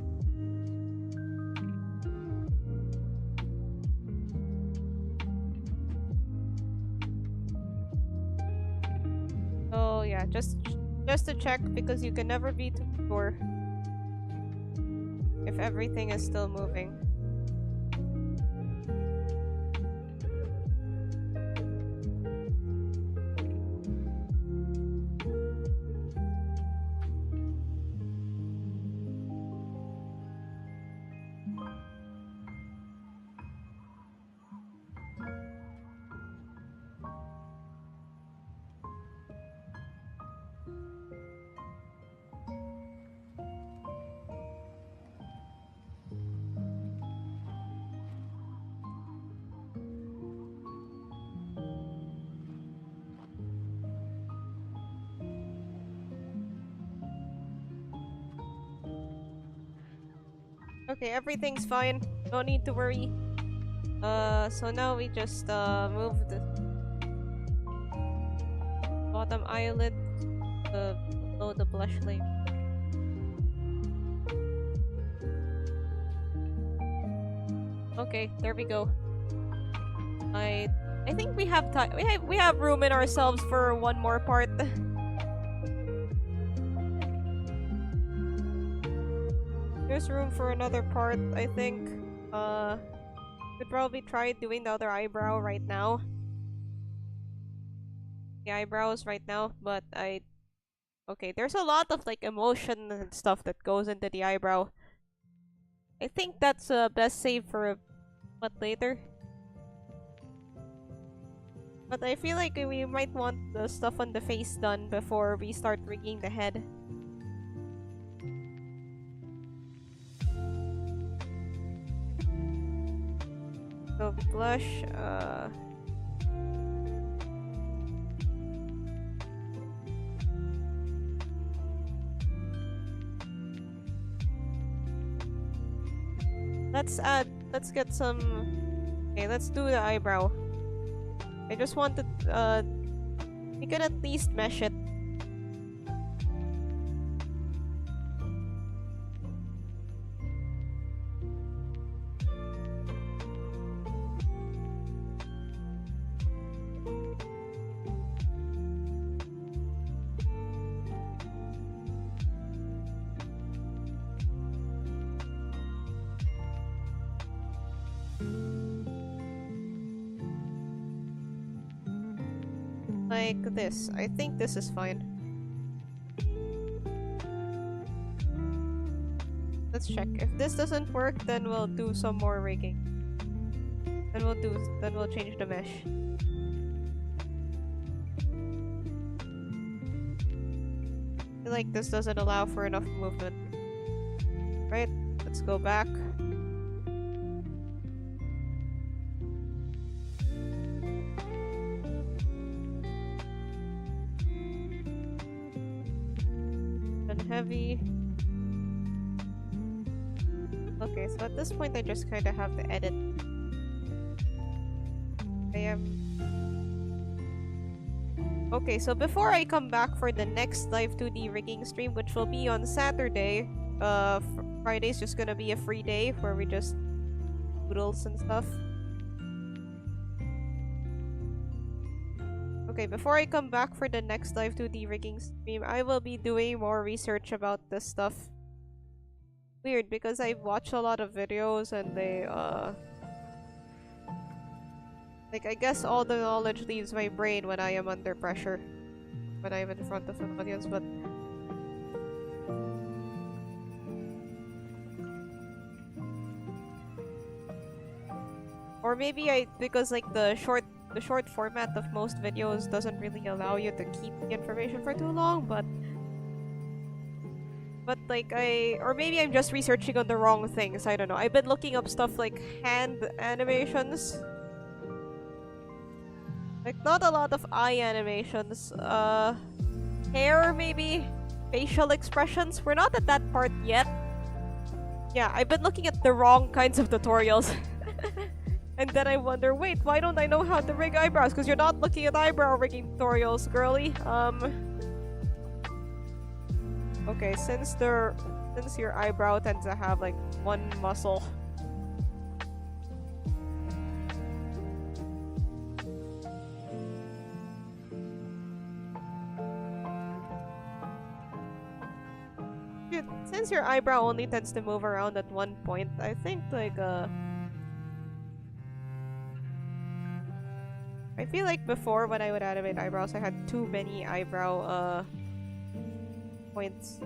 Oh yeah, just to check because you can never be too sure if everything is still moving. Okay, everything's fine. No need to worry. So now we just move the bottom eyelid below the blush layer. Okay, there we go. I think we have time. We have room in ourselves for one more part. There's room for another part, I think. Could probably try doing the other eyebrow right now. The eyebrows right now, but okay, there's a lot of like emotion and stuff that goes into the eyebrow. I think that's best save for what later. But I feel like we might want the stuff on the face done before we start rigging the head. So blush, let's get some. Okay, let's do the eyebrow. I just wanted, we can at least mesh it. Like this. I think this is fine. Let's check. If this doesn't work, then we'll do some more rigging. Then we'll change the mesh. I feel like this doesn't allow for enough movement. Right? Let's go back. And heavy. Okay, so at this point I just kind of have to edit. Okay, so before I come back for the next Live2D rigging stream, which will be on Saturday, Friday's just gonna be a free day where we just doodles and stuff. Okay, before I come back for the next Live2D rigging stream, I will be doing more research about this stuff. Weird, because I watch a lot of videos and they, like, I guess all the knowledge leaves my brain when I am under pressure. When I am in front of an audience, but... Or maybe because like the short format of most videos doesn't really allow you to keep the information for too long, but like or maybe I'm just researching on the wrong things, I don't know. I've been looking up stuff like hand animations. Like, not a lot of eye animations. Hair, maybe? Facial expressions? We're not at that part yet. Yeah, I've been looking at the wrong kinds of tutorials. And then I wonder, wait, why don't I know how to rig eyebrows? Because you're not looking at eyebrow rigging tutorials, girly. Okay, since your eyebrow tends to have, like, one muscle... Since your eyebrow only tends to move around at one point, I think, like, I feel like before, when I would animate eyebrows, I had too many eyebrow, points.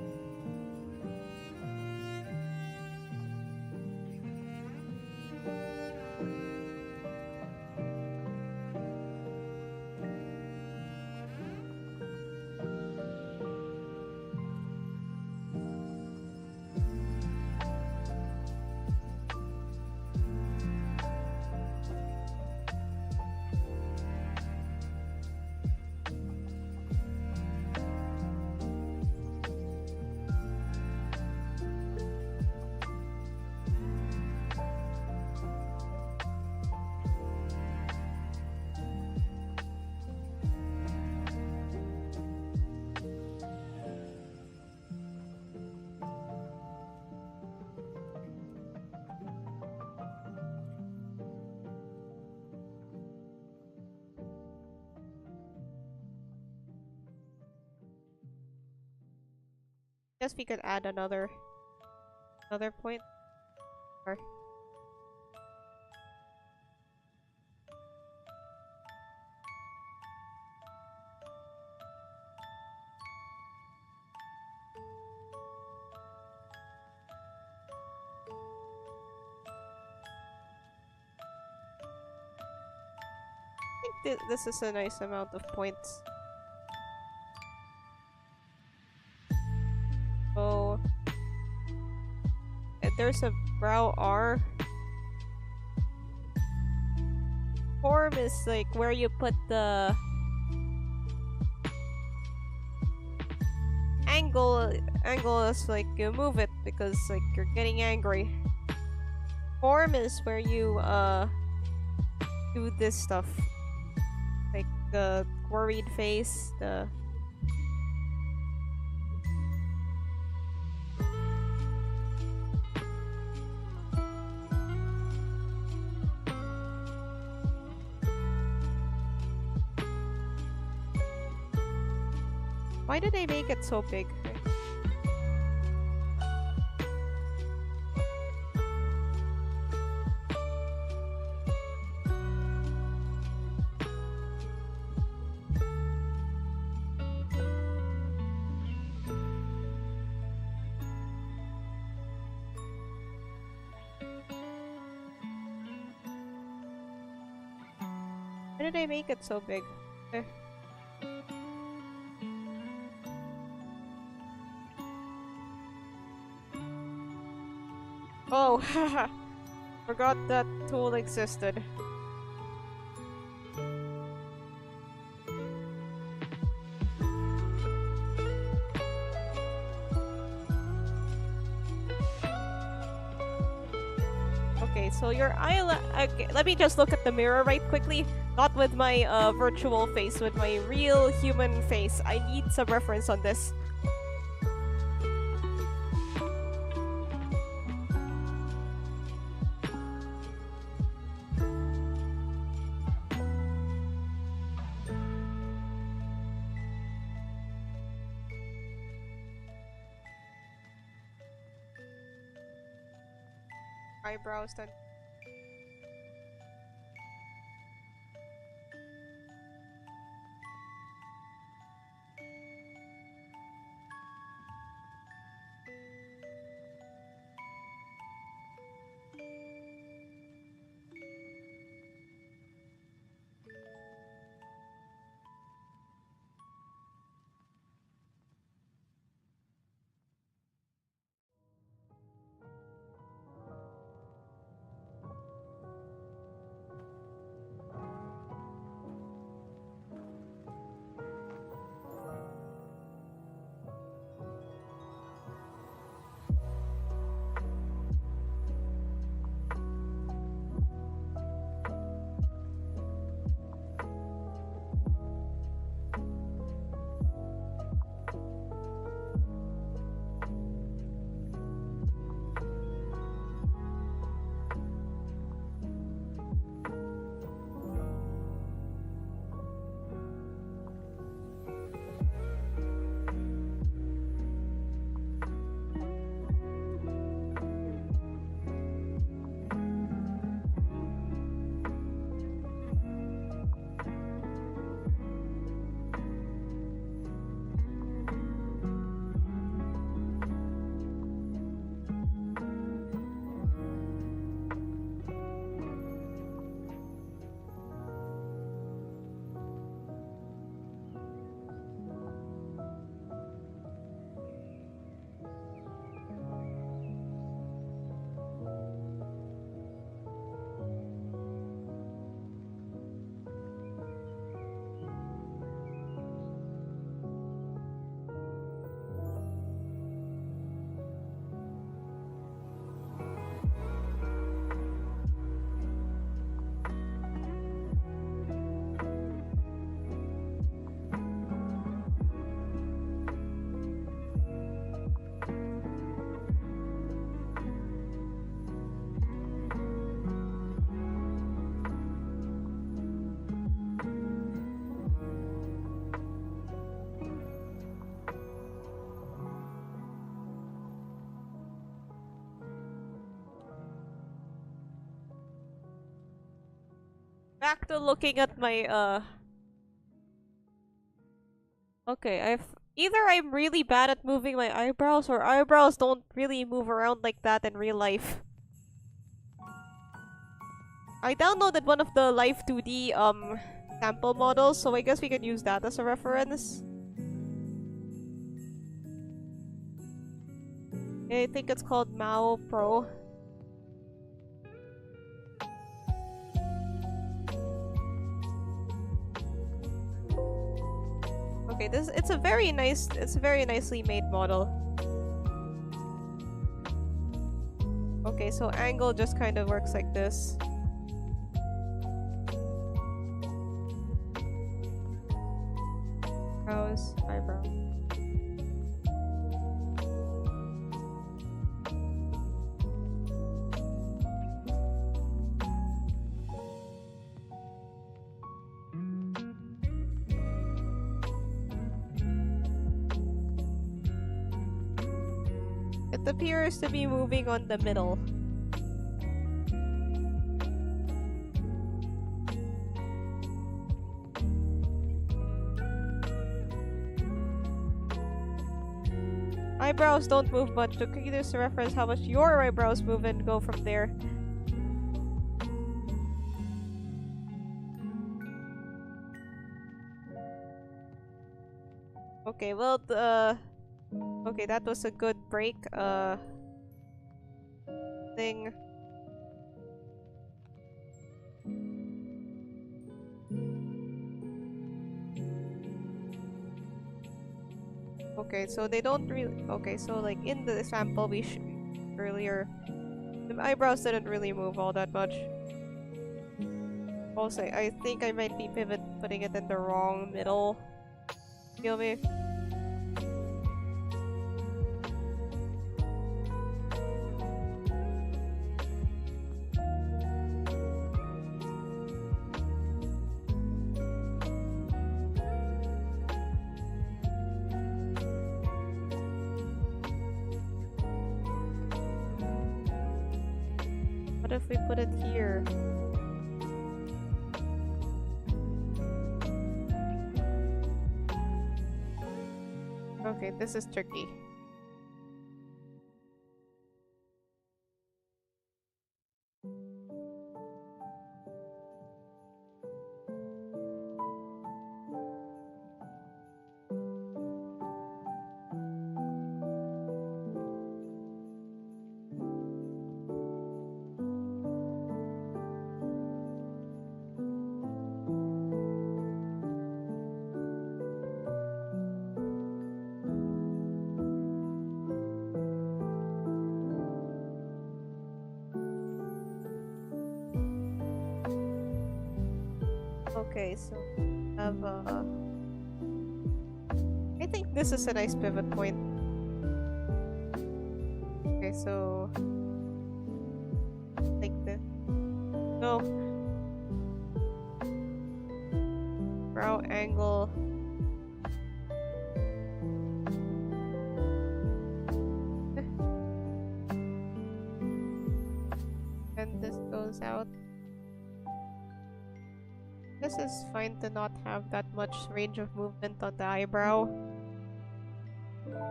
Guess we could add another point. Or I think this is a nice amount of points. So there's a brow R. Form is like where you put the angle is like you move it because like you're getting angry. Form is where you do this stuff. Like the worried face, the Why did they make it so big? Why did I make it so big? Okay. Oh, haha. Forgot that tool existed. Okay, so your eyelash. Okay, let me just look at the mirror right quickly. Not with my virtual face, with my real human face. I need some reference on this. Eyebrows then. Back to looking at my okay, either I'm really bad at moving my eyebrows or eyebrows don't really move around like that in real life. I downloaded one of the Live2D sample models, so I guess we can use that as a reference. I think it's called Mao Pro. Okay, it's a very nicely made model. Okay, so angle just kind of works like this. Brows, eyebrow. It appears to be moving on the middle. Eyebrows don't move much. So can you just reference how much your eyebrows move and go from there? Okay, well, okay, that was a good break, thing. Okay, so they don't really... Okay, so like in the sample we earlier, the eyebrows didn't really move all that much. Also, I think I might be putting it in the wrong middle. Feel me? What if we put it here? Okay, this is tricky. Okay, so have I think this is a nice pivot point. Okay, so like this. No. Brow angle. And this goes out. This is fine to not have that much range of movement on the eyebrow.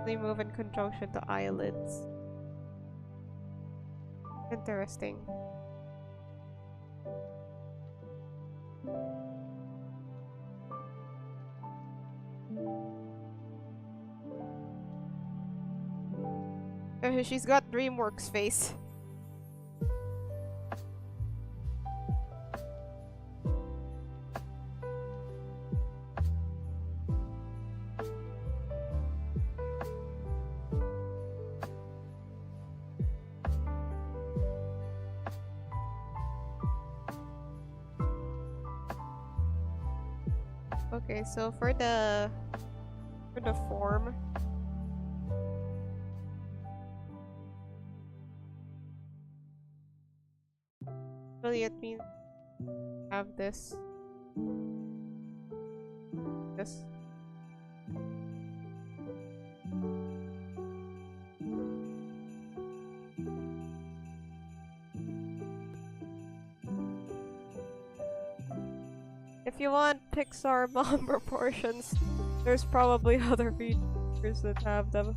They move in conjunction to eyelids. Interesting. She's got DreamWorks face. Okay, so for the form, really it means have this. If you want Pixar mom proportions, there's probably other features that have them.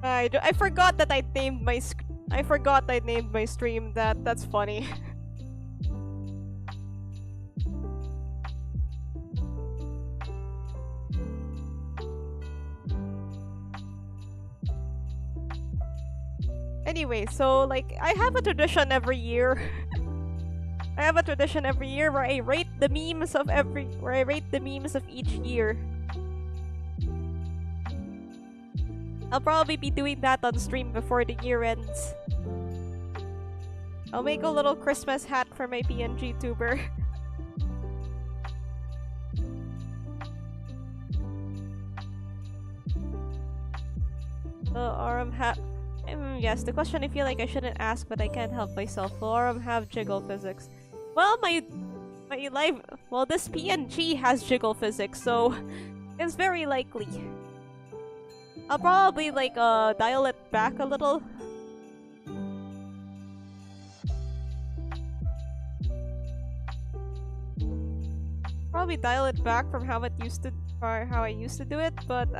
I forgot that I named my stream that. That's funny. Anyway, so like I have a tradition every year. I have a tradition every year where I rate the memes of each year. I'll probably be doing that on stream before the year ends. I'll make a little Christmas hat for my PNG tuber. Aurum yes, the question I feel like I shouldn't ask, but I can't help myself. Will Aurum have jiggle physics? Well, this PNG has jiggle physics, so it's very likely. I'll probably like dial it back a little. Probably dial it back from how I used to do it, but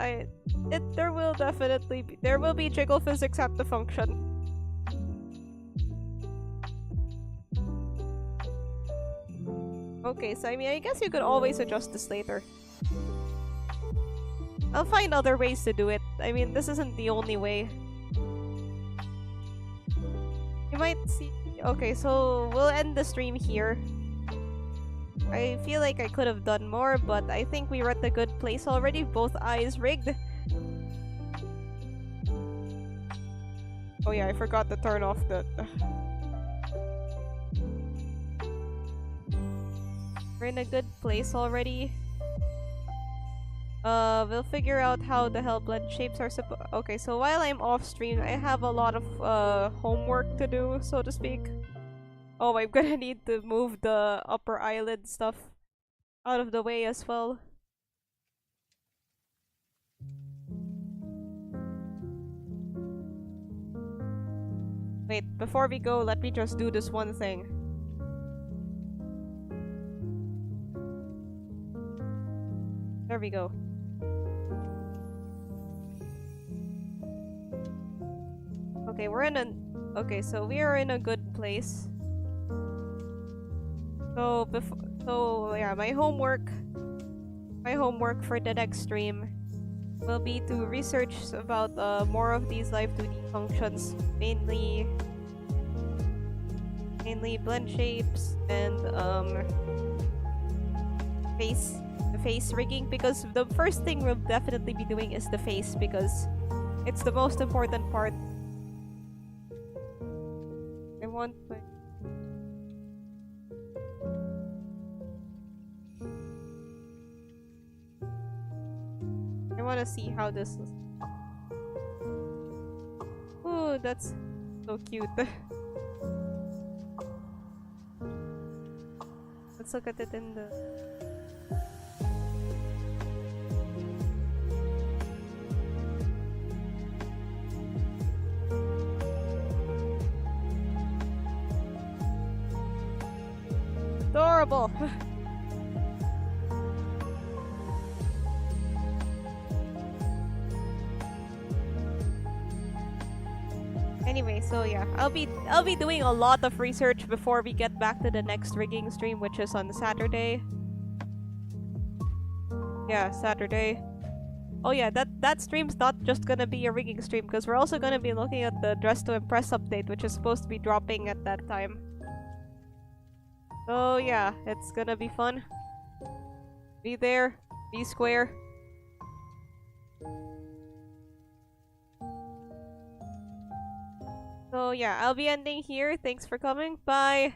there will be jiggle physics at the function. Okay, so I mean, I guess you could always adjust this later. I'll find other ways to do it. I mean, this isn't the only way. You might see... Okay, so we'll end the stream here. I feel like I could have done more, but I think we were at a good place already. Both eyes rigged. Oh yeah, I forgot to turn off the... We're in a good place already. We'll figure out how the hell blend shapes are supposed. Okay, so while I'm off stream, I have a lot of homework to do, so to speak. Oh, I'm gonna need to move the upper eyelid stuff out of the way as well. Wait, before we go, let me just do this one thing. There we go. Okay, we're in a... Okay, so we are in a good place. So yeah, my homework for the next stream will be to research about more of these Live2D functions, mainly blend shapes and face rigging, because the first thing we'll definitely be doing is the face, because it's the most important part. I want to see how this is. Ooh, that's so cute. Let's look at it in the... Adorable! Anyway, so yeah, I'll be doing a lot of research before we get back to the next rigging stream, which is on Saturday. Yeah, Saturday. Oh yeah, that stream's not just gonna be a rigging stream, because we're also gonna be looking at the Dress to Impress update, which is supposed to be dropping at that time. So yeah, it's gonna be fun. Be there, be square. So yeah, I'll be ending here. Thanks for coming. Bye!